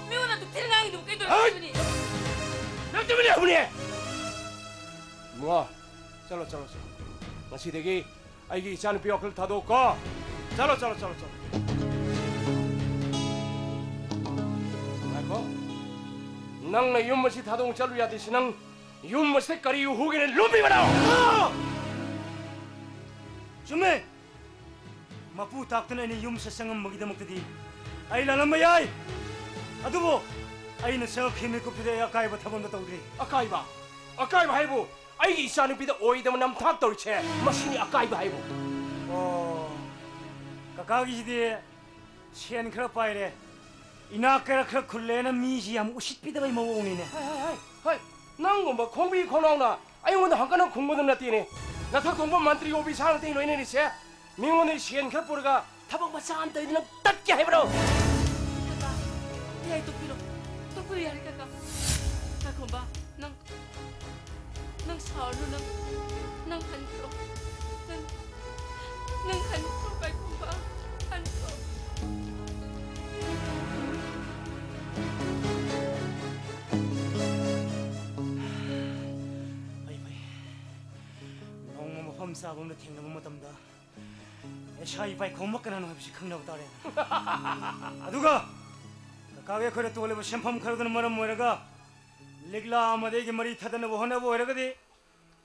미워나 또 테르강이 좀 깨도 아이! 해주니 Nak tu bini abuni. Mua. Chalo chalo chalo. Ngasidegi. Ay san piwakal thado ko. Chalo chalo chalo chalo. Ako. Nang na yum masi thadong chalu ya disi nang yum masi kari hugine lumbi banao. 주메 마푸 닥터는 이 юм사상은 먹이다 먹더디 아이 라람마야이 아두보 아이는 생각 힘을 굽히대 아까이바 타본 것도 우리 Akaiba. Akaiba haibu. Ay isanu pida oidam nam thak torche. Masini akaiba haibu. 가까기 시대에 시엔 그렇 바이래 이나까라 그렇 굴레는 미지암 우싯비다 바이 먹어오니네 Hai. Nang gomba khongbi khonong na. Ay ngon hangkana khongbo na tini. Na thak gomba mantri obi sang te loine ni se. Mingone sien khap purga thabang ba san te na tat kya haibro. 그가 이 아이 똑비로 똑비로 야리 그가 나 곰바 năng sợ luôn năng hành khổ năng hành khổ phải không ba hành khổ 아이바이 농모 펌사봉도 탱는 못 담다 샤이바이 고막가는 없이 강나고 따래 아두가 가게 그래 또 올레버 샴팜 카르드는 말은 뭐라가 릭라 아마데게 머리 타다는 뭐 하나 뭐라거디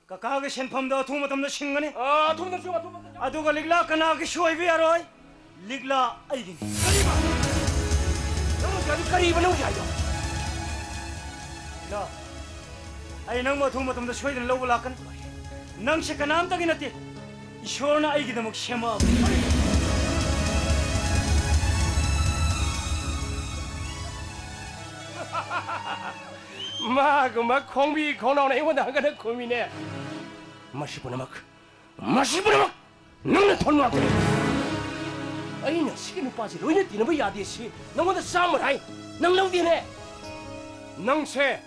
가게 샴팜도 도모 담도 싱거니 Ah, tum na suwa tum. 아두가 릭라 까나게 쇼이비 알아이 릭라 아이긴 Nang jadi kariba nang jayo. 라 아이 낭뭐 도모 담도 쇼이든 로고 라건 낭시 까나암 따기 나티 이쇼나 아이기도 목 쉐마 Ma gomba khongbi khonong na iwon hangkana khomine. Masipuna mak. Nang na thon mak. Ay na sigin pa si loine tin ba yadi si. Nang da samurai. Nang nang din ne. Nang se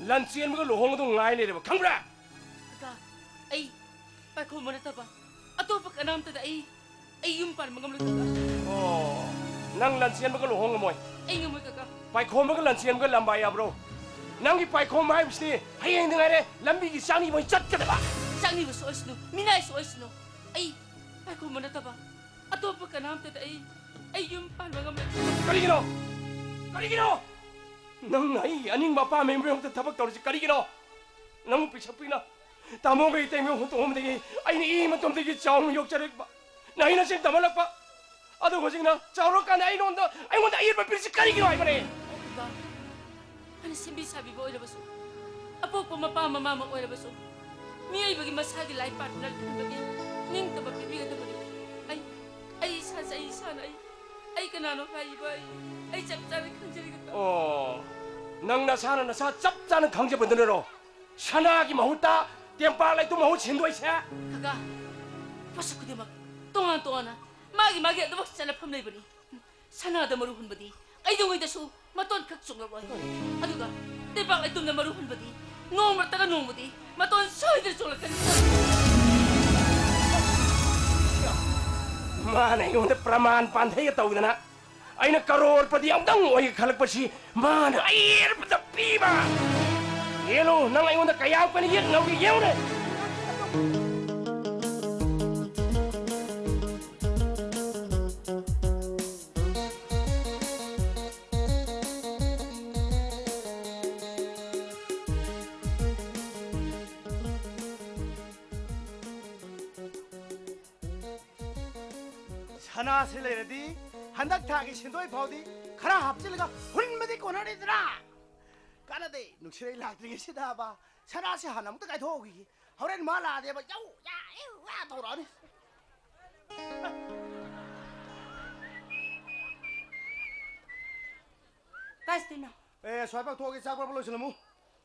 lanchien ma lo hong do ngai le ba khangbra. 그가 아이 빨고 뭐랬다 봐 아또빠 까나암다 아이 yung pan mga mulot ka Oh. Nang lanchien ma lo hong moy. ay nga mo kaka Pai khom ma lanchien ma lamba ya bro. Nang gi pai khom mai bisi. Hayeng dengai re lambi gi sani boy chat ka ba. sang ni so isno minay so isno ay 빨고 뭐랬다 봐 아또빠 까나암다 ay yung pan mga mulot Karigino! Nang ay aning mapa member yung tabak tawag si Karigino! Nang pisapina, tamo kayo tayo yung hunto humdagi, ay niiman tumdagi chawang yung charik ba? Nahin na siyang tamalak pa! Ado ko sing na, chawro ka na ay nonda ayir pa si Karigino ay mani! ba ano simbi sabi ba oy labaso apo po mapamamama oy labaso miyay bagi masagi life partner bagi ning tabak bibigan ta bagi ay sana ay kanano kay ba ay chapchari kanjari ka Oh, nang nasana nasa 짭짜는 강제분들로 샤나기 마हु다 땜빨라이 또 마후 진도 있어. Kaka, pasok ko di mag tungan na. Magi at dabak sana pamlay ba ni? Sana da maruhun ba di? Ay dungay da so, maton kaksong na roy. Ano ka? Di ba ay na maruhun ba di? Ngong martaga nung mo di? Maton soy da so lakan. Mana yung praman pantai tau na. Ay na karor pa di ang dang oy kalak pa si mana air pa da piba. Yelo, nang ay onda kaya pa ni yet ngau ki yeu ne. 하나 실내디 한닥 타기 신도이 파우디 가라 합질가 훌마디 꼬나리더라 까나데 눅시레이 라트링이 시다봐 하나시 하나부터 가이 도기 허렌 말라데 봐 야우 야 돌아니 가스티나 에 소이박 도기 작업 불러실무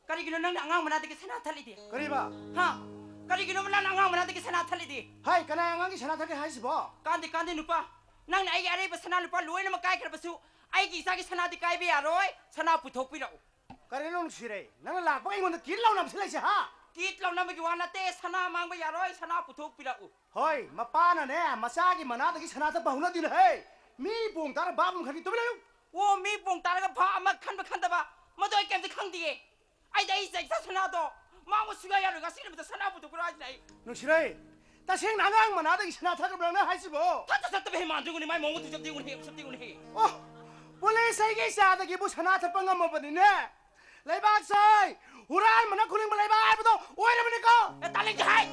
까리기는 난 앙앙 만하되게 세나 탈리디 그리바 하 까리기는 난 앙앙 만하되게 세나 탈리디 하이 까나양강기 하나타게 하시보 깐디 누빠 난 아이기 아래버 세나 누빠 로이는 막 까이 그러버수 아이기 이사기 세나디 까이비 아로이 세나 부톡비라고 까리는 눅시레이 나는 라빠가 이건데 길라우 남실래시 하 kitlaw na magiwana te sana mang bayaroy sana putok pilau 허이 마빠나네 마사기 만하다기 하나타 바훈아디네 헤이 미봉 따라 바봉 가기 또 빌라요 wo mi pong taraga pa ama khan ba khan da ba madoy kem de khang diye ai dai sai sa sana do ma mo suga ya ga sin ba sana putok ra nai 눅시레이 따생 나강 만하다기 하나타가 불랑나 하시보 ta ta ta be man du ni mai mo tu jab de he sab de he 어, 원래 세계 사다기 뭐 하나타 빵가 뭐 버리네 레이박 사이 우란 만나 쿨링 레이박부터 오해를 보니까 e taling jahai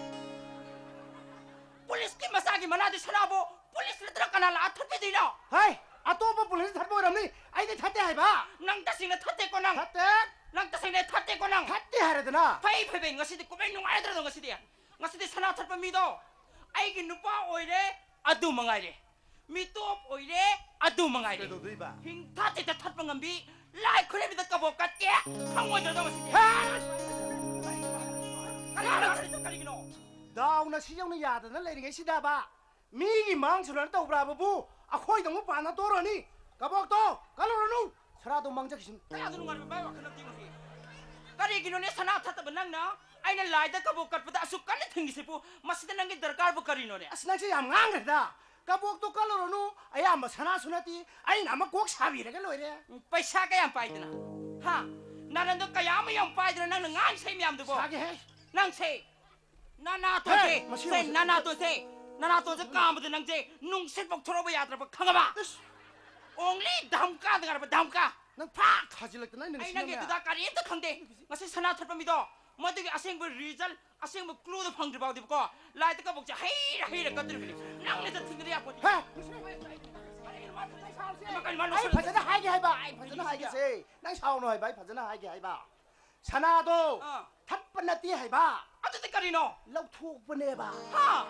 police ki masagi mana de sana bo police le tra kana la that be dina 하이 아또뭐 볼레스 탈보 그러니 아이들 탓대 해봐 nang ta sing na that ko nang 탓대 nang ta sing na that ko nang 탓대 하려드나 pai pai be ngasi de ko be nung ai dra ngasi de ngasi de sana that pa mi do ai gi nupa oire adu mangai re mi top oire adu mangai re 그래도 너희봐 hing tate ta that pangambi lai khore bi da ka bokat ke hangoi da ngasi de kali gi no 나오나 시정의 야드는 내리게 시다봐 미기 망치를 또 브라보부 아 코이 너무 바나 또러니 가복도 갈로르누 서라도 망작심 kaya adu ngar ba wa khanam ting he kali gi no ne sana that ba nang na ai na lai da ka bokat pa da su kan thing se pu masida nang gi darkar bu kari no ne 아스나치 얌강그다 가복도 갈로르누 아야 뭐 사나 수나티 아이 나마 꼭 사비래가 로이래 paisa ka yam pai dina ha nanan do kaya ma yam pai dina nang ngan sei myam du bo 사게 해 nang sei nana to Hey, se masih, sei masih. nana to se kam de nang je nung set bok thoro ba yatra ba khanga ba only damka de gar ba damka 넌팍 타질렀더나 이는 ai nang ge 시정이야 da kari ta khang de ngasi sana thot ba mi do mo de aseng ba result aseng ba clue da phang de ba de ko lai ta ka bok ja hei ra ka dir bi nang le ta thing de ya ko 해 makan man 아이 파잖아 하게 해봐 아이 파잖아 하게 세 난 샤오노 해봐 아이 파잖아 하게 해봐 사나도 어. 탑번나띠 해봐 atu de kari no 럭투번해 봐 ha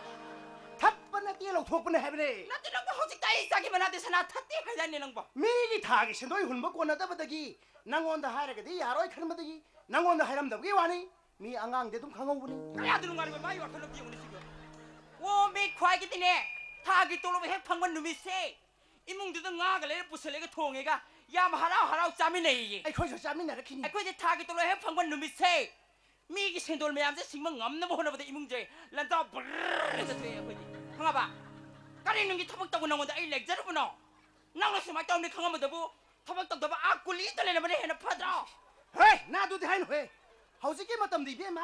탑번나띠 럭투번해 해보네 나도 랑 호직 다이 싸기 만하데 사나 탓띠 하자니 랑 봐. 미기 타기 신도이 훌먹고 나다버더기 낭원다 하라게디 야로이 카르마더기 낭원다 하람더기 와니 미 앙앙데 좀 강호부니 그래야 되는 거 아니고 마이 와 그런 비용이 지금. 오미 과기 되네. 타기 돌로 핵 방문 누미세. 이몽들도 나가래 부설레가 통해가 야마 하라우 짜미네. 아이 거기서 짬이 나르키니 아이고 이제 타기 돌로 핵 방문 누미세. 미기 신돌 매암제 싱망 없는 거 하나보다 이몽제 란다 브르르 돼요 거기. 강아 봐. 까리는 게 터벅다고 나온다 이 렉자르 보노. 나가서 막 떠오르 강아면 되고 터벅다고 봐 아꿀리 있더래 버네 해나 파드라. 헤이 나도 대하인 회 하우지게 맞담 니베마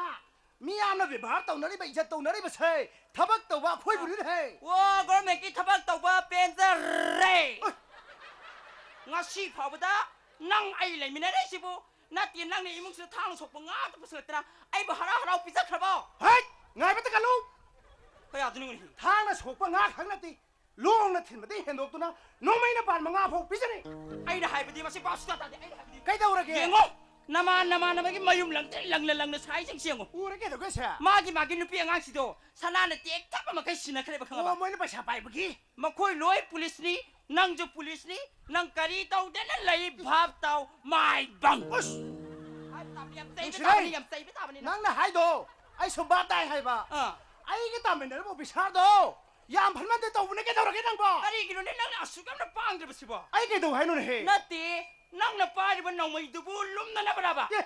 미암나 베바 떠나리바 이제 떠나리바 세 타박 떠봐 코이 부리네 헤이 와 그럼 맥기 터벅다고 봐 벤자레. ngasi 파보다 낭 아이 레미네레 시부 나띠 낭네 이몽스 탕 속보 nga도 부스랬더라 아이 뭐 하라우 비자 크라보 헤이 나이부터 갈로 그야 드는 거니 타나 속바 나 강나띠 롱나 틴마디 핸독도나 노마이나 발망아 복 비자니 아이나 하이브디 마시 바스다다 아이나 하이브디 까이다 오라게 갱고 나마나마나마기 마윰 랑랑랑랑 사이징 시행고 오라게도 그사 마기 누피 앙시도 사나네 띠 tapama kai sina khare ba khanga ba 모모니 바샤 바이브기 makhoi loi police ni nang jo police ni nang kari tau de na lai bhap tau mai bang 우스 ai tam yam sai Ủa, ba đây. yam sai ba ta ni 낭나 하이도 아이 소바다이 하이바 어 아이게 담에는 뭐 비사도 얌 팔만데 또 우네 게다 오라게 낭바 kari gino ni nang asugam na pang de ba sibo 아이게도 하이노네 헤 nati nang na pari ba nang mai dubu lum na ba ba 예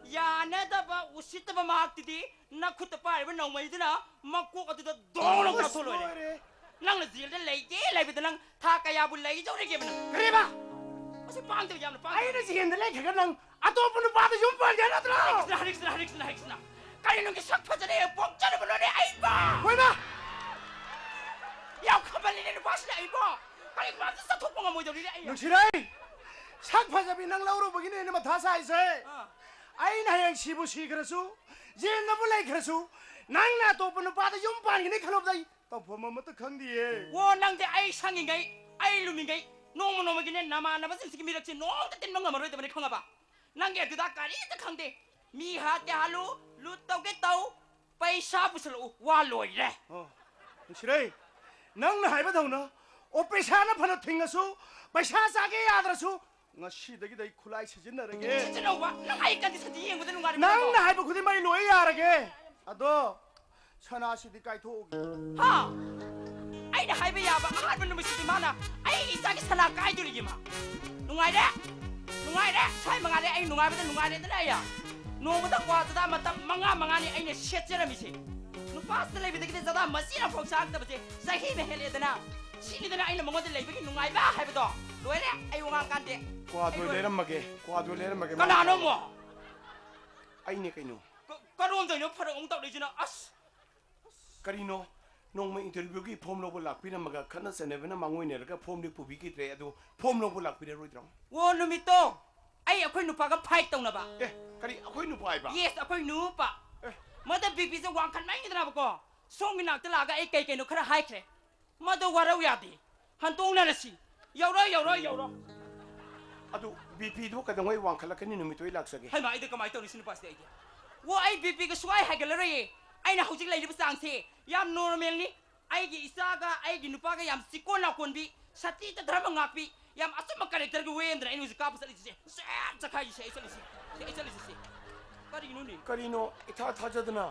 ya na da ba usit ba mak ti di na khut pari ba nang mai dina makko ka da dong ka tholo re nang na zil de lai ge lai ba nang tha ka ya bu lai jo re ge ba nang 그래 봐 ase pang de yam na pang 아이는 지겐들레 그거랑 ꯑꯇꯣꯞꯄ ꯅꯨꯄꯥꯗ ꯌꯨꯝ ꯄꯥꯟꯒꯦ ꯅꯠꯇ꯭ꯔꯣ ꯍꯔꯤꯛꯁꯅ ꯀꯔꯤ ꯅꯪꯒꯤ ꯁꯛ ꯐꯖꯅ ꯄꯣꯛꯆꯔꯕꯅꯣꯅꯦ ꯑꯩꯕꯣ ꯍꯣꯏꯅ ꯌꯥꯝ ꯈꯕꯜꯂꯤꯅꯦ ꯅꯨꯄꯥꯁꯤꯅ ꯑꯩꯕꯣ ꯀꯔꯤ ꯀꯥꯟꯗ ꯆꯠꯊꯣꯛꯄ ꯉꯝꯃꯣꯏꯗꯧꯔꯤꯅꯦ ꯑꯩ ꯅꯨꯡꯁꯤꯔꯩ ꯁꯛ ꯐꯖꯕꯤ ꯅꯪ ꯂꯧꯔꯨꯕꯒꯤꯅꯦ ꯃꯊꯥ ꯁꯥꯏꯁꯦ ꯑꯩꯅ ꯍꯌꯦꯡ ꯁꯤꯕꯨ ꯁꯤꯈ꯭ꯔꯁꯨ ꯖꯦꯜꯗꯕꯨ ꯂꯩꯈ꯭ꯔꯁꯨ ꯅꯪꯅ ꯑꯇꯣꯞꯄ ꯅꯨꯄꯥꯗ ꯌꯨꯝ ꯄꯥꯟꯒꯅꯤ ꯈꯜꯂꯨꯕꯗ ꯑꯩ ꯇꯧꯐꯝ ꯑꯃꯠꯇ ꯈꯪꯗꯤꯌꯦ ꯑꯣ ꯅꯪꯗꯤ ꯑꯩ ꯁꯪꯉꯤꯉꯩ ꯑꯩ ꯂꯨꯃꯤꯉꯩ ꯅꯣꯡꯃ ꯅꯣꯡꯃꯒꯤꯅꯦ ꯅꯃꯥꯟꯅꯕꯁꯤꯡꯁꯤꯒꯤ ꯃꯤꯔꯛꯁꯦ ꯅꯣꯡꯇ ꯇꯤꯟꯕ ꯉꯝꯃꯔꯣꯏꯗꯕꯅꯤ ꯈꯪꯉꯕ ꯅꯪꯒꯤ ꯑꯗꯨꯗ ꯀꯔꯤꯝꯇ ꯈꯪꯗꯦ ꯃꯤ ꯍꯥꯠꯀꯦ ꯍꯥꯠꯂꯨ ꯂꯨꯠ ꯇꯧꯒꯦ ꯇꯧ ꯄꯩꯁꯥ ꯄꯨꯁꯜꯂꯛꯎ ꯋꯥ ꯂꯣꯏꯔꯦ ꯅꯨꯡꯁꯤꯔꯩ ꯅꯪꯅ ꯍꯥꯏꯕꯗꯧꯅ ꯑꯣꯄꯔꯦꯁꯟꯅ ꯐꯅ ꯊꯤꯡꯉꯁꯨ ꯄꯩꯁꯥ ꯆꯥꯒꯦ ꯌꯥꯗ꯭ꯔꯁꯨ ꯉꯁꯤꯗꯒꯤꯗꯤ ꯑꯩ ꯈꯨꯠꯂꯥꯏ ꯁꯤꯖꯤꯟꯅꯔꯒꯦ ꯁꯤꯖꯤꯟꯅꯧꯕ ꯅꯪ ꯑꯩ ꯀꯟꯗꯤꯁꯟꯗꯤ ꯌꯦꯡꯕꯗ ꯅꯨꯡꯉꯥꯏꯔꯦ ꯅꯪꯅ ꯍꯥꯏꯕ ꯈꯨꯗꯤꯡꯃꯛ ꯑꯩ ꯂꯣꯏ ꯌꯥꯔꯒꯦ ꯑꯗꯣ ꯁꯅꯥꯁꯤꯗꯤ ꯀꯥꯏꯊꯣꯛꯎꯒꯦ ꯍꯥ ꯑꯩꯅ ꯍꯥꯏꯕ ꯌꯥꯕ ꯑꯍꯥꯟꯕ ꯅꯨꯃꯤꯠꯁꯤꯗꯤ ꯃꯥꯅ ꯑꯩ ꯏꯆꯥꯒꯤ ꯁꯅꯥ ꯀꯥꯏꯗꯣꯔꯤꯒꯤ ꯃꯥ ꯅꯨꯡꯉꯥꯏꯔꯦ ꯁ꯭ꯋꯥꯏ ꯃꯉꯥꯏꯔꯦ ꯑꯩ ꯅꯨꯡꯉꯥꯏꯕꯗ ꯅꯨꯡꯉꯥꯏꯔꯦꯗꯅ ꯑꯩ ꯅꯣꯡꯃꯗ ꯀ꯭ꯋꯥ ꯖꯗꯥ ꯃꯇꯝ ꯃꯉꯥꯅꯤ ꯑꯩꯅ ꯁꯦꯠꯆꯔꯝꯃꯤꯁꯦ ꯅꯨꯄꯥꯁꯤꯗ ꯂꯩꯕꯗꯒꯤꯗꯤ ꯖꯗꯥ ꯃꯆꯤꯅꯐꯥꯎ ꯆꯥꯔꯛꯇꯕꯁꯦ ꯆꯍꯤꯅ ꯍꯦꯜꯂꯦꯗꯅ ꯁꯤꯅꯤꯗꯅ ꯑꯩꯅ ꯃꯉꯣꯟꯗ ꯂꯩꯕꯒꯤ ꯅꯨꯡꯉꯥꯏꯕ ꯍꯥꯏꯕꯗꯣ ꯂꯣꯏꯔꯦ ꯑꯩ ꯋꯥꯉꯥꯡ ꯀꯥꯟꯗꯦ ꯀ꯭ꯋꯥꯗꯣ ꯂꯩꯔꯝꯃꯒꯦ ꯀꯅꯥꯅꯣ ꯑꯃꯨꯛ ꯑꯩꯅꯦ ꯀꯩꯅꯣ ꯀꯔꯣꯝꯗꯩꯅꯣ ꯐꯔꯛ ꯑꯃꯨꯛ ꯇꯧꯔꯤꯁꯤꯅ ꯑꯁ ꯀꯔꯤꯅꯣ ꯅꯣꯡꯃ ꯏꯟꯇꯔꯚ꯭ꯌꯨꯒꯤ ꯐꯣꯝ ꯂꯧꯕ ꯂꯥꯛꯄꯤꯔꯝꯃꯒ ꯈꯠꯅ ꯆꯩꯅꯕꯅ ꯃꯥꯡꯑꯣꯏꯅꯔꯒ ꯐꯣꯝꯗꯤ ꯄꯨꯕꯤꯈꯤꯗ꯭ꯔꯦ ꯑꯗꯨ ꯐꯣꯝ ꯂꯧꯕ ꯂꯥꯛꯄꯤꯔꯔꯣꯏꯗ꯭ꯔꯣ ꯑꯣ ꯅꯨꯃꯤꯠꯇꯣ ꯑꯩꯈꯣꯏ ꯅꯨꯄꯥꯒ ꯐꯥꯏꯠ ꯇꯧꯅꯕ ꯀꯔꯤ ꯑꯩꯈꯣꯏ ꯅꯨꯄꯥ ꯍꯥꯏꯕ ꯌꯦꯁ ꯑꯩꯈꯣꯏ ꯅꯨꯄꯥ ꯃꯗ ꯕꯤꯄꯤꯁꯦ ꯋꯥꯡꯈꯠꯃꯟꯈꯤꯗꯅꯕꯀꯣ ꯁꯣꯝꯒꯤ ꯅꯥꯛꯇ ꯂꯥꯛꯑꯒ ꯑꯩ ꯀꯩꯅꯣ ꯈꯔ ꯍꯥꯏꯈ꯭ꯔꯦ ꯃꯗꯣ ꯋꯥꯔꯧ ꯌꯥꯗꯦ ꯍꯟꯇꯣꯡꯅꯔꯁꯤ ꯌꯧꯔꯣ ꯑꯗꯨ ꯕꯤꯄꯤꯗꯨ ꯀꯩꯗꯧꯉꯩ ꯋꯥꯡꯈꯠꯂꯛꯀꯅꯤ ꯅꯨꯃꯤꯠꯇꯨ ꯑꯩ ꯂꯥꯛꯆꯒꯦ ꯍꯩꯃꯥ ꯑꯩꯗꯤ ꯀꯃꯥꯏꯅ ꯇꯧꯔꯤ ꯁꯤ ꯅꯨꯄꯥꯁꯤꯗꯤ ꯑꯩꯗꯤ ꯑꯣ ꯑꯩ ꯕꯤꯄꯤꯒ ꯁꯨꯡꯍꯥꯏ ꯍꯥꯏꯒꯠꯂꯔꯣꯏꯌꯦ ꯑꯩꯅ ꯍꯧꯖꯤꯛ ꯂꯩꯔꯤꯕ ꯆꯥꯡꯁꯦ ꯌꯥꯝ ꯅꯣꯔꯃꯦꯜꯅꯤ ꯑꯩꯒꯤ ꯏꯆꯥꯒ ꯑꯩꯒꯤ ꯅꯨꯄꯥꯒ ꯌꯥꯝ ꯆꯤꯛꯀꯣꯟ ꯂꯥꯎꯀꯣꯟꯕꯤ ꯁꯇꯤꯗ ꯙꯔꯃ ꯉꯥꯛꯄꯤ ꯌꯥꯝ ꯑꯆꯨꯝꯕ ꯀꯦꯔꯦꯛꯇꯔꯒꯤ ꯋꯦ ꯑꯃꯗꯅ ꯑꯩꯅ ꯍꯧꯖꯤꯛ ꯀꯥꯞꯄ ꯆꯠꯂꯤꯁꯦ ꯆꯈꯥꯏꯁꯦ ꯑꯩ ꯆꯠꯂꯤꯁꯦ ꯀꯔꯤꯅꯣꯅꯦ ꯀꯔꯤꯅꯣ ꯏꯊꯥ ꯊꯥꯖꯗꯅ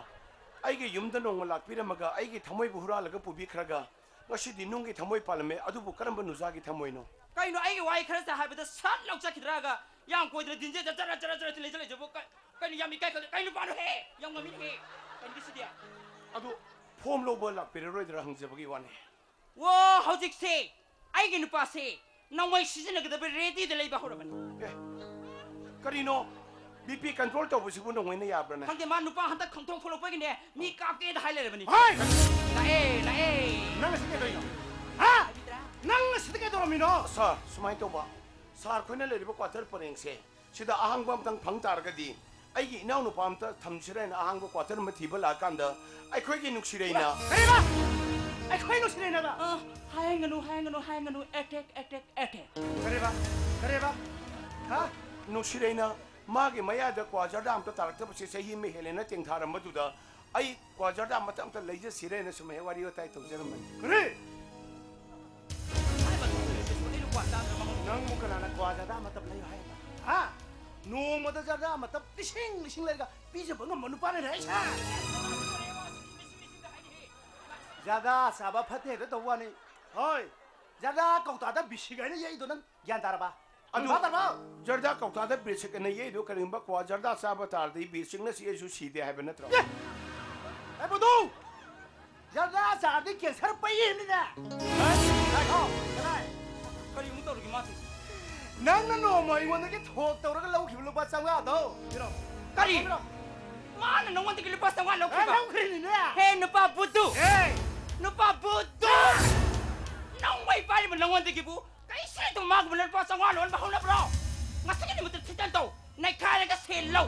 ꯑꯩꯒꯤ ꯌꯨꯝꯗ ꯅꯣꯡꯃ ꯂꯥꯛꯄꯤꯔꯝꯃꯒ ꯑꯩꯒꯤ ꯊꯃꯣꯏꯕꯨ ꯍꯨꯔꯥꯜꯂꯒ ꯄꯨꯕꯤꯈ꯭ꯔꯒ ꯉꯁꯤꯗꯤ ꯅꯨꯡꯒꯤ ꯊꯃꯣꯏ ꯄꯥꯜꯂꯝꯃꯦ ꯑꯗꯨꯕꯨ ꯀꯔꯝꯕ ꯅꯨꯖꯥꯒꯤ ꯊꯃꯣꯏꯅꯣ ꯀꯩꯅꯣ ꯑꯩꯒꯤ ꯋꯥꯍꯩ ꯈꯔꯁꯦ ꯍꯥꯏꯕꯗ ꯁꯠ ꯂꯧꯆꯠꯈꯤꯗ꯭ꯔꯒ ꯌꯥꯝ ꯀꯣꯏꯗꯅ ꯗꯤꯟꯖꯦꯗ ꯖꯔ ꯂꯩꯖꯕ ꯀꯩꯅꯣ ꯌꯥꯝ ꯏꯀꯥꯏ ꯀꯩꯅꯣ ꯄꯥꯅꯣꯍꯦ ꯌꯥꯝ ꯉꯝꯃꯤꯅꯦꯍꯦ ꯀꯩꯅꯣ ꯁꯤꯗꯤ ꯑꯗꯨ ꯐꯣꯝ ꯂꯧꯕ ꯂꯥꯛꯄꯤꯔꯔꯣꯏꯗ꯭ꯔꯥ ꯍꯪꯖꯕꯒꯤ ꯋꯥꯅꯤ ꯑꯣ ꯍꯧꯖꯤꯛꯁꯦ ꯑꯩꯒꯤ ꯅꯨꯄꯥꯁꯦ ꯅꯣꯡꯃꯩ ꯁꯤꯖꯤꯟꯅꯒꯗꯕ ꯔꯦꯗꯤꯗ ꯂꯩꯕ ꯍꯧꯔꯕꯅꯤ ꯀꯔꯤꯅꯣ ꯕꯤꯄꯤ ꯀꯟꯇ꯭ꯔꯣꯜ ꯇꯧꯕꯁꯤꯕꯨ ꯅꯣꯡꯃꯩꯅ ꯌꯥꯕ꯭ꯔꯥꯅꯦ ꯈꯪꯗꯦ ꯃꯥ ꯅꯨꯄꯥ ꯍꯟꯗꯛ ꯈꯪꯊꯣꯛ ꯊꯣꯛꯂꯛꯄꯒꯤꯅꯦ ꯃꯤ ꯀꯥꯞꯀꯦꯗ ꯍꯥꯏ ꯂꯩꯔꯕꯅꯤ ꯂꯥꯛꯑꯦ ꯅꯪ ꯉꯁꯤ ꯀꯩꯗꯧꯔꯤꯅꯣ ꯍꯥ ꯅꯪ ꯉꯁꯤꯗꯤ ꯀꯩꯗꯧꯔꯝꯃꯤꯅꯣ ꯁꯥꯔ ꯁꯨꯃꯥꯏꯅ ꯇꯧꯕ ꯁꯥꯔ ꯑꯩꯈꯣꯏꯅ ꯂꯩꯔꯤꯕ ꯀ꯭ꯋꯥꯇꯔ ꯄꯔꯦꯡꯁꯦ ꯁꯤꯗ ꯑꯍꯥꯡꯕ ꯑꯝꯇꯪ ꯐꯪ ꯇꯥꯔꯒꯗꯤ ꯑꯩꯒꯤ ꯏꯅꯥꯎꯅꯨꯄꯥ ꯑꯝꯇ ꯊꯝꯁꯤꯔꯅ ꯑꯍꯥꯡꯕ ꯀ꯭ꯋꯥꯇꯔ ꯑꯃ ꯊꯤꯕ ꯂꯥꯛꯑꯀꯥꯟꯗ ꯑꯩꯈꯣꯏꯒꯤ ꯅꯨꯡꯁꯤꯔꯩꯅ ꯀꯔꯤꯕ ꯑꯩꯈꯣꯏ ꯅꯨꯡꯁꯤꯔꯩꯅꯕ ꯍꯥꯏꯒꯅꯨ ꯑꯦꯇꯦꯛ ꯀꯔꯤꯕ ꯍꯥ ꯅꯨꯡꯁꯤꯔꯩꯅ ꯃꯥꯒꯤ ꯃꯌꯥꯗ ꯀ꯭ꯋꯥꯖꯔꯗ ꯑꯝꯇ ꯇꯥꯔꯛꯇꯕꯁꯦ ꯆꯍꯤ ꯑꯃ ꯍꯦꯜꯂꯦꯅ ꯇꯦꯡꯊꯥꯔꯝꯕꯗꯨꯗ ꯑꯩ ꯀ꯭ꯋꯥꯖꯔꯗ ꯑꯝꯇ ꯂꯩꯖꯁꯤꯔꯦꯅ ꯁꯨꯝ ꯍꯦꯛ ꯋꯥꯔꯤ ꯋꯥꯇꯥꯏ ꯇꯧꯖꯔꯝꯕꯅꯤ ꯀꯔꯤ ꯅꯪꯕꯨ ꯀꯅꯥꯅ ꯀ꯭ꯋꯥ ꯖꯔꯗꯥ ꯑꯃꯇ ꯂꯩꯌꯨ ꯍꯥꯏꯕ ꯍꯥ ꯅꯣꯡꯃꯗ ꯖꯔꯗꯥ ꯑꯃꯇ ꯂꯤꯁꯤꯡ ꯂꯩꯔꯒ ꯄꯤꯖꯕ ꯉꯝꯕ ꯅꯨꯄꯥꯅꯅꯦ ꯑꯩꯁꯦ ꯖꯔꯗꯥ ꯆꯥꯕ ꯐꯠꯇꯦ ꯍꯦꯛꯇ ꯇꯧꯕ ꯋꯥꯅꯤ ꯍꯣꯏ ꯖꯔꯗꯥ ꯀꯧꯇꯥꯗ ꯕꯤꯁꯤꯛ ꯍꯥꯏꯅ ꯌꯩꯗꯣ ꯅꯪ ꯒ꯭ꯌꯥꯟ ꯇꯥꯔꯕ ꯑꯗꯨ ꯖꯔꯗꯥ ꯀꯧꯇꯥꯗ ꯕꯦꯁꯤꯛ ꯑꯅ ꯌꯩꯗꯣ ꯀꯔꯤꯒꯨꯝꯕ ꯀ꯭ꯋꯥ ꯖꯔꯗꯥ ꯆꯥꯕ ꯇꯥꯔꯗꯤ ꯕꯦꯁꯤꯛꯅ ꯁꯤꯁꯨ ꯁꯤꯗꯦ ꯍꯥꯏꯕ ꯅꯠꯇ꯭ꯔꯣ ꯑꯩꯕꯨꯗꯨ ꯖꯔꯗꯥ ꯆꯥꯔꯗꯤ ꯀꯦꯟꯁꯔ ꯄꯩꯌꯦꯅꯤꯅꯦ ꯀꯔꯤ ꯑꯃꯨꯛ ꯇꯧꯔꯒꯦ ꯃꯥꯁꯦ ꯅꯪꯅ ꯅꯣꯡꯃ ꯑꯩꯉꯣꯟꯗꯒꯤ ꯊꯣꯛ ꯇꯧꯔꯒ ꯂꯧꯈꯤꯕ ꯂꯨꯄꯥ 500ꯗꯣ ꯀꯔꯤ ꯃꯥꯅ ꯅꯉꯣꯟꯗꯒꯤ ꯂꯨꯄꯥ 500 ꯂꯧꯈꯤꯕ ꯂꯧꯈ꯭ꯔꯤꯅꯤꯅꯦ ꯍꯦ ꯅꯨꯄꯥ ꯕꯨꯠꯇꯨ ꯅꯪꯋꯩ ꯄꯥꯏꯔꯤꯕ ꯅꯉꯣꯟꯗꯒꯤꯕꯨ ꯀꯩꯁꯨ ꯃꯥꯒꯨꯝꯕ ꯂꯨꯄꯥ 500 ꯂꯣꯟꯕ ꯍꯧꯅꯕ꯭ꯔꯣ ꯉꯁꯤꯒꯤ ꯅꯨꯃꯤꯠꯇ ꯊꯤꯇꯟ ꯇꯧ ꯅꯩꯈꯥꯏꯔꯒ ꯁꯦꯜ ꯂꯧ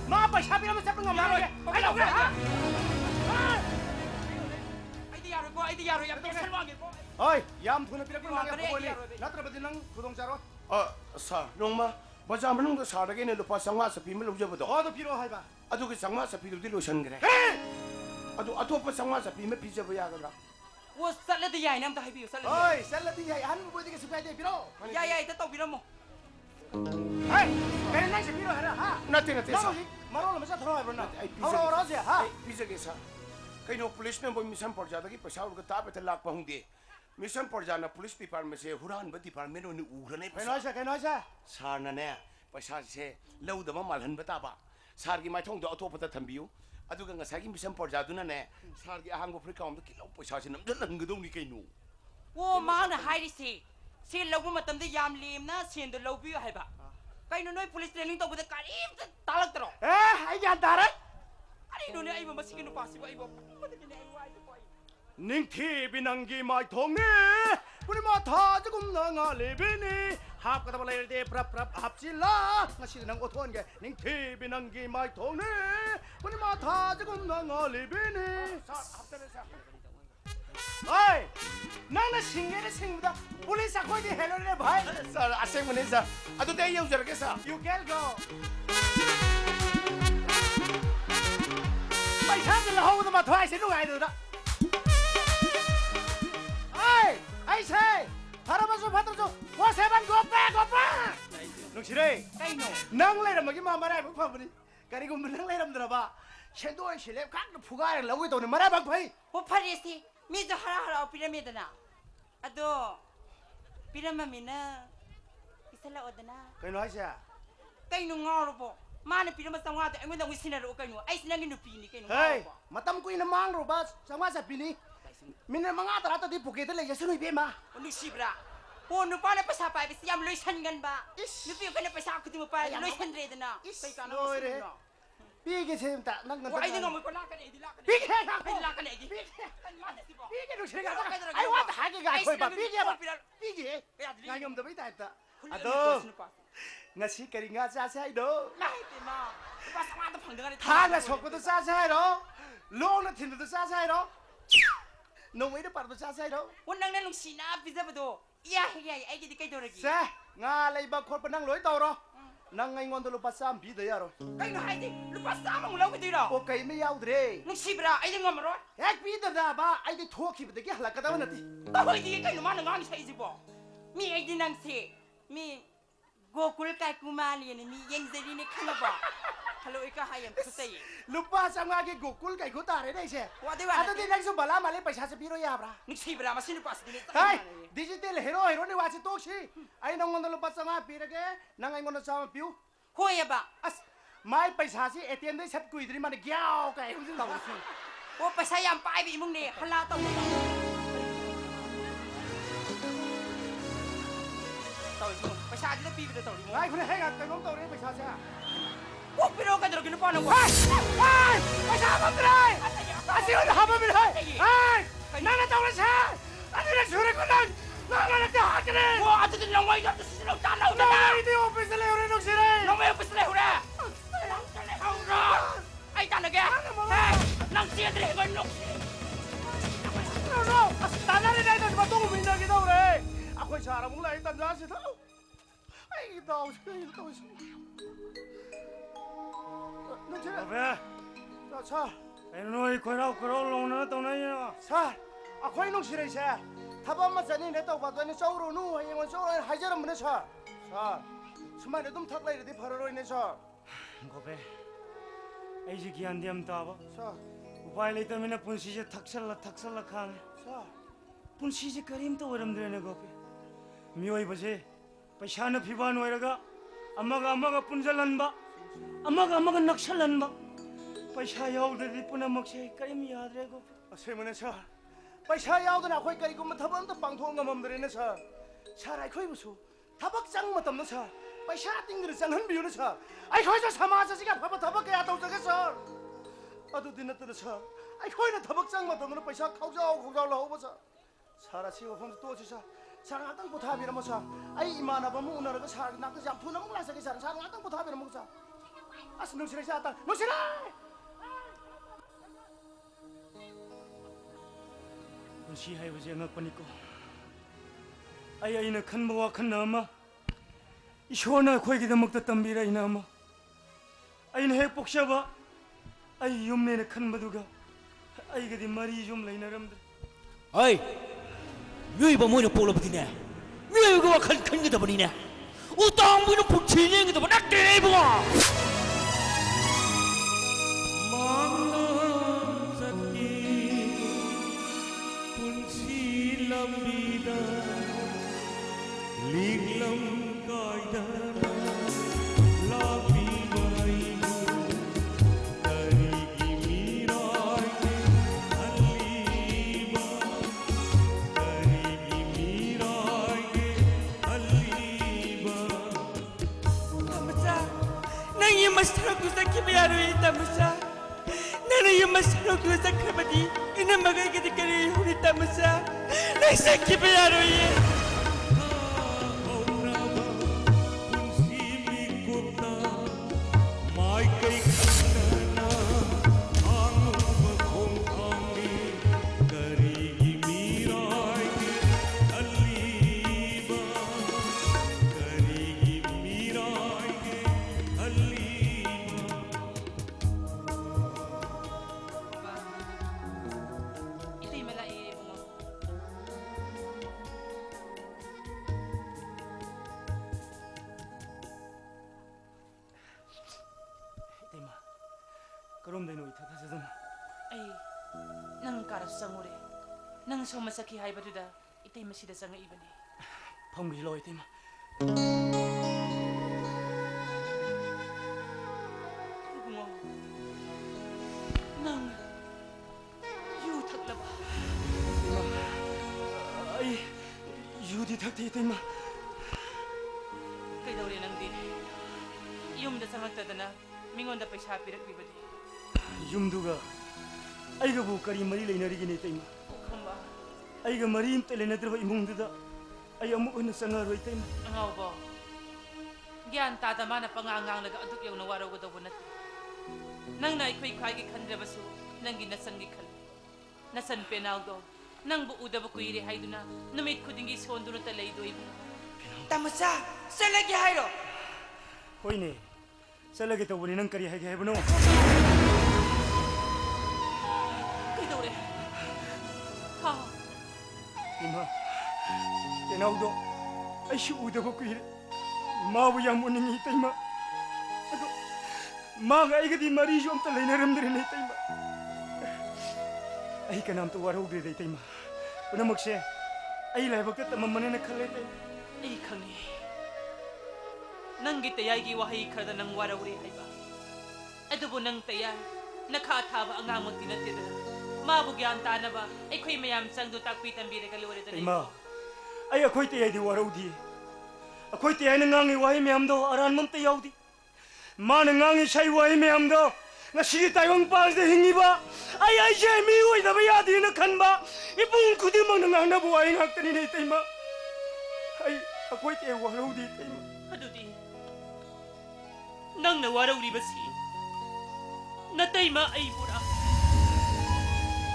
ꯃꯥ ꯄꯩꯁꯥ ꯄꯤꯔꯝꯕ ꯆꯠꯄ ꯉꯝꯃꯔꯣꯏ ꯑꯩ ꯂꯧꯒꯦ ꯑꯩꯗꯤ ꯌꯥꯔꯣꯏ ꯌꯥꯝ ꯇꯦꯟꯁꯟ ꯋꯥꯡꯒꯦꯀꯣ ꯍꯣꯏ ꯌꯥꯝ ꯊꯨꯅ ꯄꯤꯔꯛꯄ ꯉꯝꯒꯅꯤ ꯅꯠꯇ꯭ꯔꯕꯗꯤ ꯅꯪ ꯈꯨꯗꯣꯡ ꯆꯥꯔꯣꯏ ꯁꯥꯔ ꯅꯣꯡꯃ ꯕꯖꯥꯔ ꯃꯅꯨꯡꯗ ꯁꯥꯔꯗꯒꯤ ꯑꯩꯅ ꯂꯨꯄꯥ 500 ꯆꯞꯄꯤ ꯑꯃ ꯂꯧꯖꯕꯗꯣ ꯑꯗꯨ ꯄꯤꯔꯛꯑꯣ ꯍꯥꯏꯕ ꯑꯗꯨꯒꯤ 500 ꯆꯞꯄꯤꯗꯨꯗꯤ ꯂꯣꯏꯁꯟꯈ꯭ꯔꯦ ꯑꯗꯨ ꯑꯇꯣꯞꯄ 500 ꯆꯞꯄꯤ ꯑꯃ ꯄꯤꯖꯕ ꯌꯥꯒꯗ꯭ꯔꯥ ꯑꯣ ꯆꯠꯂꯗꯤ ꯌꯥꯏꯅ ꯑꯝꯇ ꯍꯥꯏꯕꯤꯌꯨ ꯍꯣꯏ ꯆꯠꯂꯗꯤ ꯌꯥꯏ ꯑꯍꯟꯕꯕꯨꯗꯤ ꯀꯩꯁꯨ ꯀꯥꯏꯗꯦ ꯄꯤꯔꯛꯑꯣ ꯌꯥꯏ ꯍꯦꯛꯇ ꯇꯧꯕꯤꯔꯝꯃꯣ ꯀꯔꯤ ꯅꯪꯁꯦ ꯄꯤꯔꯣ ꯍꯥꯏꯔ ꯍꯥ ꯅꯠꯇꯦ ꯅꯪ ꯁꯥꯔ ꯍꯧꯖꯤꯛ ꯃꯔꯣꯜ ꯑꯃ ꯆꯠꯊꯔꯣ ꯍꯥꯏꯕ꯭ꯔꯣ ꯅꯪ ꯑꯩ ꯍꯧꯔꯛꯑꯣꯔꯣꯁꯦ ꯍꯥ ꯄꯤꯖꯒꯦ ꯁꯥꯔ ꯀꯩꯅꯣ ꯄꯨꯂꯤꯁꯅ ꯃꯣꯏ ꯃꯤꯁꯟ ꯄ꯭ꯔꯣꯖꯥꯗꯒꯤ ꯄꯩꯁꯥ ꯎꯔꯒ ꯇꯥꯕꯇ ꯂꯥꯛꯄ ꯍꯧꯗꯦ ꯃꯤꯁꯟ ꯄ꯭ꯔꯣꯖꯥꯅ ꯄꯨꯂꯤꯁ ꯗꯤꯄꯥꯔꯠꯃꯦꯟꯁꯦ ꯍꯨꯔꯥꯟꯕ ꯗꯤꯄꯥꯔꯠꯃꯦꯟ ꯑꯣꯏꯅ ꯎꯈ꯭ꯔꯅꯦ ꯀꯩꯅꯣ ꯍꯥꯏꯁꯦ ꯁꯥꯔꯅꯅꯦ ꯄꯩꯁꯥꯁꯦ ꯂꯧꯗꯕ ꯃꯥꯜꯍꯟꯕ ꯇꯥꯕ ꯁꯥꯔꯒꯤ ꯃꯥꯏꯊꯣꯡꯗꯣ ꯑꯇꯣꯞꯄꯗ ꯊꯝꯕꯤꯌꯨ ꯑꯗꯨꯒ ꯉꯁꯥꯏꯒꯤ ꯃꯤꯁꯟ ꯄ꯭ꯔꯣꯖꯥꯗꯨꯅꯅꯦ ꯁꯥꯔꯒꯤ ꯑꯍꯥꯡꯕ ꯐꯨꯔꯤꯠꯀꯥꯎꯝꯗ ꯈꯤꯇꯪ ꯄꯩꯁꯥꯁꯦ ꯅꯝꯁꯤꯜꯍꯟꯒꯗꯧꯅꯤ ꯀꯩꯅꯣ ꯑꯣ ꯃꯥꯅ ꯍꯥꯏꯔꯤꯁꯦ ꯁꯦꯜ ꯂꯧꯕ ꯃꯇꯝꯗ ꯌꯥꯝ ꯂꯦꯝꯅ ꯁꯦꯟꯗꯣ ꯂꯧꯕꯤꯌꯨ ꯍꯥꯏꯕ Kaino noi police training to bude karim talak tro. Ai gan tare. Ani no ne ai ma sigin pa si ai bo. Bude ne ai wai ko. ning thi binangi mai thong ne. Puni ma tha jagum na nga le bini. Hap ka ta le de prap prap hap chila. Ngasi nang othon ge ning thi binangi mai thong ne. Puni ma tha jagum na nga le bini. Oi, nang na singere singda police akoi di hello re bhai. Sir, aseng mune sir. Adu te yau jar ke sir. You can go. Paisa de la ho ma thwai se nu ai da. Ai say, haramaso phatraso, wa seban go pa. Nungsire, Kaino. nang lai ram gi ma marai bu phabani. Kari gum nang lai ram dra ba. Shendoi shile kak na phuga la wi to ne marai bang phai. Ho phari si mi do hara pyramid na. Ado pyramid na. Isala odana. Kai no ai sa. Kaino ngaro bo. Mana pyramid sangwa de ngwa ngwi sinaro kaino. Ai sinangi no pi ni kaino. Hey, matam ko ina mang ro ba sangwa sa pini. Mina mga tara di pukita le yasu ibe ma. Onu sibra. Onu pa na pasa pa bisi yam loisan gan ba. Nupi ka na pasa ko mo pa loisan re na. Kai ka na. Oi Pigi sem ta nang nang. Ai dingo mo ko la ka ni la ka. Pigi ka. Ai la ka ni. Pigi no sira ka. Ai wa ta hagi ga khoi ba pigi ba. Pigi. Ngayom da bai ta ta. Ado. Ngasi kari nga cha sai do. Lai ti ma. Pa sa ma da phang da. Tha na sok ko cha sai do. Lo na thin do cha sai do. Nong ấy nó bắt cha sai đâu. Quân năng nên lùng xì na pizza bado. Iya iya ai cái cây đồ gì. Sa, nga lấy ba khôn nang lối tàu rồi. Nang ngay ngon đồ lupa sam bi đấy rồi. Cái nó hay đi, lupa sam mà lâu cái gì đó. Ok mới yau đấy. Lùng xì bra ai đi ngâm rồi. Ek bi da ba ai đi thua khi bده cái halak ka da nati. Tao hơi đi cái nó mà nó ngang sai gì bo. Mi ai đi năng xì. Mi Gokul kai kumali ni mi yang jadi ni kana ba. Kalau ika hayam tu say. Lupa sam nga cái gokul kai ko ta re dai se. Wadi wa. Ata di nang so bala male paisa se biro ya bra. Ni xì bra mà xin lupa xí ni. Hai, digital hero ni wa se to si. Ai nang ngon lupa sam nga pi re ke nang ai ngon sa piu. Hoi ya ba. As mai paisa si ATM dai sat kui dri man gyao kai hum sin law si. O pa sayam pai bi mung ni hala tao. Tao ni. Pa sa ji da pi bi da tao ni. Ai khune hai ga kai ngom to re paisa se. Ko piro ka dro ki no pa no. Ai, paisa ba trai. Asi on ha ba mi hai. Ai, nana tao le sa. Ani le sure ko nang. Nana le ta ha kre. Wo atu tin long wai da tu sin ta lau da. Ai di office le ore nok sire. Long wai office le hura. Hau ra. Ai ta na ge. Hey, nang sia dre ko nok. No, tana le dai da ba tu min da ki dau re. Akhoi sa ra mung lai tan ja si thau. Ai dau si. Nó chứ. Về. Sa. Em nói khơi rau lòng nó tao nói nha. Sa. Akhoi nok sire sa. Thaba ma chani ne tau ba to ni chau ro nu hai ngon chau hai jar mun sa. Sa. Sumai ne dum thak lai de phar roi ne sa. Gobe. Ai ji gian diam ta ba. Sa. Upai le ta mina punsi je thaksal la khang. Sa. Punsi je karim to waram dre ne gobe. Mioi base. Paisa na phiban oiraga amaga punjalan ba. Amaga naksalan ba. Paisa yaudadi punamak se karim yaad re gobe. Ase mun sa. Paisa yaw da akhoi kari kum thaba am ta pang thong ngam dre ne sa. Sa rai khoi bu su. Thabak chang matam na sa. Paisa ting dre chang han biu na sa. Ai khoi sa samaj sa ga phaba thabak ya tau jaga sa. Adu din na sa. Ai khoi na thabak chang matam na paisa khaujau la ho ba sa. Sara si ofam to chi sa. Sara ngatang potha bi ra sa. Ai imana ba mu una ra sa na ka jam thu na mu la sa ke sa ngatang potha bi ra sa. As nung sira sa ta. Nung sira. Punsi hai base ngak paniko. Ai na khan ba wa khan na ma. Ishona khoi gi damak ta tambi ra ina ma. Ai na he poksha ba. Ai yum ne khan ba du ga. Ai ga di mari yum lai na ram. Ai. Yui ba mo ni polo ba ne. Yui ga khan khan ga da ba ni ne. Utang bu no pu chi ne ga da ba nak te ba. Liglam kaida la bimaigu tarigi miraige aliba tarigi miraige aliba masarok sa kibiyaro ita masa. Nana yung masarok sa kabadi. Ina magagadi ka rin yung ita masa. Nasa kibiyaro ye. 그럼대로 이타다서던 Ay, nang karasang uri. Nang sumasaki hay ba duda, itay masida sa nga iba ni. 방미로 이때마 Mo, nang yutak laba. 아이 유디 탁대 이때마 Kay daw rin ang di. Iyong da sa magtada na, mingon da pa siya pirak iba di. 윰두가 아이가 보까리 머리 레이너리긴 이때마 Kamba, 아이가 머리 임때 레너들바 이몽두다 아이 아무 어느 상하로 이때마 ang aw ba? Giyan tatama na pangangang nag-aduk yung nawaraw ko daw bunat. Nang naikoy-koy gikandra baso, nang ginasang gikal. Nasan penaldo, nang buuda ba kuiri hay doon na, namit ko dingi sondo na talay doy mo. Tamasa, salagi hayo. 호이네 살라게 또 우리는 까리 하게 해보노 Kay daw rin. Ha, 이마 대나우도 아이씨 우다고 그이래 마부야 무닝이 이때마 아도 마가 이거디 말이 좀 떨래 내름들이네 이때마 아이가 남도 와라 오그래 이때마 오늘 먹세 아이 라이버겠다 만만해 칼레 때 ay kangi. Nang gitayay giwahay ka na ng warawri hay ba? Ado po nang tayay, nakataba ang amang tinatira. Mabugyan ta na ba? Ay ko'y mayam sang dutakpit ang birigalurit na 이마 아이 아코이 때야디 와라 오디 아코이 때야는 강이 와이 매암도 아란 몸 때야오디 마는 강이 샤이 와이 매암도 나 시기 따용 빠르데 행이바 아이 제 미워이다 바야디는 칸바 이봉 구디 먹는 강나 보아잉 학더니 이때마 아이 아코이 때 와라 오디 이때마 Ado di. Nang nawarawri ba si? Natay ma ay bura.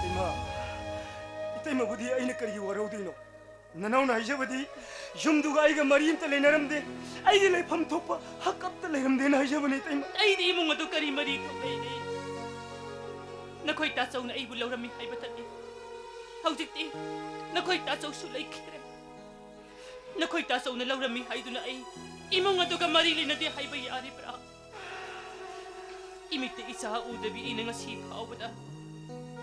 이마 이때마 부디 아이는 까리 와라 오디노 나나오나 이제 부디 윰두가 아이가 머리 임때 레나름데 아이들 레 팜토파 학갑때 레름데 나 이제 보니 이때마 Ay di mo nga to kari mari ko kay ni. Nakoy tasaw na ay bulaw rami ay batan ni. Hawjik ti. Nakoy tasaw sulay kire. Nakoy tasaw na law rami ay doon na ay. Imo nga to ka marili na di hay bayari pra. Imite isa ha udabi ina nga sipaw ba.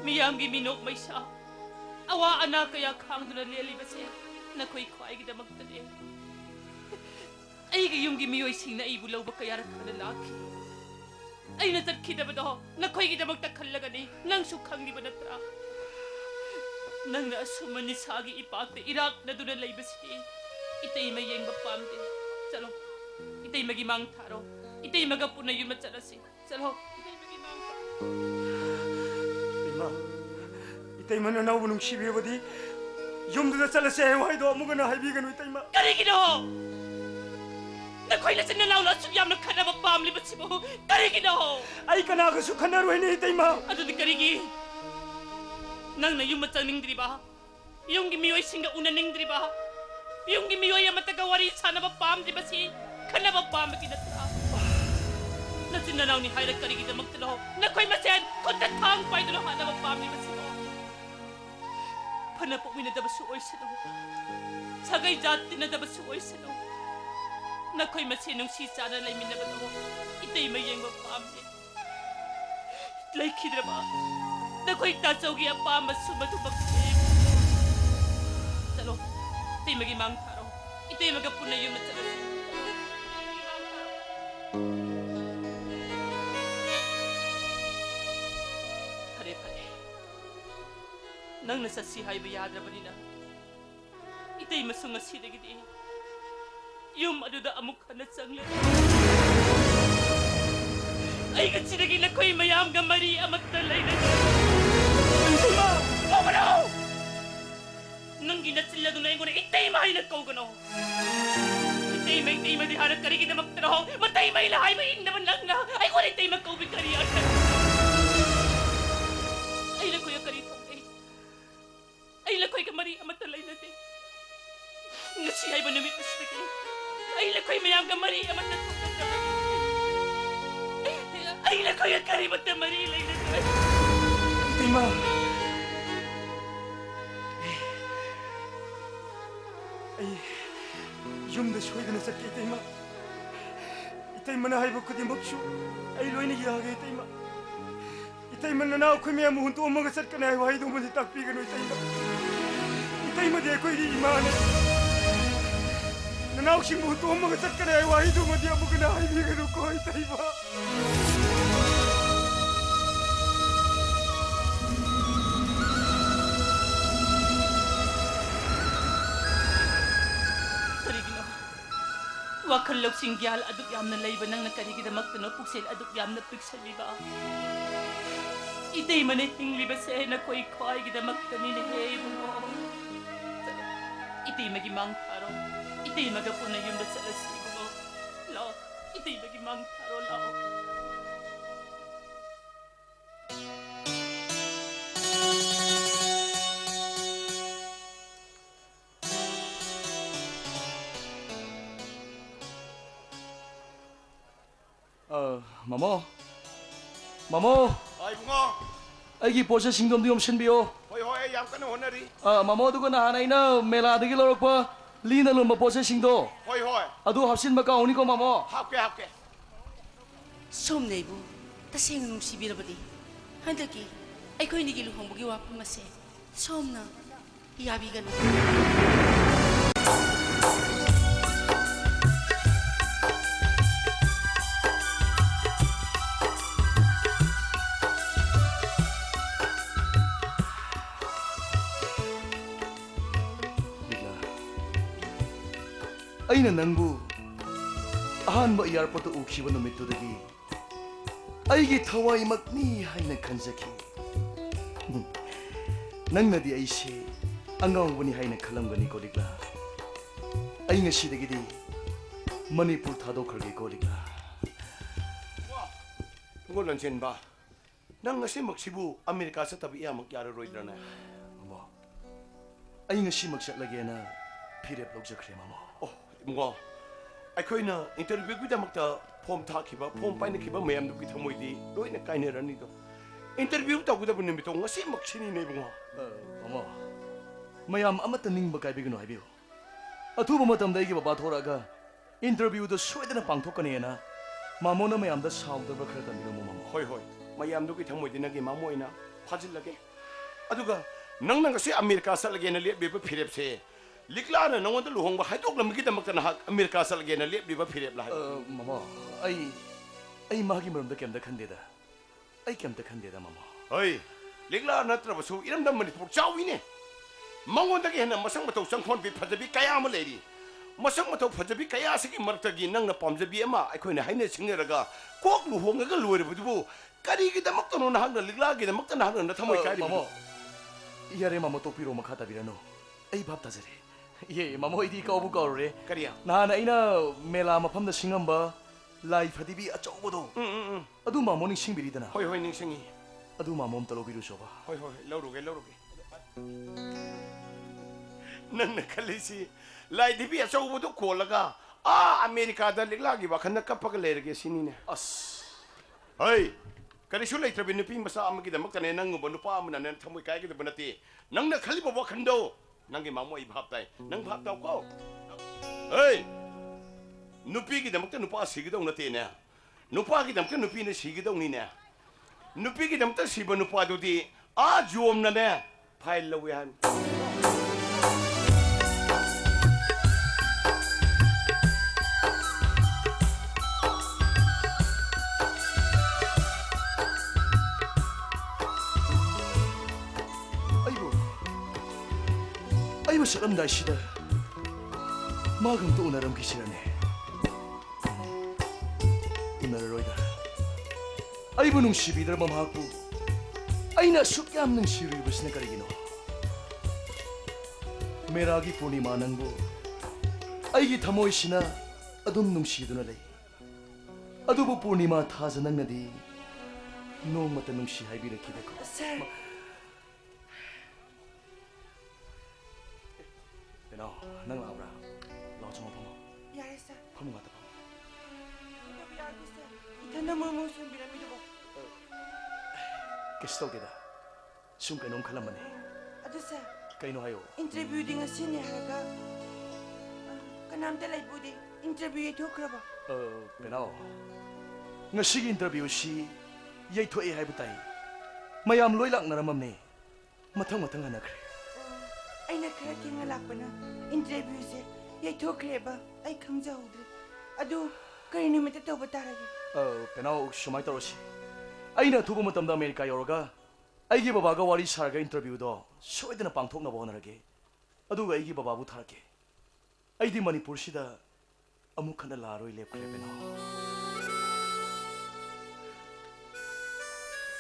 Miyam giminok may siya. Awa anak kaya kang doon na lilibas eh. Nakoy ko ay gida magtali. Ay gayong gimiyoy sing na ibulaw ba kaya ka lalaki. Ay natakita ba daw? Nakoy gida magtakalaga ni. Nang sukang di ba natra? Nang naasuman ni Sagi ipakte Irak na doon na laibas eh. Itay mayeng bapamte. Salo. Itay magimang taro. Itay magapuna yun matsalasi. Salo. Itay magimang taro. 이마 이때마 나나오는 시비에 어디 윰두가 잘라세 와이도 아무거나 할비가 이때마 Karigino! Nakoy na sinalaw na suyam na kada bapamli ba si mo? Karigino! 아이 까나가 수칸나로 해네 이때마 Ano di karigi? Nang na yung matsaning driba? Yung gimiyoy singa unaning driba? Yung gimiyoy ang matagawari sana bapam di ba si? Kana bapam kinatra? Na sinalaw ni Hayra karigi na magtalo. Nakoy masen! Kung tatang pa'y dalo na bapam di ba si mo? Panapok mi na dabasuoy sa no. Sagay dati na dabasuoy sa no. Nakoy masinong sisa na lay minabalo. Itay mayeng mapamli. Lay kidra ba? Nakoy tasaw giya pa masumatubag sa'yo. Salo, itay magimang taro. Itay magapuna yung matsalas. Pare-pare. Nang nasasihay bayadra ba nila? Itay masungasi na gidi. Yung maduda amok ka na sanglan. Ay katsidagi na ko'y mayam ka mari amattalay na ko. 이때마 Kumano! Nang ginatsila doon na yung kuna, itay mahay na kau gano. Itay di hanap kari kita magtraho. Matay may lahay, may naman lang na. Ay kuna itay magkaubig kari at. Ay lakoy ang karito. Ay lakoy ka mari amattalay na din. Ngasiyay ba namit na sige? Ay lakoy mayam ka mari amattalay na din. Ay lakoy ang karibat na mari lay na din. 이때마 yumda shoydana sakki i때마 이때마나 하이버크디 먹슈 ay loyni giyaga i때마 이때마 nana khumya muhun to maga satkana ay wai dumudi takpi gano 이때마 de koi di imane nana uksi muhun to maga satkana ay wai dumudi amugana ay bigano ko 이때마 Wakal laksing gyal aduk yam na layban nang nakarigidamak na puksel aduk yam na piksel liba. Itay maniting liba sa na ko'y ko'y gidamak na ninahey mo. Itay magimang taro. Itay magapon na yun sa lasig mo. Lao, itay magimang taro lao. Mamo. Mamo. Ay bunga. Aigi posa singdom diom shenbio. Hoy hoy yam kana honari. Mamo dugo na hanay na mela dagi lorokpa lina lumba posa singdo. Hoy hoy. Adu hapsin baka uni ko mamo. Hapke. Som neibu, taseng nungsibirabadi. Handaki, aikoy ni giluhongbugi wapang mase. Som na, iyabigan mo. Aina nangbu ahanba airport ukhiba numitudagi aigi thawai makni haina khanjaki nangnadi aise angawbani haina khalamgani koligla ai ngasidagidi manipur thadokharge koligla Ngolon chen ba. Nang ngasi maksibu Amerika sa tabi iya magyara roidrana. mamo ai ngasi magsatlagena phirep lokjakhre mamo Oh, bunga. Aikoina interview kita makta form thakiba form paina kiba mayam du kita moidi loina kaine rani do. Interview ta guda bunne mito ngasi maksini ne bunga. mamo mayam amata ningba kaibigno haibiu athuba matamda igi baba thoraga interview do soidana pangthokane na mamona mayamda saudaba khara tamiro mamo Hoy hoy. Mayam du kita moidi nagi mamoina phajil lage. Aduga nang ngasi Amerika sa lage na liep be phirep se. Likla na nang wanda luhong ba haidok lam kita makta na Amerika sa lage na liep ba phirep la. mamo ai magi maramda kemda khandeda ai kemda khandeda mamo Hoy. Likla na trabasu iram dam Manipur chawine. Mangonda ge na masang matau sangkhon bi phajabi kaya ma leiri. Masang matau phajabi kaya sigi martagi nang na pamjabi ama aikoina haine singeraga kok luhong ga luore budu kari gi damak to na hang likla gi damak na hang na thamoi kari mamo yare mamo topiro makhata birano ai bhab tajare ye mamo idi kaubu kaure kariya. nana aina mela mafamda singamba lai phadibi achaubodo adu mamo ning singbiridana Hoy hoy ning singi. adu mamo amta lobiru soba Hoy hoy lauruge. Nang nakalisi lai dibi achau budu kolaga Amerika da likla gi ba khanna kapaga lerge sinine. as Hoy. Kari sulai trabi nupi masa amagi damak tane nang ngoba nupa amna nan thamoi kai gi da banati. Nang na khali baba khando. Nang gi mamo I bhap tai. Nang bhap tau ko. Hey. Nupi gi damak ta nupa sigi dong nate ne. Nupa gi damak nupi ne sigi dong ni ne. Nupi gi damak ta siba nupa du di jom na ne. Phai lawi han. aibu salamda shida magam to unaram kisirane unararoida ꯑꯩꯕꯨ ꯅꯨꯡꯁꯤꯕꯤꯗ꯭ꯔꯕ ꯃꯍꯥꯛꯄꯨ ꯑꯩꯅ ꯑꯁꯨꯛ ꯌꯥꯝ ꯅꯨꯡꯁꯤꯔꯤꯕꯁꯤꯅ ꯀꯔꯤꯒꯤꯅꯣ? ꯃꯦꯔꯥꯒꯤ ꯄꯨꯔꯅꯤꯃꯥ ꯅꯪꯕꯨ ꯑꯩꯒꯤ ꯊꯃꯣꯏꯁꯤꯅ ꯑꯗꯨꯝ ꯅꯨꯡꯁꯤꯗꯨꯅ ꯂꯩ. ꯑꯗꯨꯕꯨ ꯄꯨꯔꯅꯤꯃꯥ ꯊꯥꯖ ꯅꯪꯅꯗꯤ ꯅꯣꯡꯃꯇ ꯅꯨꯡꯁꯤ ꯍꯥꯏꯕꯤꯔꯛꯈꯤꯗꯦꯀꯣ. Sir. ꯀꯩꯅꯣ ꯅꯪ ꯂꯥꯛꯑꯕ꯭ꯔꯥ? ꯂꯥꯛꯑꯣ ꯆꯪꯉꯣ ꯐꯝꯃꯣ. Yare sir. ꯐꯝꯃꯣ ꯉꯥꯛꯇ ꯐꯝꯃꯣ. Kaidobi yare sir. Ithana mo sumbiramidabo. ꯀꯩꯁꯨ ꯇꯧꯗꯦꯗ. ꯁꯨꯝ ꯀꯩꯅꯣꯝ ꯈꯜꯂꯝꯕꯅꯦ. Adu sir. ꯀꯩꯅꯣ ꯍꯥꯏꯌꯣ. Interview ding asini haraga. Kanamta laibudi interview ethokraba. ꯄꯦꯅꯥꯎ ꯉꯁꯤꯒꯤ ꯏꯟꯇꯔꯚ꯭ꯌꯨꯁꯤ ꯌꯩꯊꯣꯛꯑꯦ ꯍꯥꯏꯕ ꯇꯥꯏ. ꯃꯌꯥꯝ ꯂꯣꯏ ꯂꯥꯛꯅꯔꯝꯃꯕꯅꯦ. ꯃꯊꯪ ꯃꯊꯪ ꯍꯟꯅꯈ꯭ꯔꯦ. Aina khara thenga lakpana interview se yethokraba ai khamjahudre. Adu kari nimita tawba tarage. ꯄꯦꯅꯥꯎ ꯁꯨꯃꯥꯏꯅ ꯇꯧꯔꯁꯤ. ꯑꯩꯅ ꯑꯊꯨꯕ ꯃꯇꯝꯗ ꯑꯃꯦꯔꯤꯀꯥ ꯌꯧꯔꯒ ꯑꯩꯒꯤ ꯕꯕꯥꯒ ꯋꯥꯔꯤ ꯁꯥꯔꯒ ꯏꯟꯇꯔꯚ꯭ꯌꯨꯗꯣ ꯁꯣꯏꯗꯅ ꯄꯥꯡꯊꯣꯛꯅꯕ ꯍꯣꯠꯅꯔꯒꯦ. ꯑꯗꯨꯒ ꯑꯩꯒꯤ ꯕꯕꯥꯕꯨ ꯊꯥꯔꯛꯀꯦ. ꯑꯩꯗꯤ ꯃꯅꯤꯄꯨꯔꯁꯤꯗ ꯑꯃꯨꯛ ꯍꯟꯅ ꯂꯥꯛꯑꯔꯣꯏ ꯂꯦꯞꯈ꯭ꯔꯦ ꯄꯦꯅꯥꯎ.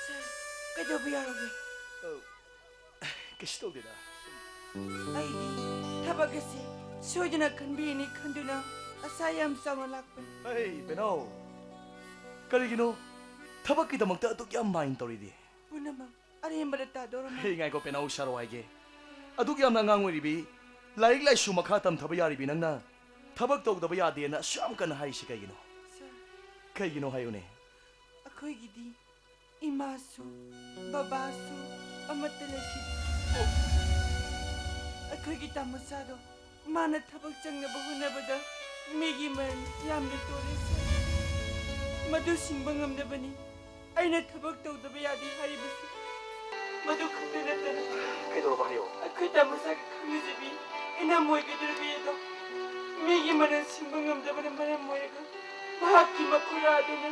Sir, kaidobi yaroge. ꯀꯩꯁꯨ ꯇꯧꯗꯦꯗ. Aidi thabak ase soidana khanbini khanduna asa yam sama lakpan. Hey, ꯄꯦꯅꯥꯎ ꯀꯔꯤꯒꯤꯅꯣ ꯊꯕꯛꯀꯤꯗꯃꯛꯇ ꯑꯗꯨꯛ ꯌꯥꯝ ꯃꯥꯏꯟ ꯇꯧꯔꯤꯗꯤ? Punamam arembara tadorama. ꯍꯦ ꯉꯥꯏꯀꯣ ꯄꯦꯅꯥꯎ ꯁꯥꯔꯣ ꯍꯥꯏꯒꯦ. ꯑꯗꯨꯛ ꯌꯥꯝꯅ ꯑꯉꯥꯡ ꯑꯣꯏꯔꯤꯕꯤ ꯂꯥꯏꯔꯤꯛ ꯂꯥꯏꯁꯨ ꯃꯈꯥ ꯇꯝꯊꯕ ꯌꯥꯔꯤꯕꯤ ꯅꯪꯅ ꯊꯕꯛ ꯇꯧꯗꯕ ꯌꯥꯗꯦꯅ ꯑꯁꯨꯛ ꯌꯥꯝ ꯀꯟꯅ ꯍꯥꯏꯔꯤꯁꯤ ꯀꯩꯒꯤꯅꯣ? Sir, ꯀꯩꯒꯤꯅꯣ ꯍꯥꯏꯌꯨꯅꯦ. akoigidi imasu babasu amata leki. Akoigi tamasado mana thabak changnaba hunabada migi man yamna tore sir. Madu singbang ngamdabani aina thabak tawdaba yadi haribasi. Madu khamdana tana. ꯀꯩꯗꯧꯔꯕ ꯍꯥꯏꯌꯣ. Akoi tamasagi khamyujibi ina moigidurbi edo. Migi mana singbang ngamdabana mana moiga. Mahaki makura aduna.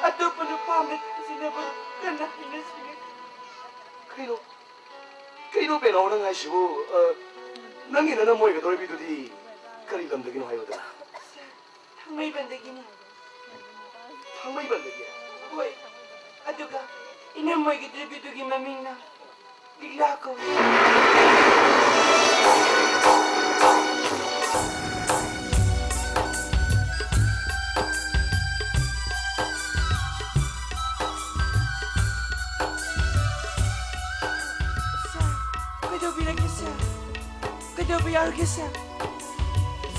Atop nupamna thasinaba kana hina singa. ꯀꯩꯅꯣ ꯄꯦꯅꯥꯎ ꯅꯪ ꯍꯥꯏꯁꯤꯕꯨ ꯅꯪꯒꯤ ꯅꯅ ꯃꯣꯏꯒꯗꯧꯔꯤꯕꯤꯗꯨꯗꯤ ꯀꯔꯤ ꯂꯝꯗꯒꯤꯅꯣ ꯍꯥꯏꯕꯗ? Thangmaibandagini. ꯊꯥꯡꯃꯩꯕꯟꯗꯒꯤ. Hoi. Aduga ina moigidurbidugi mamingna Leela ko. Kaidobi yarge sir.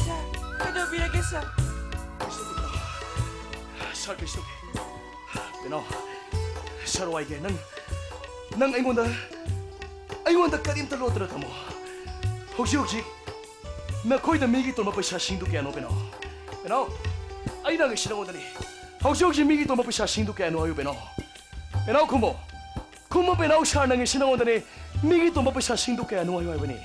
Sir, kaidobi yarge sir. ꯁꯥꯔ ꯀꯩꯁꯨ ꯇꯧꯗꯦ. ꯄꯦꯅꯥꯎ ꯁꯥꯔ ꯋꯥꯏꯒꯦ ꯅꯪ ꯑꯩꯉꯣꯟꯗ ꯀꯔꯤꯝꯇ ꯂꯣꯠꯇꯅ ꯊꯝꯃꯣ. ꯍꯧꯖꯤꯛ ꯅꯈꯣꯏꯗ ꯃꯤꯒꯤ ꯇꯣꯟꯕ ꯄꯩꯁꯥꯁꯤꯡꯗꯨ ꯀꯌꯥꯅꯣ ꯄꯦꯅꯥꯎ? ꯄꯦꯅꯥꯎ ꯑꯩꯅ ꯉꯁꯤ ꯅꯉꯣꯟꯗꯅꯤ. ꯍꯧꯖꯤꯛ ꯃꯤꯒꯤ ꯇꯣꯟꯕ ꯄꯩꯁꯥꯁꯤꯡꯗꯨ ꯀꯌꯥꯅꯣ ꯍꯥꯏꯌꯨ ꯄꯦꯅꯥꯎ. ꯄꯦꯅꯥꯎ ꯈꯨꯝꯃꯣ ꯄꯦꯅꯥꯎ ꯁꯥꯔꯅ ꯉꯁꯤ ꯅꯉꯣꯟꯗꯅꯤ ꯃꯤꯒꯤ ꯇꯣꯟꯕ ꯄꯩꯁꯥꯁꯤꯡꯗꯨ ꯀꯌꯥꯅꯣ ꯍꯥꯏꯌꯨ ꯍꯥꯏꯕꯅꯤ.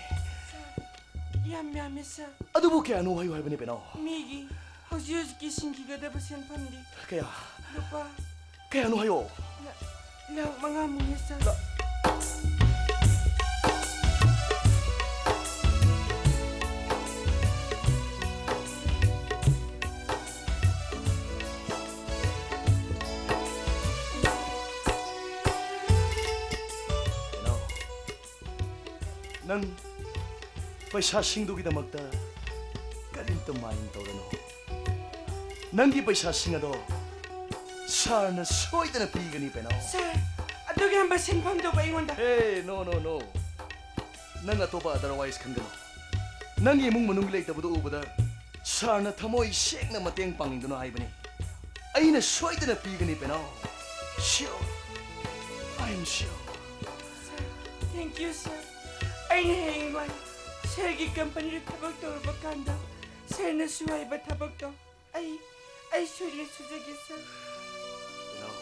Yam sir. ꯑꯗꯨꯕꯨ ꯀꯌꯥꯅꯣ ꯍꯥꯏꯌꯨ ꯍꯥꯏꯕꯅꯤ ꯄꯦꯅꯥꯎ. Migi hojiki singkigadaba senpamdi. ꯀꯌꯥ Lupa ꯀꯌꯥꯅꯣ ꯍꯥꯏꯌꯣ. lang mga muna sir. ꯅꯪ ꯄꯩꯁꯥꯁꯤꯡꯗꯨꯒꯤꯗꯃꯛꯇ ꯀꯔꯤꯝꯇ ꯃꯥꯏꯟ ꯇꯧꯔꯅꯨ. ꯅꯪꯒꯤ ꯄꯩꯁꯥꯁꯤꯡ ꯑꯗꯣ ꯁꯥꯔꯅ ꯁꯣꯏꯗꯅ ꯄꯤꯒꯅꯤ ꯄꯦꯅꯥꯎ. Sir, aduga ang basenpam do ba ingonda? Hey, no. ꯅꯪ ꯑꯇꯣꯞꯄ ꯑꯗꯔꯋꯥꯏꯁ ꯈꯟꯒꯅꯨ. ꯅꯪꯒꯤ ꯏꯃꯨꯡ ꯃꯅꯨꯡ ꯂꯩꯇꯕꯗꯨ ꯎꯕꯗ ꯁꯥꯔꯅ ꯊꯃꯣꯏ ꯁꯦꯡꯅ ꯃꯇꯦꯡ ꯄꯥꯡꯅꯤꯡꯗꯨꯅ ꯍꯥꯏꯕꯅꯤ. ꯑꯩꯅ ꯁꯣꯏꯗꯅ ꯄꯤꯒꯅꯤ ꯄꯦꯅꯥꯎ. Sure. I am sure. Sir, thank you sir. Aina hengwan. Sir gi company ri thabak tawba kanda. Sir na suwaiba thabak to. Ay soidna sujagi sir. ꯄꯦꯅꯥꯎ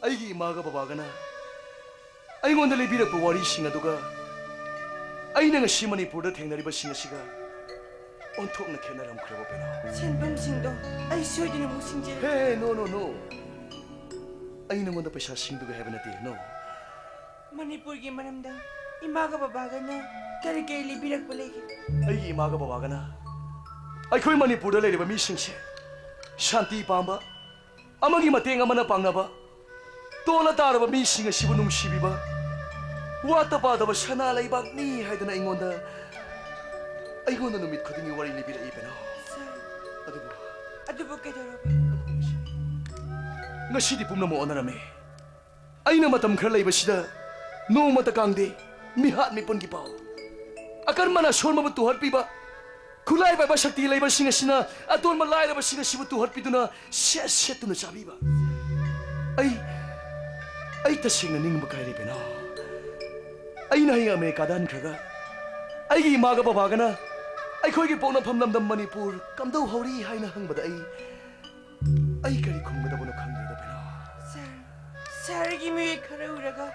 ꯑꯩꯒꯤ ꯏꯃꯥꯒ ꯕꯕꯥꯒꯅ ꯑꯩꯉꯣꯟꯗ ꯂꯩꯕꯤꯔꯛꯄ ꯋꯥꯔꯤꯁꯤꯡ ꯑꯗꯨꯒ ꯑꯩꯅ ꯉꯁꯤ ꯃꯅꯤꯄꯨꯔꯗ ꯊꯦꯡꯅꯔꯤꯕꯁꯤꯡ ꯑꯁꯤꯒ ꯑꯣꯟꯊꯣꯛꯅ ꯈꯦꯠꯅꯔꯝꯈ꯭ꯔꯕ ꯄꯦꯅꯥꯎ. Senpamsingdo ay soidna musingje. Hey, no. ꯑꯩ ꯅꯉꯣꯟꯗ ꯄꯩꯁꯥꯁꯤꯡꯗꯨꯒ ꯍꯥꯏꯕ ꯅꯠꯇꯦ. No. Manipur gi maramda imaga babaga na kari libirak palegi. ꯑꯩꯒꯤ ꯏꯃꯥꯒ ꯕꯕꯥꯒꯅ ꯑꯩꯈꯣꯏ ꯃꯅꯤꯄꯨꯔꯗ ꯂꯩꯔꯤꯕ ꯃꯤꯁꯤꯡꯁꯦ ꯁꯥꯟꯇꯤ ꯄꯥꯝꯕ amagi mateng amana pangnaba tola taraba mi singa sibu nungsibiba wata padaba sana laibak ni haidana aingonda numit khudingi wari libira ibeno adubu kedoroba ngasidi pumnamo onarame aina matam khar laibasida no mata kangde mi hat mi pungi pau akan mana sorma tu hat piba khulai ba shakti laiba singa sina aton ma lai ba singa sibu tu hat piduna set tu na chabiba ai ta singa ning ba kai rebena ai na hinga me kadan khaga ai gi maga ba bagana ai khoi gi pona phamlam dam manipur kamdau hori haina hangbada ai kari khungba da bono khangre da bena sargi mi khara uraga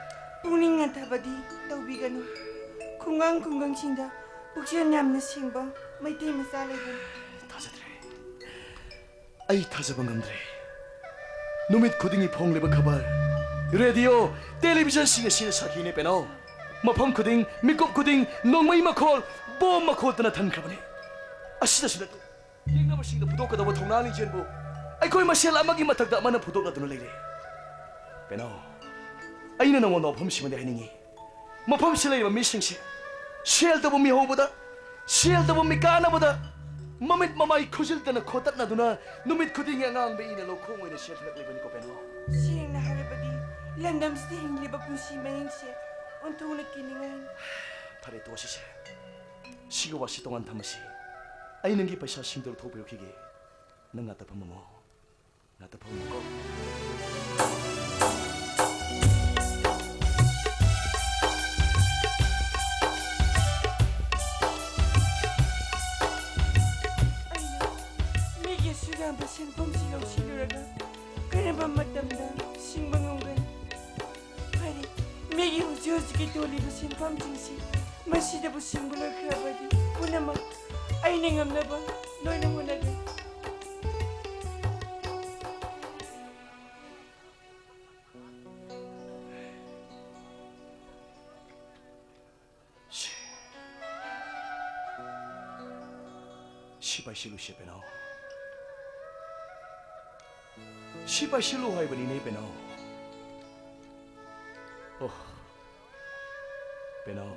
puning antabadi tawbiganu kungang singda pukchen yamna singba maitei masala ga thajadre ai thajaba ngamdre numit khudingi phongleba khabar radio television singa sina sakhine penao mafam khuding mikop khuding nongmai makhol bom makhol tana than khabane asida sida tu yengna basingda pudok ka da thongna ni jenbu ai koi masel amagi mathakda mana pudok na tuna leire penao aina nangon no phom simande haningi mafam silai mi singse shell to mi hoboda shell to mi kana boda mamit mamai khujil tana khotat na duna numit khuding angang be ina lo khong oina shell thak lebani ko penao sing na harabadi landam sting liba pusi mahingse ontuna kiningan thare to sise sigo wasi tongan thamasi ai nangi paisa singdor thopiro khige nanga ta phamamo na ta phammo ko Basin pom silaw siluraga kareba matamda singbangonggan hari megi hujus kitoli basin pom jingsi masida basin bular khabadi punama aina ngamnaba noina munaga sipai silu sepenao sipai silu hai bani nei penao oh penao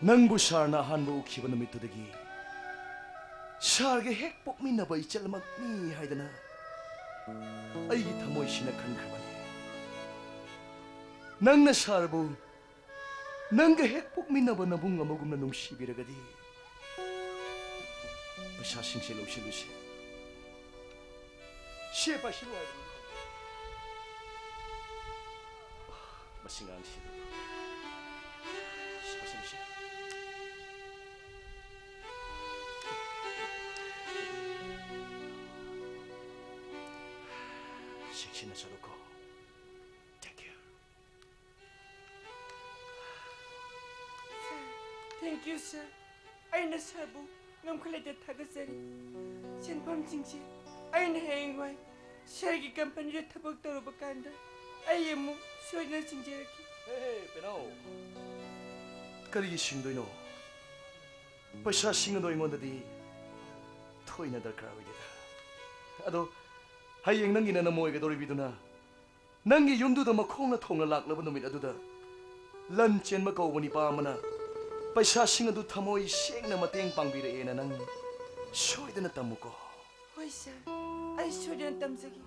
nangbu sarna hanbu khiba namit tudagi sarge hek pokmina bai chalmak ni haidana ai gi thamoi sina khan khabani nangna sarbu nanga hek pokmina ba nabung amagumna nungsi biragadi pasha singse lo silusi siapa sih lu ada? Masih nggak sih? Siapa sih? Seksina saluko. Take care. Thank you sir. Aina sabu ngam khalada thagasari. Senpam jingsi aina hengwai sargi company da thabak tawba kanda ayemu soina sinjeraki Hey, penao. Kari singdoino. Paisa singdo ingondadi thoina darkar oideda. Ado hayeng nangi na moy ga dori biduna. Nangi yumdu da makhongna thongna laklaba numit aduda. Lan chen ma kawbani pa mana. Paisa singadu thamoi sengna mateng pangbire ena nang soidana tamuko. Hoi sir. Ay soidan tamsagi.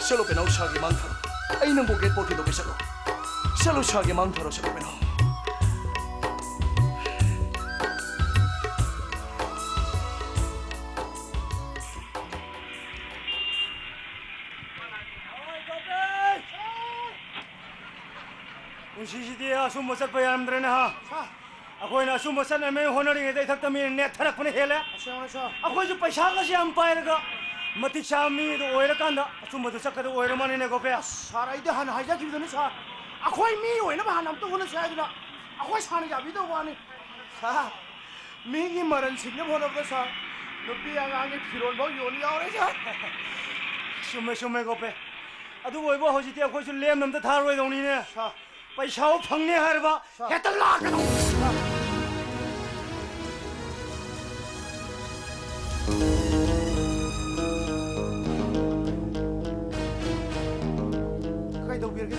Salo penau sagi mangtharo. Ay nang boget poti do besalo. Salo sagi mangtharo salo penau. unsidia summa sat bayam drena ha akoina summa sat me honoring dai thak tami net tharak pune hele akoi ju paisa ga jam pairaga mati chami do oira kanda summa do sakada oira mani ne gope sarai de han haja ki doni sa akhoi mi oina ba nam to hona sa dina akhoi sana ja bi do wani sa mi gi maran sinne bhono ba sa nupi anga ge phirol bo yoni yaure sa sume gope adu oibo hojiti akoi ju lem nam da tharoi doni ne पैसा फंगने हरबा हेत लाकनो कई दो बियर के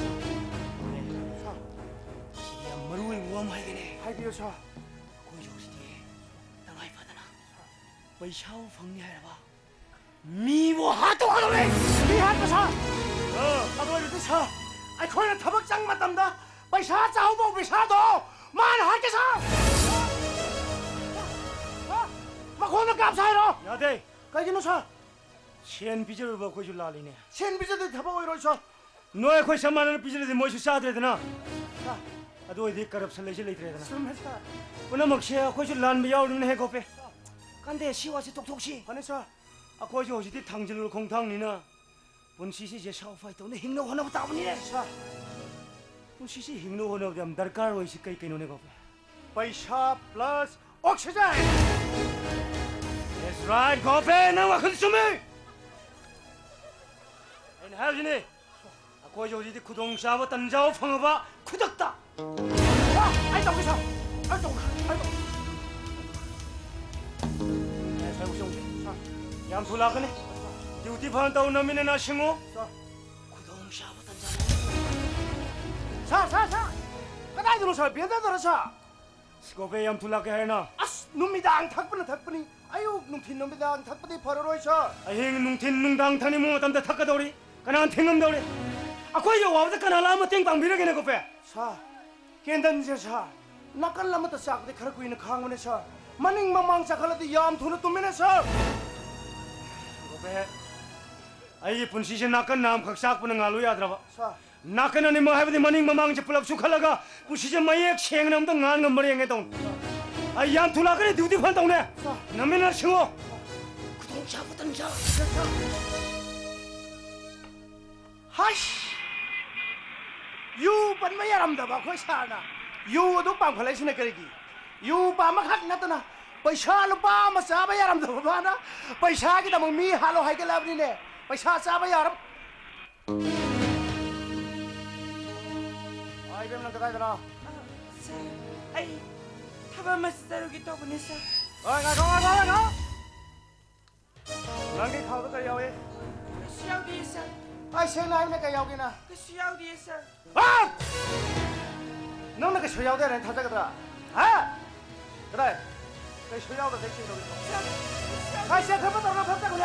या मरुई वम हाइगने हाई बियो सा कोई जोसिदी तंगाई फदना पैसा फंगने हरबा मी वो हातो हालोले मी हात सा अब यो सा आई खोइ थबक चंग मतमदा पैसा चाउबो पैसा दो मान हात के सा मखोन काप साइरो यादे कहिनो सा सेन पिजरबा कोइसु लालिने सेन बिजदे थबक ओइरो सा नोय खोइ सम्मान पिजरदे मोइसु साद्रेदना अदोइदि करप्शन लेसे लेत्रेदना सुन सा पुनमक्से खोइसु लानबा याउदुने हे गोपे 간데 시와시 똑똑시 하네사 아코지 오시디 탕질로 공탕니나 본시시 제 샤오파이 또네 힘노 하나부 따보니네 사 본시시 힘노 하나부 담 दरकार होइसी कई कई नोने गोपे पैसा plus oxygen That's right Gope ना वखन सुमे 엔 하지네 아코지 오시디 구동샤바 던자오 펑어바 쿠덕다 아이 떡이사 아이 떡 얌 돌아가네 듀티 판다 오나미네 나 싱오 사사사 그다이 들어서 비엔다 들어서 스코베 얌 돌아가 해나 아스 놈이당 탁분이 아유 놈틴 놈이당 탁분이 벌어로 있어 아행 뭉틴 뭉당 타니 뭐 담다 탁가도리 가난 탱음도리 아코이 요 와부터 가나라마 땡방 미르게네 고페 사 겐단제 사 나간 라마도 싹데 그렇고 있는 강원에 사 마닝 마망 작할라도 얌 돈을 또 사 고페 아이 분시시 나간 남 각삭 부는 알로 야드라바 사 나간 아니 뭐 하버디 마닝 마망 제 플랍 수칼라가 분시시 마이ek 생남도 ngan ngam 머리에 동 아이 얌 돌아가네 듀티 판다오네 남면나 싱오 구동 잡았던 자 하이씨 유 번마 야람다 봐 거기 사나 유도 빵 팔레시네 그러기 유 빵마 각 나타나 पैसा लुपा मा चाबा यारम दो बाना पैसा की तम मी हालो हाइ के लाबनी ने पैसा चाबा यारम आई बेम न कदाइ दना आई थाबा मस्तारो की तो बने सा ओइ गा नंगे खाव तो यावे कसियाव दी सा आई से नाइ ने का यावगे ना कसियाव दी सा आ नंग न के सोयाव दे रे थाजा कदा हा कदाइ cái số nhau là cái chuyện đâu khai xe không có tao nó không chắc rồi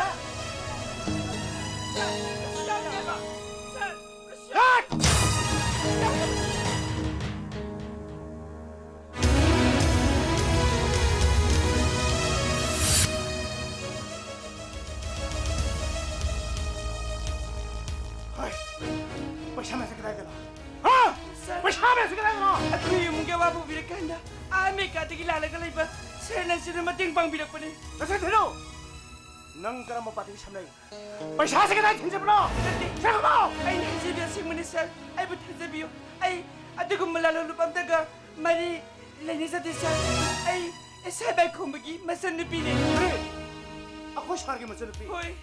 पैसा में से कितना देना हाँ पैसा में से कितना देना aku yung mga wapo birakanda ame ka tigilala ka lang ba Sana sila mating pang bilang pa ni. Kasi tino, nang ka naman pati isang na yun. पैसा से कितना चिंचे बनो? क्या करो? Ay naisibiyo si Munisal. Ay ba't nasabiyo? Ay ate kong malalulupang taga. Mali lani sa tisal. Ay sabay ko magi masan na pili. Hey, ako siya rin masalupi. Hoy.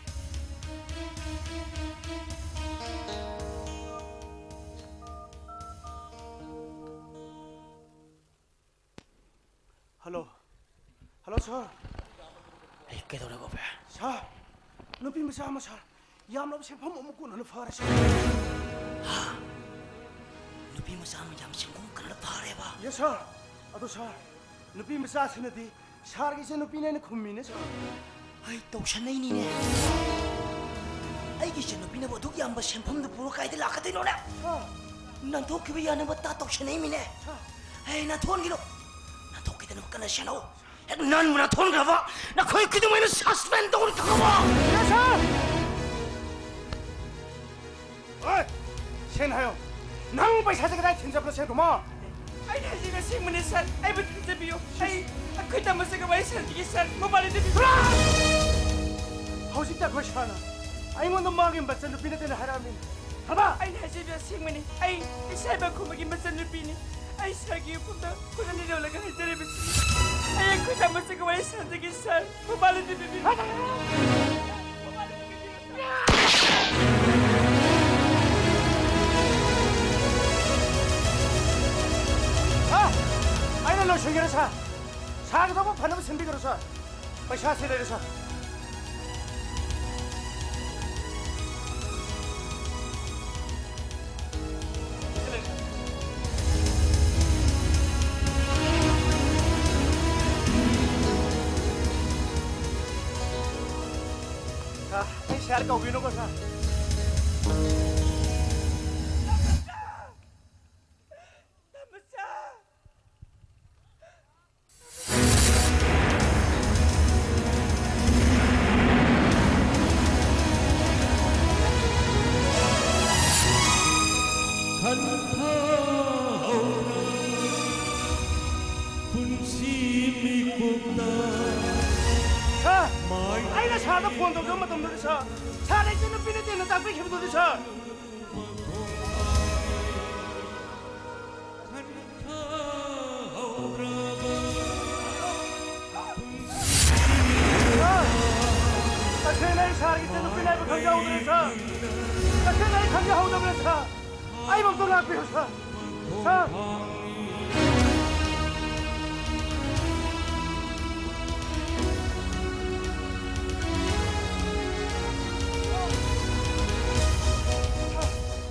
Hello. Hello, sir. Ay kaya daw gope Sir, nupi mo sama sir. Yam lang siya pamumukunan na fara siya. nupi mo sa yam singkong kana pare ba Yes, sir. Ato sir, nupi mo sa asin na di. Sir, kasi nupi na kummi na sir. ay tawshanay ni ne ay gisa nupi na boduk yam ba sempom na puro kahit lakatay no na nantok kiba yan na ba tatawshanay mi ne ay naton gino nantok kita naman ka na siya no nan mo naton ka ba na koy kita mo yung suspend doon ka ba Yes, sir. Oy, sen hayo. Nang पैसा से कितना चिंचे बनो sen kuma? Ay naisibiyo si Munisal. Ay ba't nasabiyo? Ay ako'y tama sa gaway sa tigisan. Mabalit na bibig. hꯧ직다 그 시간아. 아이고는 마긴 맞선 누피네 되는 하라미. 가봐. Ay naisibiyo si Muni. Ay sabay ko maging masan na pili. Ay sagi yung punta. Kung naninaw lang ang telebisi. Ay ako'y tama sa gaway sa tigisan. Mabalit na bibig. 사. 사기도 뭐 반으면 선비그러서. पैसा सेलेर छ Anh share ka ubi no ko sa 아이나 사다 폰도 좀 맞던데서 사내 쓰는 비는 되는 딱비 해보던데서 세나이 살기 때는 비나이브 강자오던데서 세나이 강자오던데서 아이 몸도 낙비여서 사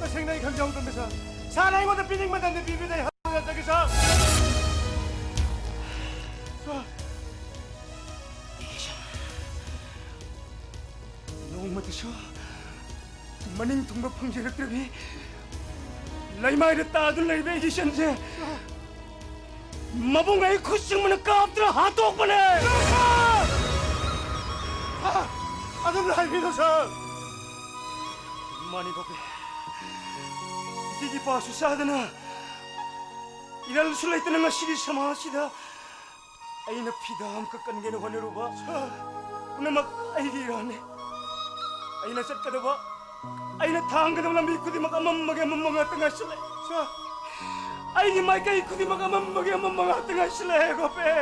생나이 강자오던데서 사나이보다 비닝만 닿는 비비다이 하는 저기서 노무드셔 마닝 동거 펑지력들이 라이마이를 따들 라이베 기션제 마봉가이 쿠싱문을 까엎들어 하도옥번에 아들 라이비도서 많이 보게 Tigi pa susah na. Ilal sulay tanang nga sili sama sida. Ay napidam kakan geno ko niruba. Una mag ay girane. Ay nasat ka ba? Ay natang ka naman ikudi magamam mga tanga sila. Ay ni may kay ikudi magamam mga tanga sila ko pe.